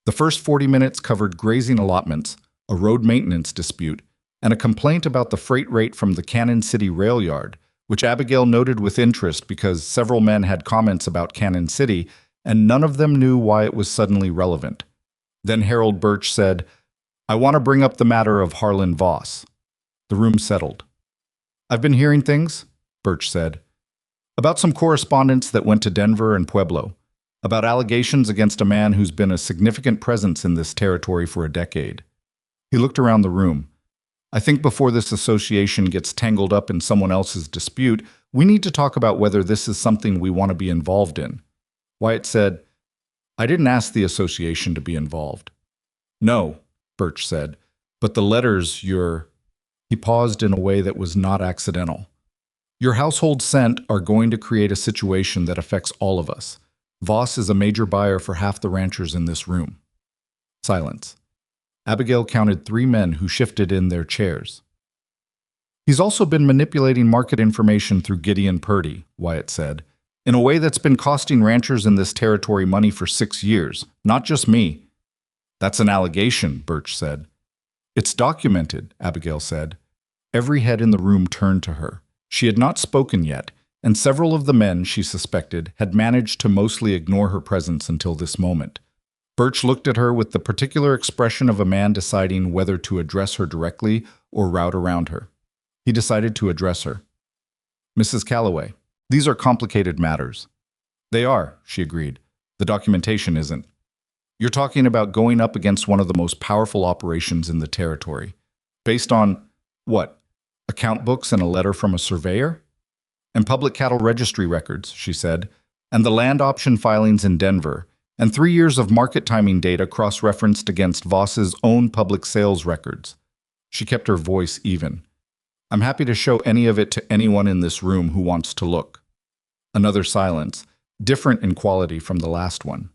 The first 40 minutes covered grazing allotments, a road maintenance dispute, and a complaint about the freight rate from the Cannon City rail yard, which Abigail noted with interest because several men had comments about Cannon City, and none of them knew why it was suddenly relevant. Then Harold Birch said, "I want to bring up the matter of Harlan Voss." The room settled. "I've been hearing things," Birch said, "about some correspondence that went to Denver and Pueblo, about allegations against a man who's been a significant presence in this territory for a decade." He looked around the room. "I think before this association gets tangled up in someone else's dispute, we need to talk about whether this is something we want to be involved in." Wyatt said, "I didn't ask the association to be involved." "No," Birch said, "but the letters you're—" He paused in a way that was not accidental. "Your household scent are going to create a situation that affects all of us. Voss is a major buyer for half the ranchers in this room." Silence. Abigail counted 3 men who shifted in their chairs. "He's also been manipulating market information through Gideon Purdy," Wyatt said, "in a way that's been costing ranchers in this territory money for 6 years, not just me." "That's an allegation," Birch said. "It's documented," Abigail said. Every head in the room turned to her. She had not spoken yet, and several of the men, she suspected, had managed to mostly ignore her presence until this moment. Birch looked at her with the particular expression of a man deciding whether to address her directly or route around her. He decided to address her. "Mrs. Calloway, these are complicated matters." "They are," she agreed. "The documentation isn't. You're talking about going up against one of the most powerful operations in the territory. Based on, what, account books and a letter from a surveyor? And public cattle registry records," she said, "and the land option filings in Denver, and 3 years of market timing data cross-referenced against Voss's own public sales records." She kept her voice even. "I'm happy to show any of it to anyone in this room who wants to look." Another silence, different in quality from the last one.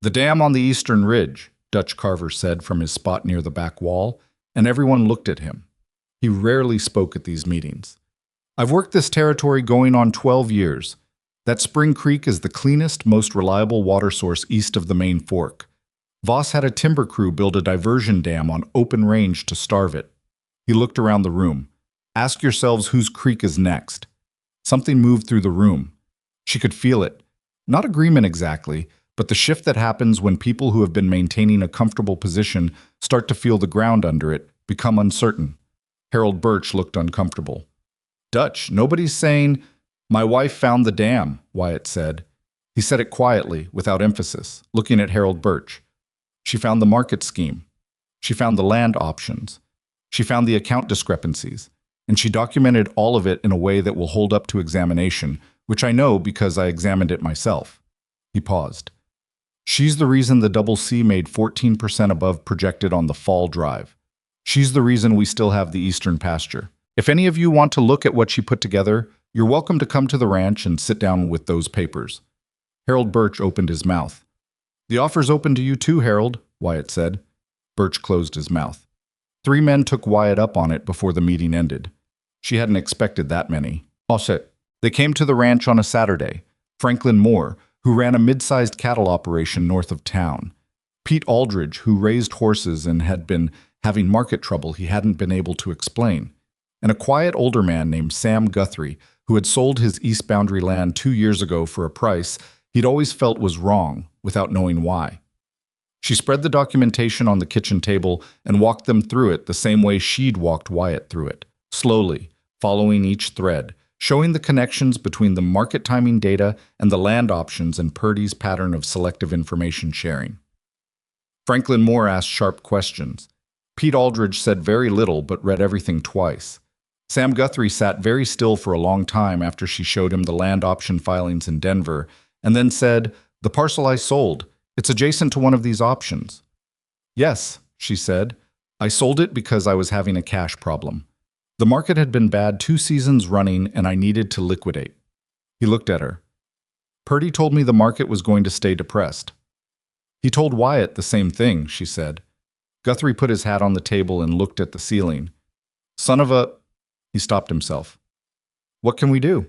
"The dam on the eastern ridge," Dutch Carver said from his spot near the back wall, and everyone looked at him. He rarely spoke at these meetings. "I've worked this territory going on 12 years. That Spring Creek is the cleanest, most reliable water source east of the main fork. Voss had a timber crew build a diversion dam on open range to starve it." He looked around the room. "Ask yourselves whose creek is next." Something moved through the room. She could feel it. Not agreement exactly, but the shift that happens when people who have been maintaining a comfortable position start to feel the ground under it, become uncertain. Harold Birch looked uncomfortable. "Dutch, nobody's saying—" "My wife found the dam," Wyatt said. He said it quietly, without emphasis, looking at Harold Birch. "She found the market scheme. She found the land options. She found the account discrepancies. And she documented all of it in a way that will hold up to examination, which I know because I examined it myself." He paused. "She's the reason the Double C made 14% above projected on the fall drive. She's the reason we still have the eastern pasture. If any of you want to look at what she put together, you're welcome to come to the ranch and sit down with those papers." Harold Birch opened his mouth. "The offer's open to you too, Harold," Wyatt said. Birch closed his mouth. 3 men took Wyatt up on it before the meeting ended. She hadn't expected that many. They came to the ranch on a Saturday. Franklin Moore, who ran a mid-sized cattle operation north of town. Pete Aldridge, who raised horses and had been having market trouble he hadn't been able to explain. And a quiet older man named Sam Guthrie, who had sold his East Boundary land 2 years ago for a price he'd always felt was wrong, without knowing why. She spread the documentation on the kitchen table and walked them through it the same way she'd walked Wyatt through it, slowly, following each thread, showing the connections between the market timing data and the land options and Purdy's pattern of selective information sharing. Franklin Moore asked sharp questions. Pete Aldridge said very little but read everything twice. Sam Guthrie sat very still for a long time after she showed him the land option filings in Denver, and then said, "The parcel I sold, it's adjacent to one of these options." "Yes," she said. "I sold it because I was having a cash problem. The market had been bad 2 seasons running and I needed to liquidate." He looked at her. "Purdy told me the market was going to stay depressed." "He told Wyatt the same thing," she said. Guthrie put his hat on the table and looked at the ceiling. "Son of a—" He stopped himself. "What can we do?"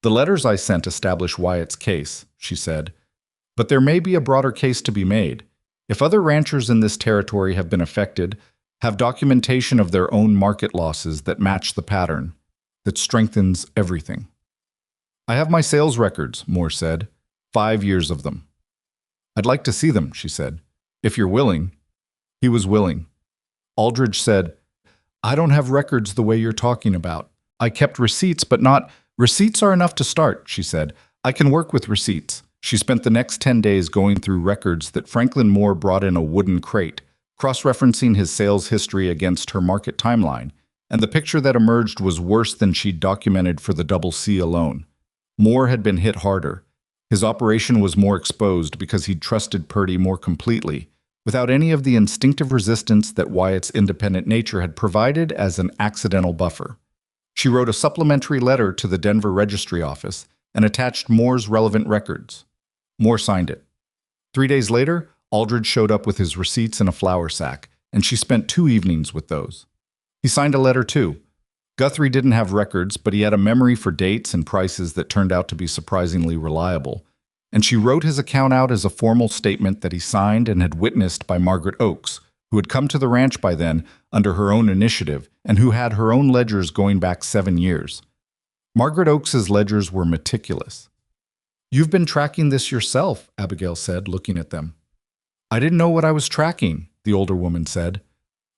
"The letters I sent establish Wyatt's case," she said. "But there may be a broader case to be made. If other ranchers in this territory have been affected, have documentation of their own market losses that match the pattern, that strengthens everything." "I have my sales records," Moore said. 5 years of them." "I'd like to see them," she said. "If you're willing." He was willing. Aldridge said, "I don't have records the way you're talking about. I kept receipts, but not—" "Receipts are enough to start," she said. "I can work with receipts." She spent the next 10 days going through records that Franklin Moore brought in a wooden crate, cross-referencing his sales history against her market timeline, and the picture that emerged was worse than she'd documented for the Double C alone. Moore had been hit harder. His operation was more exposed because he'd trusted Purdy more completely, without any of the instinctive resistance that Wyatt's independent nature had provided as an accidental buffer. She wrote a supplementary letter to the Denver registry office and attached Moore's relevant records. Moore signed it. 3 days later, Aldridge showed up with his receipts in a flour sack, and she spent 2 evenings with those. He signed a letter too. Guthrie didn't have records, but he had a memory for dates and prices that turned out to be surprisingly reliable, and she wrote his account out as a formal statement that he signed and had witnessed by Margaret Oakes, who had come to the ranch by then under her own initiative and who had her own ledgers going back 7 years. Margaret Oakes's ledgers were meticulous. "You've been tracking this yourself," Abigail said, looking at them. "I didn't know what I was tracking," the older woman said.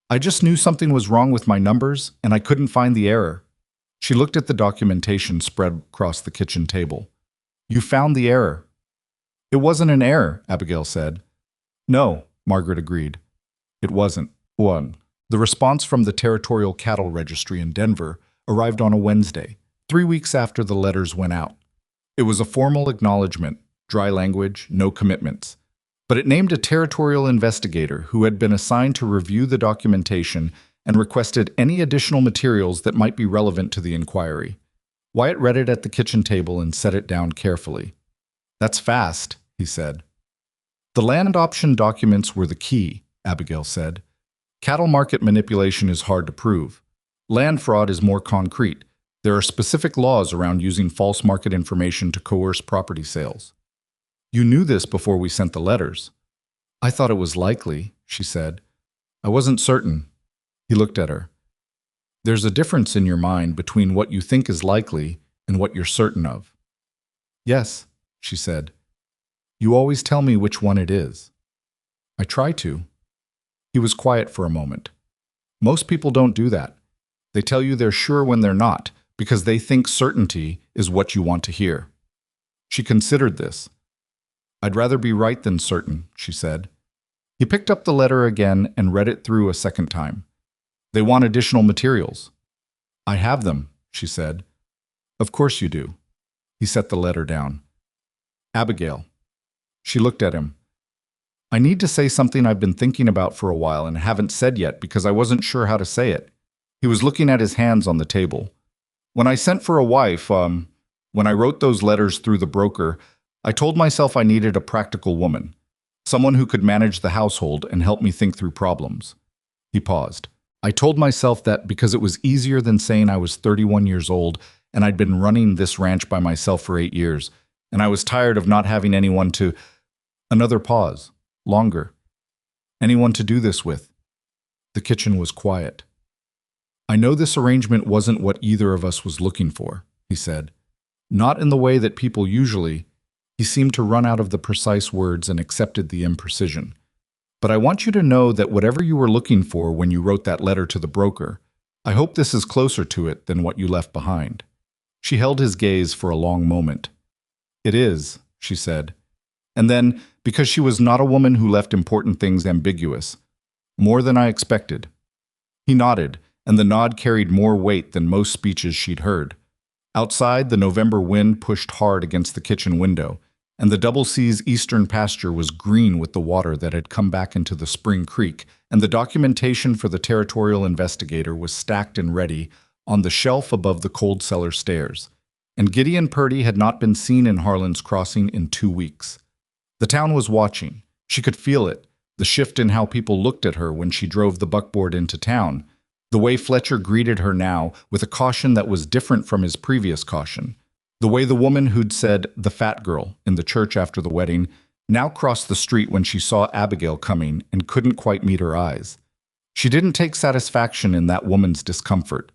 "I just knew something was wrong with my numbers, and I couldn't find the error." She looked at the documentation spread across the kitchen table. "You found the error." "It wasn't an error," Abigail said. "No," Margaret agreed. "It wasn't." 1. The response from the Territorial Cattle Registry in Denver arrived on a Wednesday, 3 weeks after the letters went out. It was a formal acknowledgement, dry language, no commitments. But it named a territorial investigator who had been assigned to review the documentation and requested any additional materials that might be relevant to the inquiry. Wyatt read it at the kitchen table and set it down carefully. "That's fast," he said. The land option documents were the key, Abigail said. Cattle market manipulation is hard to prove. Land fraud is more concrete. There are specific laws around using false market information to coerce property sales. You knew this before we sent the letters. I thought it was likely, she said. I wasn't certain. He looked at her. There's a difference in your mind between what you think is likely and what you're certain of. Yes, she said. You always tell me which one it is. I try to. He was quiet for a moment. Most people don't do that. They tell you they're sure when they're not, because they think certainty is what you want to hear. She considered this. I'd rather be right than certain, she said. He picked up the letter again and read it through a second time. They want additional materials. I have them, she said. Of course you do. He set the letter down. Abigail. She looked at him. I need to say something I've been thinking about for a while and haven't said yet because I wasn't sure how to say it. He was looking at his hands on the table. When I sent for a wife, when I wrote those letters through the broker, I told myself I needed a practical woman, someone who could manage the household and help me think through problems. He paused. I told myself that because it was easier than saying I was 31 years old and I'd been running this ranch by myself for 8 years, and I was tired of not having anyone to... Another pause. Longer. Anyone to do this with. The kitchen was quiet. I know this arrangement wasn't what either of us was looking for, he said. Not in the way that people usually. He seemed to run out of the precise words and accepted the imprecision. But I want you to know that whatever you were looking for when you wrote that letter to the broker, I hope this is closer to it than what you left behind. She held his gaze for a long moment. It is, she said. And then, because she was not a woman who left important things ambiguous, more than I expected. He nodded, and the nod carried more weight than most speeches she'd heard. Outside, the November wind pushed hard against the kitchen window, and the Double C's eastern pasture was green with the water that had come back into the spring creek, and the documentation for the territorial investigator was stacked and ready on the shelf above the cold cellar stairs. And Gideon Purdy had not been seen in Harlan's Crossing in 2 weeks. The town was watching. She could feel it, the shift in how people looked at her when she drove the buckboard into town, the way Fletcher greeted her now with a caution that was different from his previous caution, the way the woman who'd said, "the fat girl," in the church after the wedding, now crossed the street when she saw Abigail coming and couldn't quite meet her eyes. She didn't take satisfaction in that woman's discomfort.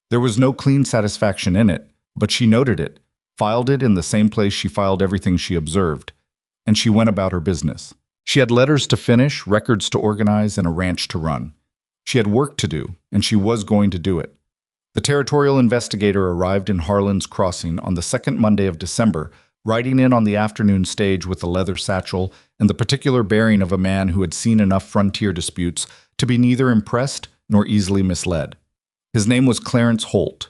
There was no clean satisfaction in it, but she noted it, filed it in the same place she filed everything she observed, and she went about her business. She had letters to finish, records to organize, and a ranch to run. She had work to do, and she was going to do it. The territorial investigator arrived in Harlan's Crossing on the second Monday of December, riding in on the afternoon stage with a leather satchel and the particular bearing of a man who had seen enough frontier disputes to be neither impressed nor easily misled. His name was Clarence Holt.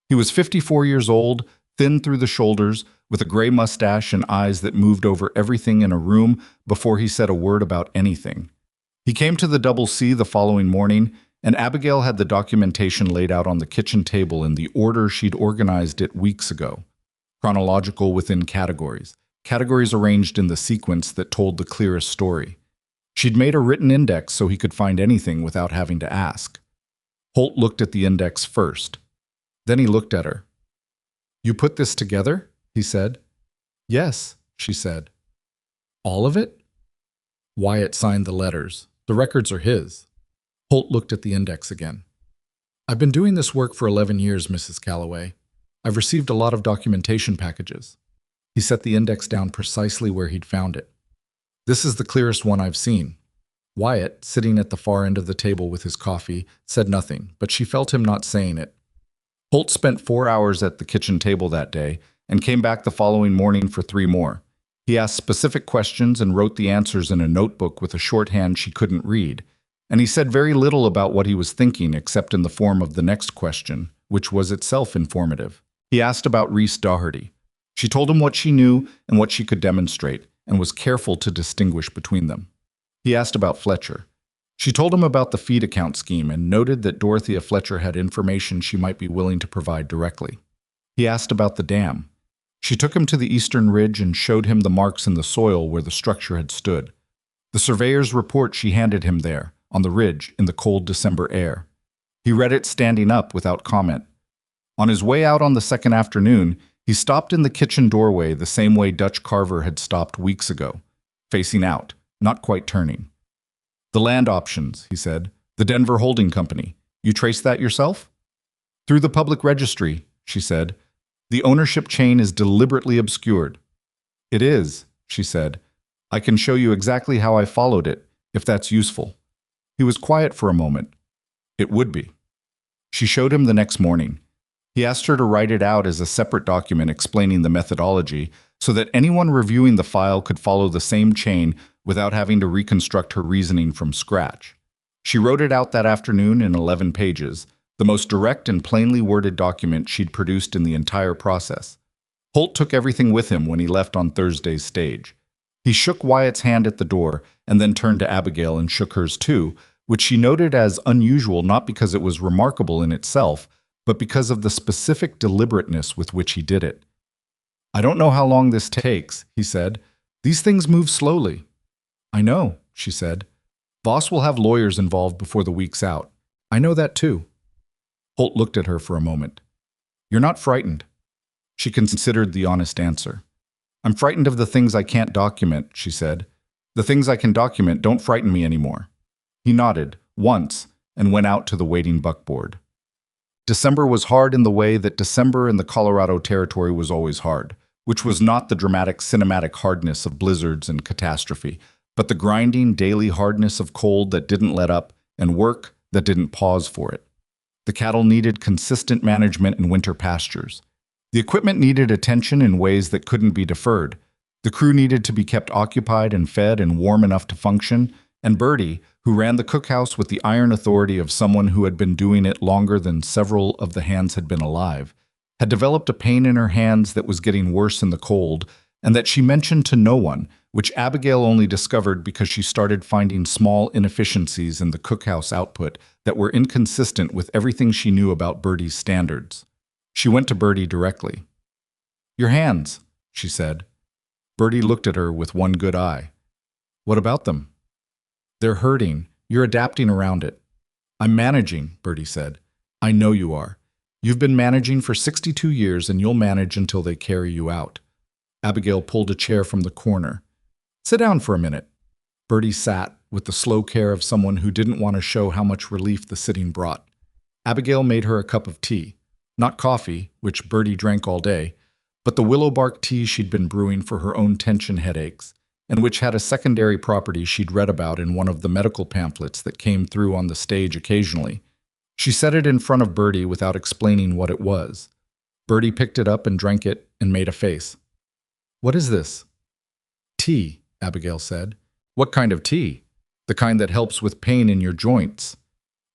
He was 54 years old, thin through the shoulders, with a gray mustache and eyes that moved over everything in a room before he said a word about anything. He came to the Double C the following morning, and Abigail had the documentation laid out on the kitchen table in the order she'd organized it weeks ago. Chronological within categories, categories arranged in the sequence that told the clearest story. She'd made a written index so he could find anything without having to ask. Holt looked at the index first. Then he looked at her. "You put this together?" he said. "Yes," she said. "All of it?" Wyatt signed the letters. The records are his. Holt looked at the index again. "I've been doing this work for 11 years, Mrs. Calloway. I've received a lot of documentation packages." He set the index down precisely where he'd found it. "This is the clearest one I've seen." Wyatt, sitting at the far end of the table with his coffee, said nothing, but she felt him not saying it. Holt spent 4 hours at the kitchen table that day and came back the following morning for 3 more. He asked specific questions and wrote the answers in a notebook with a shorthand she couldn't read, and he said very little about what he was thinking except in the form of the next question, which was itself informative. He asked about Reese Doherty. She told him what she knew and what she could demonstrate, and was careful to distinguish between them. He asked about Fletcher. She told him about the feed account scheme and noted that Dorothea Fletcher had information she might be willing to provide directly. He asked about the dam. She took him to the eastern ridge and showed him the marks in the soil where the structure had stood. The surveyor's report she handed him there, on the ridge, in the cold December air. He read it standing up without comment. On his way out on the second afternoon, he stopped in the kitchen doorway the same way Dutch Carver had stopped weeks ago, facing out, not quite turning. "The land options," he said. "The Denver Holding Company. You traced that yourself?" "Through the public registry," she said. "The ownership chain is deliberately obscured." "It is," she said. "I can show you exactly how I followed it, if that's useful." He was quiet for a moment. "It would be." She showed him the next morning. He asked her to write it out as a separate document explaining the methodology so that anyone reviewing the file could follow the same chain without having to reconstruct her reasoning from scratch. She wrote it out that afternoon in 11 pages, the most direct and plainly worded document she'd produced in the entire process. Holt took everything with him when he left on Thursday's stage. He shook Wyatt's hand at the door and then turned to Abigail and shook hers too, which she noted as unusual not because it was remarkable in itself, but because of the specific deliberateness with which he did it. "I don't know how long this takes," he said. "These things move slowly." "I know," she said. "Boss will have lawyers involved before the week's out. I know that too." Holt looked at her for a moment. "You're not frightened?" She considered the honest answer. "I'm frightened of the things I can't document," she said. "The things I can document don't frighten me anymore." He nodded, once, and went out to the waiting buckboard. December was hard in the way that December in the Colorado Territory was always hard, which was not the dramatic cinematic hardness of blizzards and catastrophe, but the grinding daily hardness of cold that didn't let up and work that didn't pause for it. The cattle needed consistent management in winter pastures. The equipment needed attention in ways that couldn't be deferred. The crew needed to be kept occupied and fed and warm enough to function, and Bertie, who ran the cookhouse with the iron authority of someone who had been doing it longer than several of the hands had been alive, had developed a pain in her hands that was getting worse in the cold, and that she mentioned to no one, which Abigail only discovered because she started finding small inefficiencies in the cookhouse output that were inconsistent with everything she knew about Bertie's standards. She went to Bertie directly. "Your hands," she said. Bertie looked at her with one good eye. "What about them?" "They're hurting. You're adapting around it." "I'm managing," Bertie said. "I know you are. You've been managing for 62 years and you'll manage until they carry you out." Abigail pulled a chair from the corner. "Sit down for a minute." Bertie sat, with the slow care of someone who didn't want to show how much relief the sitting brought. Abigail made her a cup of tea. Not coffee, which Bertie drank all day, but the willow bark tea she'd been brewing for her own tension headaches, and which had a secondary property she'd read about in one of the medical pamphlets that came through on the stage occasionally. She set it in front of Bertie without explaining what it was. Bertie picked it up and drank it and made a face. "What is this?" "Tea," Abigail said. "What kind of tea?" "The kind that helps with pain in your joints."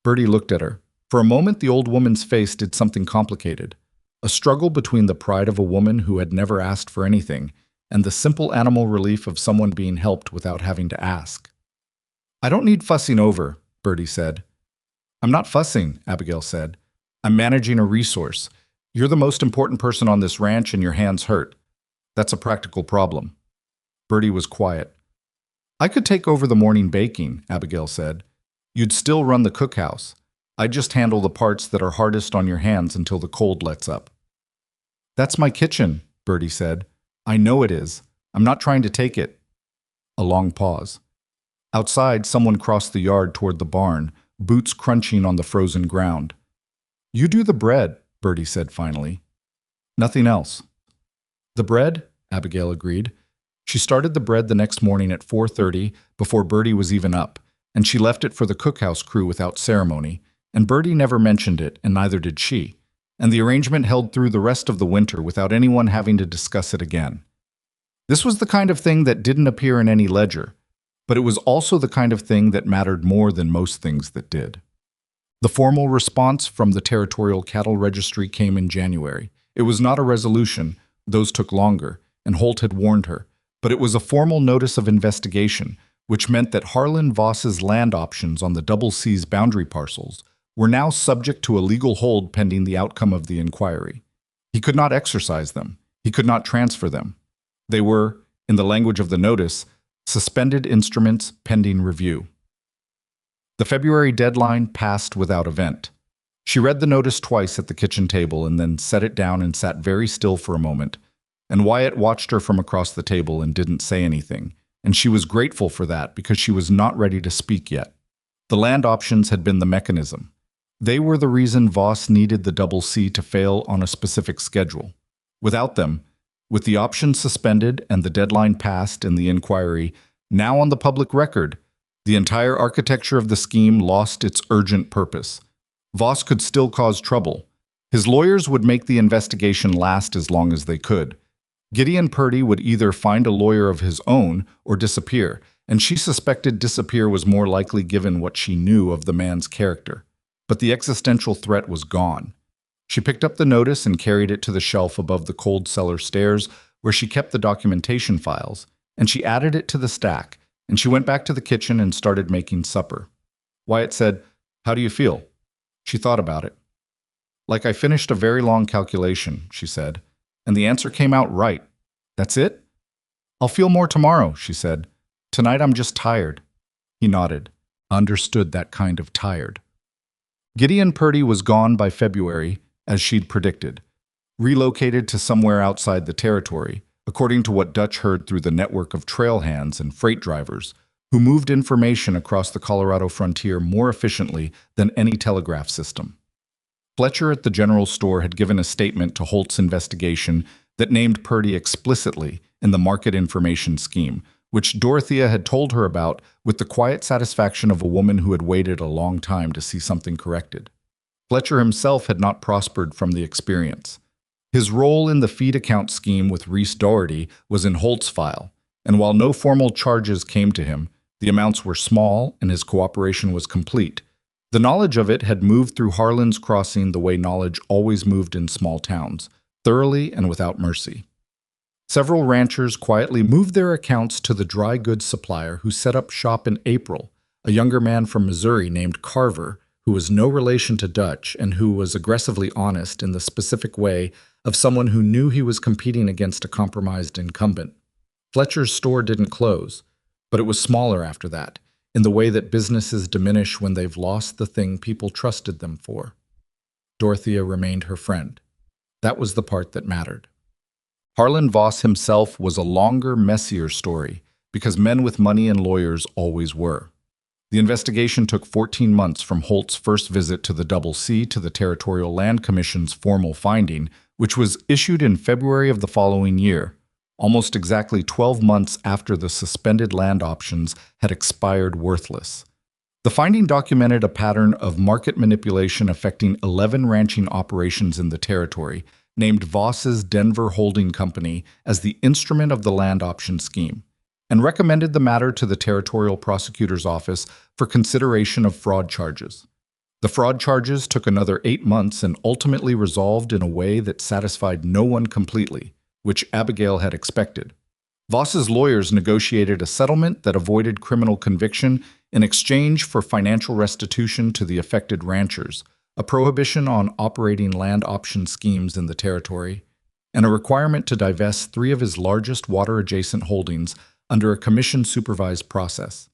Bertie looked at her. For a moment, the old woman's face did something complicated. A struggle between the pride of a woman who had never asked for anything and the simple animal relief of someone being helped without having to ask. "I don't need fussing over," Bertie said. "I'm not fussing," Abigail said. "I'm managing a resource. You're the most important person on this ranch and your hands hurt. That's a practical problem." Bertie was quiet. "I could take over the morning baking," Abigail said. "You'd still run the cookhouse. I'd just handle the parts that are hardest on your hands until the cold lets up." "That's my kitchen," Bertie said. "I know it is. I'm not trying to take it." A long pause. Outside, someone crossed the yard toward the barn, boots crunching on the frozen ground. "You do the bread," Bertie said finally. "Nothing else." "The bread?" Abigail agreed. She started the bread the next morning at 4:30 before Bertie was even up, and she left it for the cookhouse crew without ceremony, and Bertie never mentioned it, and neither did she, and the arrangement held through the rest of the winter without anyone having to discuss it again. This was the kind of thing that didn't appear in any ledger, but it was also the kind of thing that mattered more than most things that did. The formal response from the Territorial Cattle Registry came in January. It was not a resolution, those took longer, and Holt had warned her, but it was a formal notice of investigation, which meant that Harlan Voss's land options on the Double C's boundary parcels were now subject to a legal hold pending the outcome of the inquiry. He could not exercise them. He could not transfer them. They were, in the language of the notice, Suspended instruments pending review. The February deadline passed without event. She read the notice twice at the kitchen table and then set it down and sat very still for a moment. And Wyatt watched her from across the table and didn't say anything. And she was grateful for that because she was not ready to speak yet. The land options had been the mechanism. They were the reason Voss needed the double C to fail on a specific schedule. Without them, with the options suspended and the deadline passed and the inquiry now on the public record, the entire architecture of the scheme lost its urgent purpose. Voss could still cause trouble. His lawyers would make the investigation last as long as they could. Gideon Purdy would either find a lawyer of his own or disappear, and she suspected disappear was more likely given what she knew of the man's character. But the existential threat was gone. She picked up the notice and carried it to the shelf above the cold cellar stairs where she kept the documentation files, and she added it to the stack, and she went back to the kitchen and started making supper. Wyatt said, "How do you feel?" She thought about it. "Like I finished a very long calculation," she said, "and the answer came out right. That's it?" "I'll feel more tomorrow," she said. "Tonight I'm just tired." He nodded. Understood that kind of tired. Gideon Purdy was gone by February, as she'd predicted, relocated to somewhere outside the territory, according to what Dutch heard through the network of trail hands and freight drivers, who moved information across the Colorado frontier more efficiently than any telegraph system. Fletcher at the general store had given a statement to Holt's investigation that named Purdy explicitly in the market information scheme, which Dorothea had told her about with the quiet satisfaction of a woman who had waited a long time to see something corrected. Fletcher himself had not prospered from the experience. His role in the feed account scheme with Reese Doherty was in Holt's file, and while no formal charges came to him, the amounts were small and his cooperation was complete. The knowledge of it had moved through Harlan's Crossing the way knowledge always moved in small towns, thoroughly and without mercy. Several ranchers quietly moved their accounts to the dry goods supplier who set up shop in April, a younger man from Missouri named Carver, who was no relation to Dutch and who was aggressively honest in the specific way of someone who knew he was competing against a compromised incumbent. Fletcher's store didn't close, but it was smaller after that, in the way that businesses diminish when they've lost the thing people trusted them for. Dorothea remained her friend. That was the part that mattered. Harlan Voss himself was a longer, messier story, because men with money and lawyers always were. The investigation took 14 months from Holt's first visit to the Double C to the Territorial Land Commission's formal finding, which was issued in February of the following year, almost exactly 12 months after the suspended land options had expired worthless. The finding documented a pattern of market manipulation affecting 11 ranching operations in the territory, named Voss's Denver Holding Company as the instrument of the land option scheme, and recommended the matter to the Territorial Prosecutor's Office for consideration of fraud charges. The fraud charges took another 8 months and ultimately resolved in a way that satisfied no one completely, which Abigail had expected. Voss's lawyers negotiated a settlement that avoided criminal conviction in exchange for financial restitution to the affected ranchers, a prohibition on operating land option schemes in the territory, and a requirement to divest 3 of his largest water-adjacent holdings under a commission-supervised process.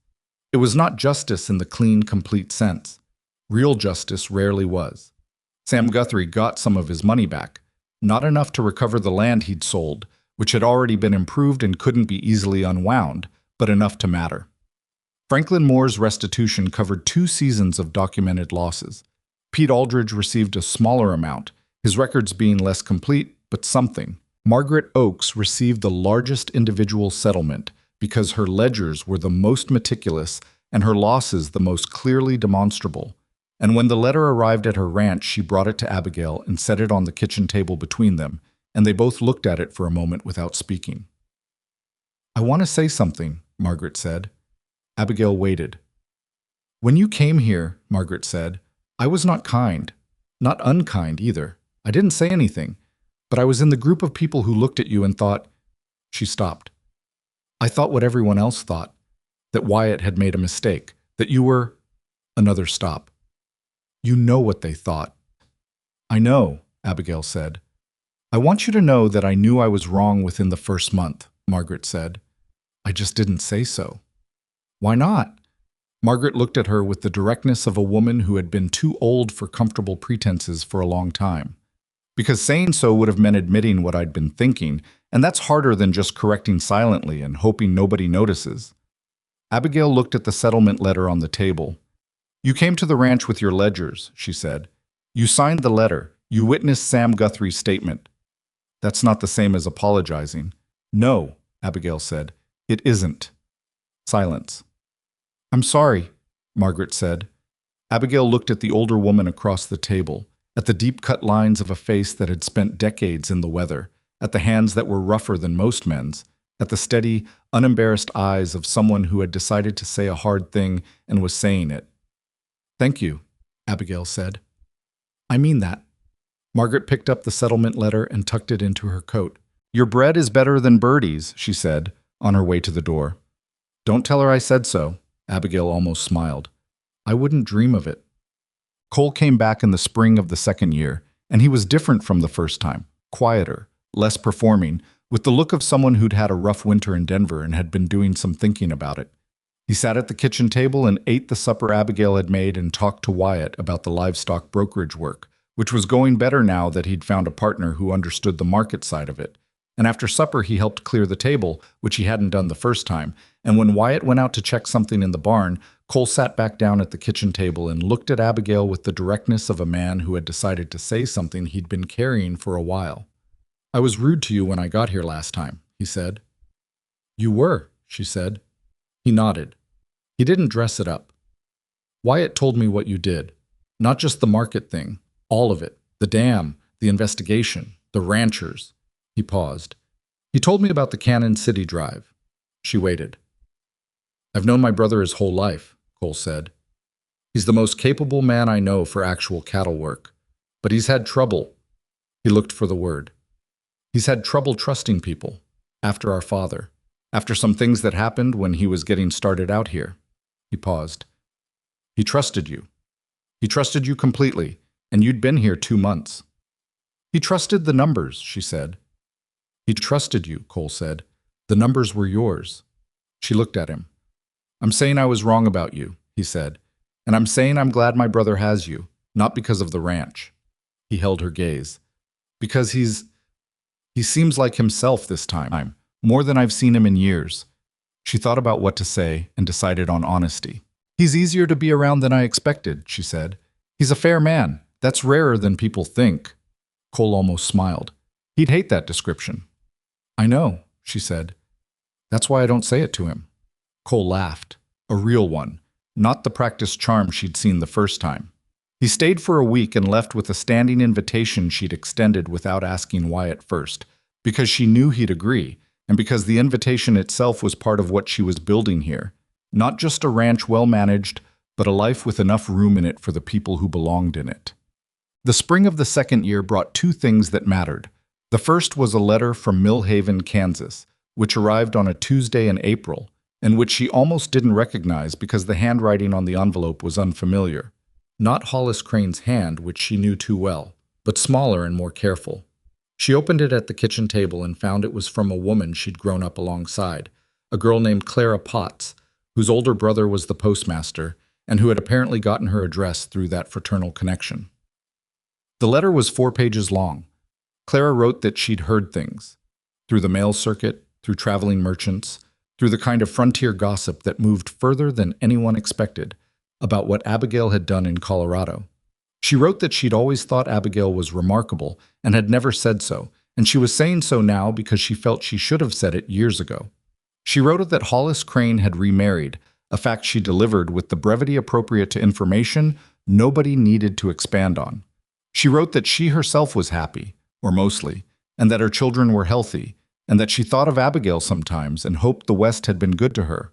It was not justice in the clean, complete sense. Real justice rarely was. Sam Guthrie got some of his money back, not enough to recover the land he'd sold, which had already been improved and couldn't be easily unwound, but enough to matter. Franklin Moore's restitution covered 2 seasons of documented losses. Pete Aldridge received a smaller amount, his records being less complete, but something. Margaret Oakes received the largest individual settlement because her ledgers were the most meticulous and her losses the most clearly demonstrable. And when the letter arrived at her ranch, she brought it to Abigail and set it on the kitchen table between them, and they both looked at it for a moment without speaking. "I want to say something," Margaret said. Abigail waited. "When you came here," Margaret said, "I was not kind, not unkind either. I didn't say anything, but I was in the group of people who looked at you and thought—" She stopped. "I thought what everyone else thought, that Wyatt had made a mistake, that you were—" Another stop. "You know what they thought." "I know," Abigail said. "I want you to know that I knew I was wrong within the first month," Margaret said. I just didn't say so. Why not? Margaret looked at her with the directness of a woman who had been too old for comfortable pretenses for a long time. Because saying so would have meant admitting what I'd been thinking, and that's harder than just correcting silently and hoping nobody notices. Abigail looked at the settlement letter on the table. You came to the ranch with your ledgers, she said. You signed the letter. You witnessed Sam Guthrie's statement. That's not the same as apologizing. No, Abigail said. It isn't. Silence. I'm sorry, Margaret said. Abigail looked at the older woman across the table, at the deep-cut lines of a face that had spent decades in the weather, at the hands that were rougher than most men's, at the steady, unembarrassed eyes of someone who had decided to say a hard thing and was saying it. Thank you, Abigail said. I mean that. Margaret picked up the settlement letter and tucked it into her coat. Your bread is better than Birdie's, she said, on her way to the door. Don't tell her I said so, Abigail almost smiled. I wouldn't dream of it. Cole came back in the spring of the second year, and he was different from the first time, quieter, less performing, with the look of someone who'd had a rough winter in Denver and had been doing some thinking about it. He sat at the kitchen table and ate the supper Abigail had made and talked to Wyatt about the livestock brokerage work, which was going better now that he'd found a partner who understood the market side of it. And after supper he helped clear the table, which he hadn't done the first time, and when Wyatt went out to check something in the barn, Cole sat back down at the kitchen table and looked at Abigail with the directness of a man who had decided to say something he'd been carrying for a while. I was rude to you when I got here last time, he said. You were, she said. He nodded. He didn't dress it up. Wyatt told me what you did. Not just the market thing, all of it. The dam, the investigation, the ranchers. He paused. He told me about the Cannon City drive. She waited. I've known my brother his whole life, Cole said. He's the most capable man I know for actual cattle work. But he's had trouble. He looked for the word. He's had trouble trusting people, after our father, after some things that happened when he was getting started out here. He paused. He trusted you. He trusted you completely, and you'd been here 2 months. He trusted the numbers, she said. He trusted you, Cole said. The numbers were yours. She looked at him. I'm saying I was wrong about you, he said, and I'm saying I'm glad my brother has you, not because of the ranch. He held her gaze. Because he seems like himself this time, more than I've seen him in years. She thought about what to say and decided on honesty. He's easier to be around than I expected, she said. He's a fair man. That's rarer than people think. Cole almost smiled. He'd hate that description. I know, she said. That's why I don't say it to him. Cole laughed. A real one, not the practiced charm she'd seen the first time. He stayed for a week and left with a standing invitation she'd extended without asking Wyatt first, because she knew he'd agree, and because the invitation itself was part of what she was building here. Not just a ranch well-managed, but a life with enough room in it for the people who belonged in it. The spring of the second year brought 2 things that mattered. The first was a letter from Mill Haven, Kansas, which arrived on a Tuesday in April, and which she almost didn't recognize because the handwriting on the envelope was unfamiliar. Not Hollis Crane's hand, which she knew too well, but smaller and more careful. She opened it at the kitchen table and found it was from a woman she'd grown up alongside, a girl named Clara Potts, whose older brother was the postmaster, and who had apparently gotten her address through that fraternal connection. The letter was 4 pages long. Clara wrote that she'd heard things, through the mail circuit, through traveling merchants, through the kind of frontier gossip that moved further than anyone expected, about what Abigail had done in Colorado. She wrote that she'd always thought Abigail was remarkable and had never said so, and she was saying so now because she felt she should have said it years ago. She wrote that Hollis Crane had remarried, a fact she delivered with the brevity appropriate to information nobody needed to expand on. She wrote that she herself was happy, or mostly, and that her children were healthy, and that she thought of Abigail sometimes and hoped the West had been good to her.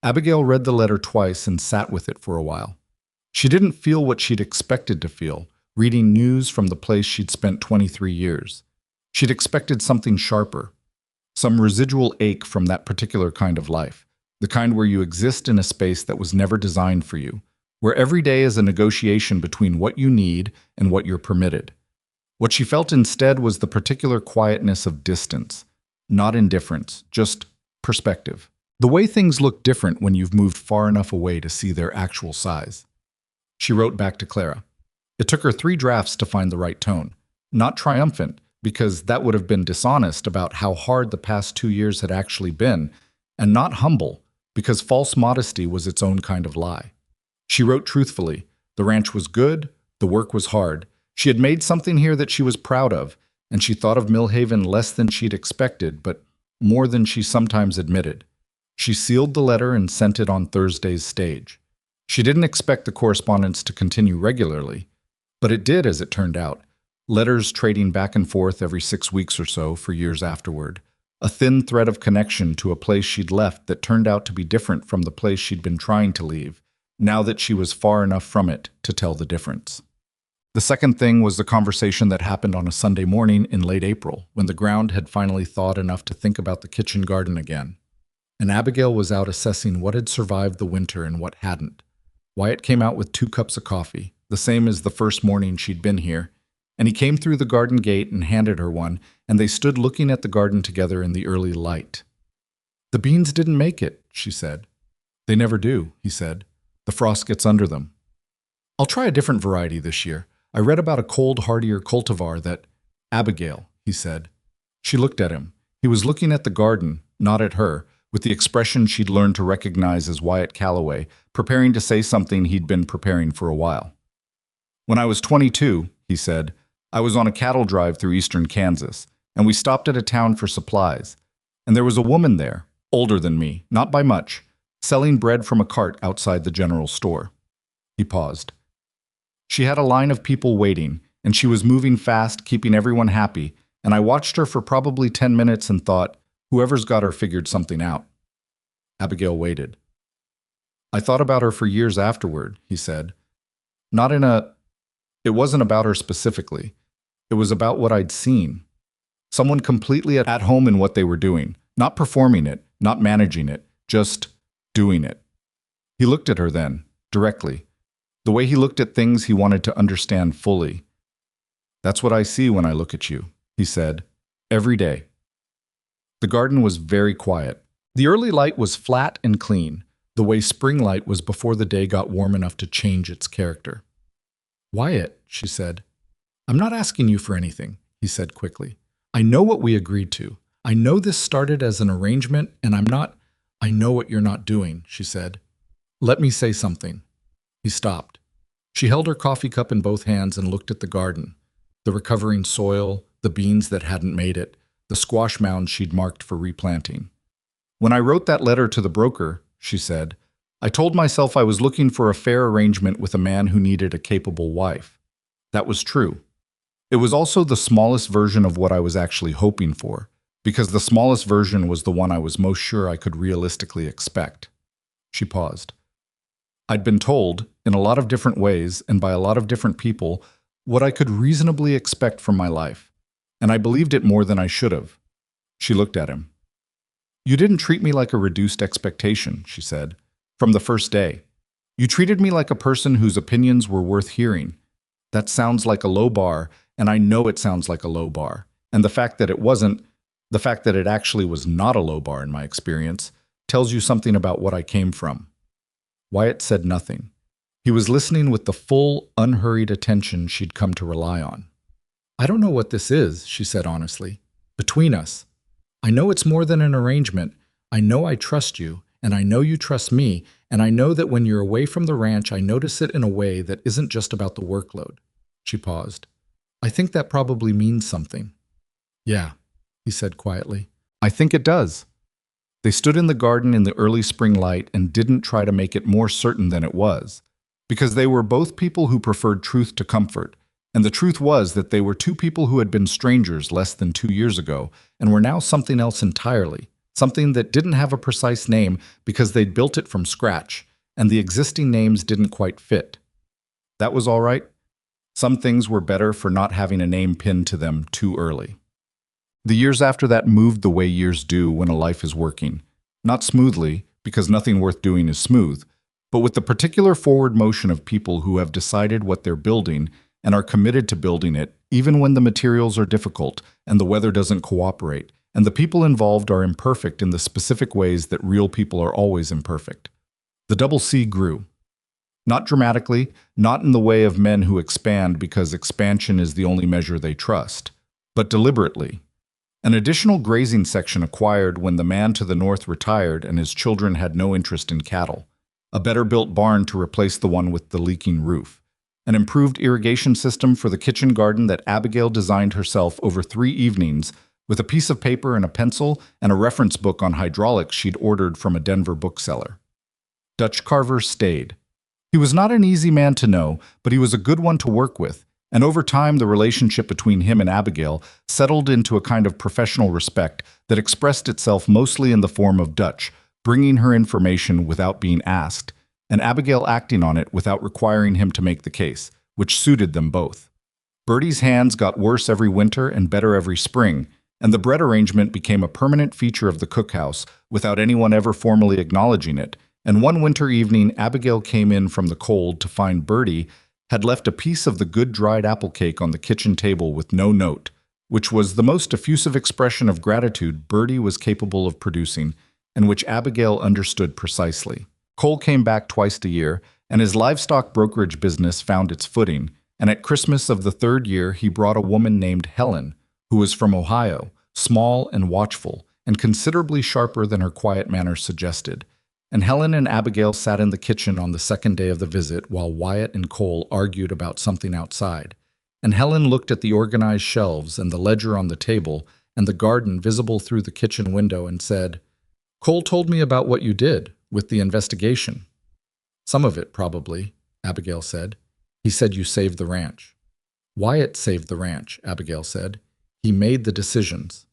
Abigail read the letter twice and sat with it for a while. She didn't feel what she'd expected to feel, reading news from the place she'd spent 23 years. She'd expected something sharper, some residual ache from that particular kind of life, the kind where you exist in a space that was never designed for you, where every day is a negotiation between what you need and what you're permitted. What she felt instead was the particular quietness of distance, not indifference, just perspective. The way things look different when you've moved far enough away to see their actual size. She wrote back to Clara. It took her 3 drafts to find the right tone. Not triumphant, because that would have been dishonest about how hard the past 2 years had actually been, and not humble, because false modesty was its own kind of lie. She wrote truthfully. The ranch was good, the work was hard. She had made something here that she was proud of, and she thought of Millhaven less than she'd expected, but more than she sometimes admitted. She sealed the letter and sent it on Thursday's stage. She didn't expect the correspondence to continue regularly, but it did, as it turned out. Letters trading back and forth every 6 weeks or so for years afterward. A thin thread of connection to a place she'd left that turned out to be different from the place she'd been trying to leave, now that she was far enough from it to tell the difference. The second thing was the conversation that happened on a Sunday morning in late April, when the ground had finally thawed enough to think about the kitchen garden again. And Abigail was out assessing what had survived the winter and what hadn't. Wyatt came out with 2 cups of coffee, the same as the first morning she'd been here, and he came through the garden gate and handed her one, and they stood looking at the garden together in the early light. "The beans didn't make it," she said. "They never do," he said. "The frost gets under them." "I'll try a different variety this year. I read about a cold, hardier cultivar that—" "Abigail," he said. She looked at him. He was looking at the garden, not at her, with the expression she'd learned to recognize as Wyatt Calloway, preparing to say something he'd been preparing for a while. "When I was 22, he said, I was on a cattle drive through eastern Kansas, and we stopped at a town for supplies. And there was a woman there, older than me, not by much, selling bread from a cart outside the general store." He paused. "She had a line of people waiting, and she was moving fast, keeping everyone happy, and I watched her for probably 10 minutes and thought, whoever's got her figured something out." Abigail waited. "I thought about her for years afterward," he said. "Not in a... It wasn't about her specifically. It was about what I'd seen. Someone completely at home in what they were doing, not performing it, not managing it, just doing it." He looked at her then, directly, the way he looked at things he wanted to understand fully. "That's what I see when I look at you," he said, "every day." The garden was very quiet. The early light was flat and clean, the way spring light was before the day got warm enough to change its character. "Wyatt," she said. "I'm not asking you for anything," he said quickly. "I know what we agreed to. I know this started as an arrangement, and I know what you're not doing," she said. "Let me say something." He stopped. She held her coffee cup in both hands and looked at the garden, the recovering soil, the beans that hadn't made it, the squash mounds she'd marked for replanting. "When I wrote that letter to the broker," she said, "I told myself I was looking for a fair arrangement with a man who needed a capable wife. That was true. It was also the smallest version of what I was actually hoping for, because the smallest version was the one I was most sure I could realistically expect." She paused. "I'd been told, in a lot of different ways and by a lot of different people, what I could reasonably expect from my life, and I believed it more than I should have." She looked at him. "You didn't treat me like a reduced expectation," she said, "from the first day. You treated me like a person whose opinions were worth hearing. That sounds like a low bar, and I know it sounds like a low bar, and the fact that it actually was not a low bar in my experience, tells you something about what I came from." Wyatt said nothing. He was listening with the full, unhurried attention she'd come to rely on. "I don't know what this is," she said honestly. "Between us. I know it's more than an arrangement. I know I trust you, and I know you trust me, and I know that when you're away from the ranch, I notice it in a way that isn't just about the workload." She paused. "I think that probably means something." "Yeah," he said quietly. "I think it does." They stood in the garden in the early spring light and didn't try to make it more certain than it was, because they were both people who preferred truth to comfort, and the truth was that they were 2 people who had been strangers less than 2 years ago and were now something else entirely, something that didn't have a precise name because they'd built it from scratch, and the existing names didn't quite fit. That was all right. Some things were better for not having a name pinned to them too early. The years after that moved the way years do when a life is working. Not smoothly, because nothing worth doing is smooth, but with the particular forward motion of people who have decided what they're building and are committed to building it, even when the materials are difficult and the weather doesn't cooperate, and the people involved are imperfect in the specific ways that real people are always imperfect. The double C grew. Not dramatically, not in the way of men who expand because expansion is the only measure they trust, but deliberately. An additional grazing section acquired when the man to the north retired and his children had no interest in cattle. A better-built barn to replace the one with the leaking roof. An improved irrigation system for the kitchen garden that Abigail designed herself over 3 evenings with a piece of paper and a pencil and a reference book on hydraulics she'd ordered from a Denver bookseller. Dutch Carver stayed. He was not an easy man to know, but he was a good one to work with, and over time the relationship between him and Abigail settled into a kind of professional respect that expressed itself mostly in the form of Dutch bringing her information without being asked, and Abigail acting on it without requiring him to make the case, which suited them both. Bertie's hands got worse every winter and better every spring, and the bread arrangement became a permanent feature of the cookhouse without anyone ever formally acknowledging it. And one winter evening, Abigail came in from the cold to find Bertie had left a piece of the good dried apple cake on the kitchen table with no note, which was the most effusive expression of gratitude Bertie was capable of producing, and which Abigail understood precisely. Cole came back twice a year, and his livestock brokerage business found its footing, and at Christmas of the 3rd year he brought a woman named Helen, who was from Ohio, small and watchful, and considerably sharper than her quiet manner suggested. And Helen and Abigail sat in the kitchen on the 2nd day of the visit while Wyatt and Cole argued about something outside. And Helen looked at the organized shelves and the ledger on the table and the garden visible through the kitchen window and said, "Cole told me about what you did with the investigation." "Some of it, probably," Abigail said. "He said you saved the ranch." "Wyatt saved the ranch," Abigail said. "He made the decisions."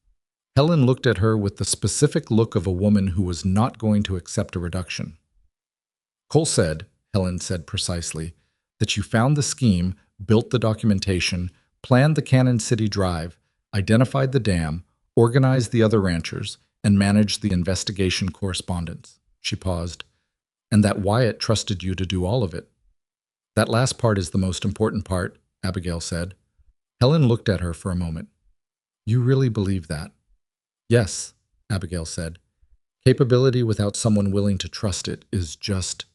Helen looked at her with the specific look of a woman who was not going to accept a reduction. "Cole said," Helen said precisely, "that you found the scheme, built the documentation, planned the Cannon City Drive, identified the dam, organized the other ranchers, and managed the investigation correspondence." She paused. "And that Wyatt trusted you to do all of it." "That last part is the most important part," Abigail said. Helen looked at her for a moment. "You really believe that?" "Yes," Abigail said. "Capability without someone willing to trust it is just—"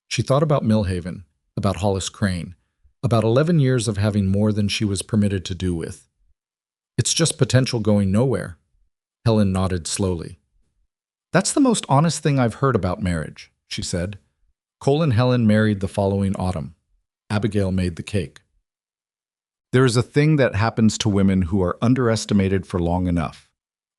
She thought about Millhaven, about Hollis Crane, about 11 years of having more than she was permitted to do with. "It's just potential going nowhere." Helen nodded slowly. "That's the most honest thing I've heard about marriage," she said. Cole and Helen married the following autumn. Abigail made the cake. There is a thing that happens to women who are underestimated for long enough.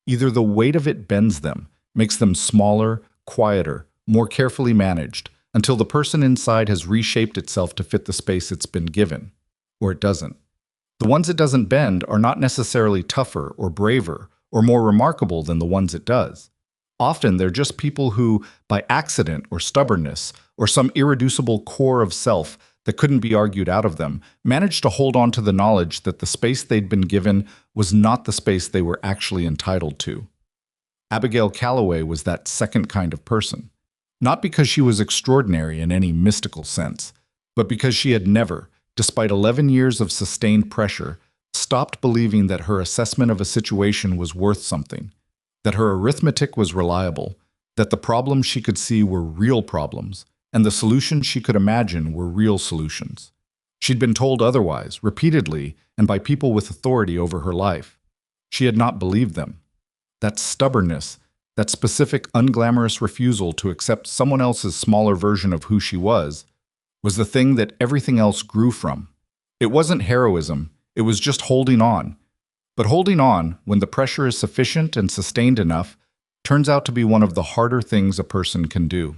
Either the weight of it bends them, makes them smaller, quieter, more carefully managed, until the person inside has reshaped itself to fit the space it's been given, or it doesn't. The ones it doesn't bend are not necessarily tougher or braver or more remarkable than the ones it does. Often they're just people who, by accident or stubbornness or some irreducible core of self that couldn't be argued out of them, managed to hold on to the knowledge that the space they'd been given was not the space they were actually entitled to. Abigail Calloway was that second kind of person. Not because she was extraordinary in any mystical sense, but because she had never, despite 11 years of sustained pressure, stopped believing that her assessment of a situation was worth something, that her arithmetic was reliable, that the problems she could see were real problems, and the solutions she could imagine were real solutions. She'd been told otherwise, repeatedly, and by people with authority over her life. She had not believed them. That stubbornness, that specific unglamorous refusal to accept someone else's smaller version of who she was the thing that everything else grew from. It wasn't heroism, it was just holding on. But holding on, when the pressure is sufficient and sustained enough, turns out to be one of the harder things a person can do.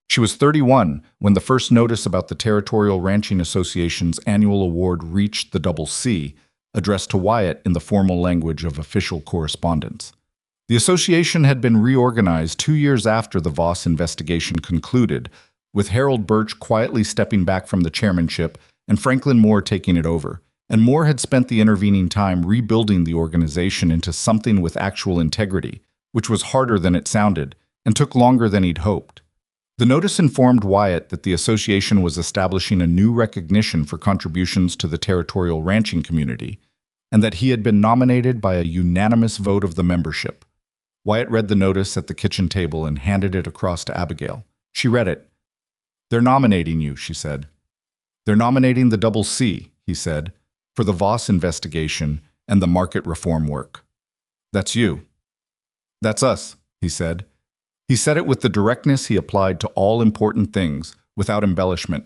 She was 31 when the first notice about the Territorial Ranching Association's annual award reached the double C, addressed to Wyatt in the formal language of official correspondence. The association had been reorganized 2 years after the Voss investigation concluded, with Harold Birch quietly stepping back from the chairmanship and Franklin Moore taking it over. And Moore had spent the intervening time rebuilding the organization into something with actual integrity, which was harder than it sounded and took longer than he'd hoped. The notice informed Wyatt that the association was establishing a new recognition for contributions to the territorial ranching community, and that he had been nominated by a unanimous vote of the membership. Wyatt read the notice at the kitchen table and handed it across to Abigail. She read it. "They're nominating you," she said. "They're nominating the Double C," he said, "for the Voss investigation and the market reform work." "That's you." "That's us," he said. He said it with the directness he applied to all important things, without embellishment.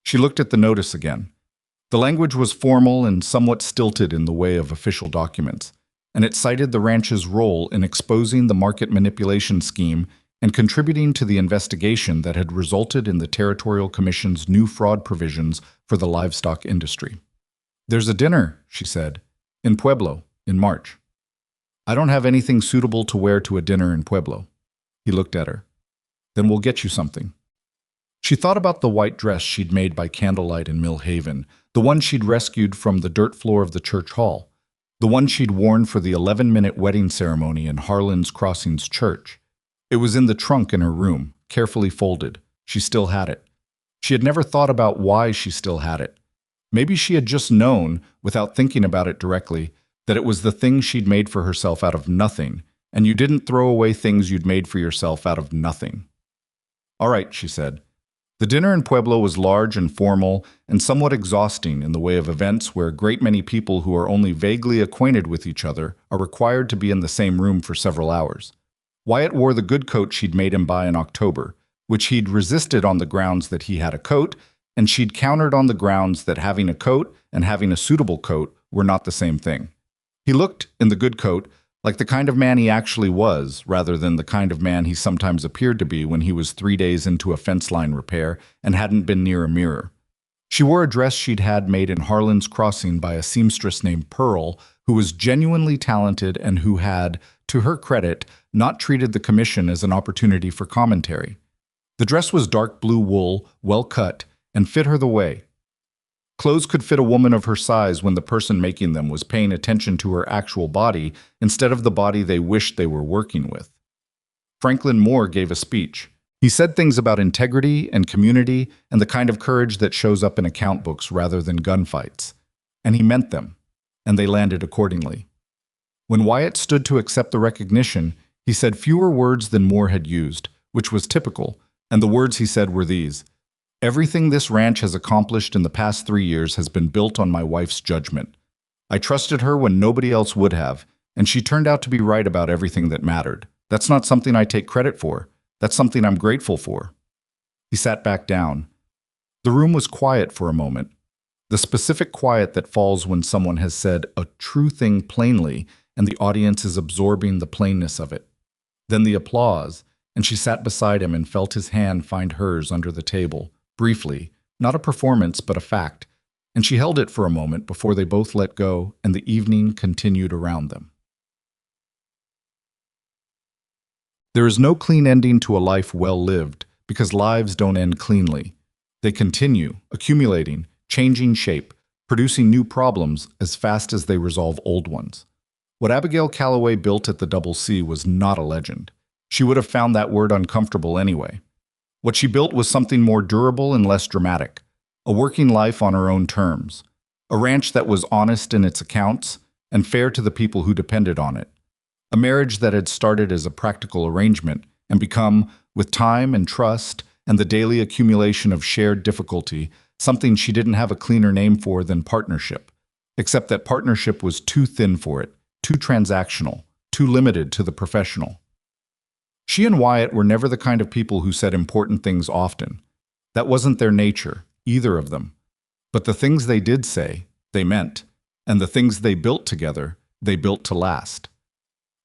She looked at the notice again. The language was formal and somewhat stilted in the way of official documents, and it cited the ranch's role in exposing the market manipulation scheme and contributing to the investigation that had resulted in the Territorial Commission's new fraud provisions for the livestock industry. "There's a dinner," she said, "in Pueblo, in March." "I don't have anything suitable to wear to a dinner in Pueblo." He looked at her. "Then we'll get you something." She thought about the white dress she'd made by candlelight in Mill Haven, the one she'd rescued from the dirt floor of the church hall, the one she'd worn for the 11-minute wedding ceremony in Harlan's Crossings Church. It was in the trunk in her room, carefully folded. She still had it. She had never thought about why she still had it. Maybe she had just known, without thinking about it directly, that it was the thing she'd made for herself out of nothing, and you didn't throw away things you'd made for yourself out of nothing. "All right," she said. The dinner in Pueblo was large and formal and somewhat exhausting in the way of events where a great many people who are only vaguely acquainted with each other are required to be in the same room for several hours. Wyatt wore the good coat she'd made him buy in October, which he'd resisted on the grounds that he had a coat, and she'd countered on the grounds that having a coat and having a suitable coat were not the same thing. He looked, in the good coat, like the kind of man he actually was, rather than the kind of man he sometimes appeared to be when he was 3 days into a fence line repair and hadn't been near a mirror. She wore a dress she'd had made in Harlan's Crossing by a seamstress named Pearl, who was genuinely talented and who had, to her credit, not treated the commission as an opportunity for commentary. The dress was dark blue wool, well cut, and fit her the way. Clothes could fit a woman of her size when the person making them was paying attention to her actual body instead of the body they wished they were working with. Franklin Moore gave a speech. He said things about integrity and community and the kind of courage that shows up in account books rather than gunfights. And he meant them, and they landed accordingly. When Wyatt stood to accept the recognition, he said fewer words than Moore had used, which was typical, and the words he said were these: "Everything this ranch has accomplished in the past 3 years has been built on my wife's judgment. I trusted her when nobody else would have, and she turned out to be right about everything that mattered. That's not something I take credit for. That's something I'm grateful for." He sat back down. The room was quiet for a moment, the specific quiet that falls when someone has said a true thing plainly and the audience is absorbing the plainness of it. Then the applause, and she sat beside him and felt his hand find hers under the table. Briefly, not a performance but a fact, and she held it for a moment before they both let go and the evening continued around them. There is no clean ending to a life well lived, because lives don't end cleanly. They continue, accumulating, changing shape, producing new problems as fast as they resolve old ones. What Abigail Calloway built at the Double C was not a legend. She would have found that word uncomfortable anyway. What she built was something more durable and less dramatic, a working life on her own terms, a ranch that was honest in its accounts and fair to the people who depended on it, a marriage that had started as a practical arrangement and become, with time and trust and the daily accumulation of shared difficulty, something she didn't have a cleaner name for than partnership, except that partnership was too thin for it, too transactional, too limited to the professional. She and Wyatt were never the kind of people who said important things often. That wasn't their nature, either of them. But the things they did say, they meant, and the things they built together, they built to last.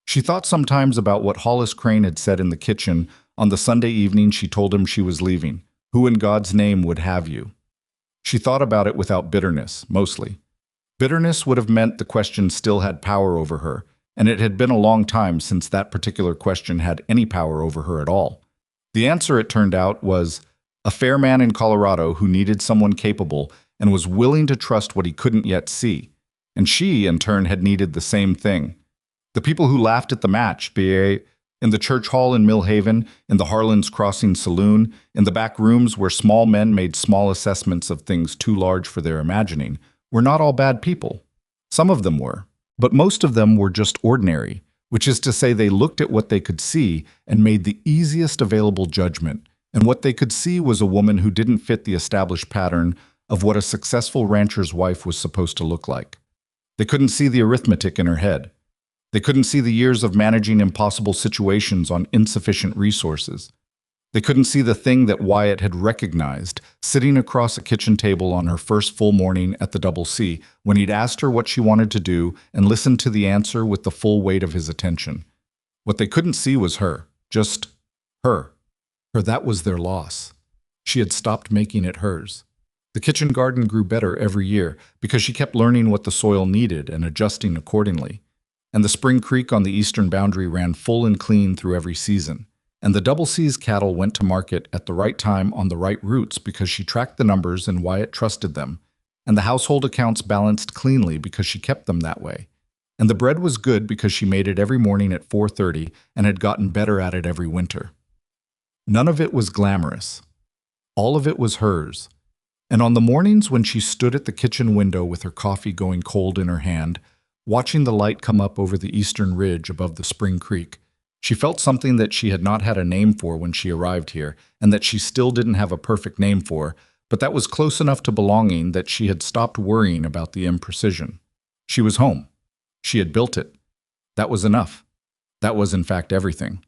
She thought sometimes about what Hollis Crane had said in the kitchen on the Sunday evening she told him she was leaving. Who in God's name would have you? She thought about it without bitterness, mostly. Bitterness would have meant the question still had power over her, and it had been a long time since that particular question had any power over her at all. The answer, it turned out, was a fair man in Colorado who needed someone capable and was willing to trust what he couldn't yet see. And she, in turn, had needed the same thing. The people who laughed at the match, be in the church hall in Mill Haven, in the Harlan's Crossing saloon, in the back rooms where small men made small assessments of things too large for their imagining, were not all bad people. Some of them were, but most of them were just ordinary, which is to say they looked at what they could see and made the easiest available judgment, and what they could see was a woman who didn't fit the established pattern of what a successful rancher's wife was supposed to look like. They couldn't see the arithmetic in her head. They couldn't see the years of managing impossible situations on insufficient resources. They couldn't see the thing that Wyatt had recognized sitting across a kitchen table on her first full morning at the Double C when he'd asked her what she wanted to do and listened to the answer with the full weight of his attention. What they couldn't see was her, just her. That was their loss. She had stopped making it hers. The kitchen garden grew better every year because she kept learning what the soil needed and adjusting accordingly. And the spring creek on the eastern boundary ran full and clean through every season. And the Double C's cattle went to market at the right time on the right routes because she tracked the numbers and Wyatt trusted them. And the household accounts balanced cleanly because she kept them that way. And the bread was good because she made it every morning at 4:30 and had gotten better at it every winter. None of it was glamorous. All of it was hers. And on the mornings when she stood at the kitchen window with her coffee going cold in her hand, watching the light come up over the eastern ridge above the spring creek, she felt something that she had not had a name for when she arrived here, and that she still didn't have a perfect name for, but that was close enough to belonging that she had stopped worrying about the imprecision. She was home. She had built it. That was enough. That was, in fact, everything.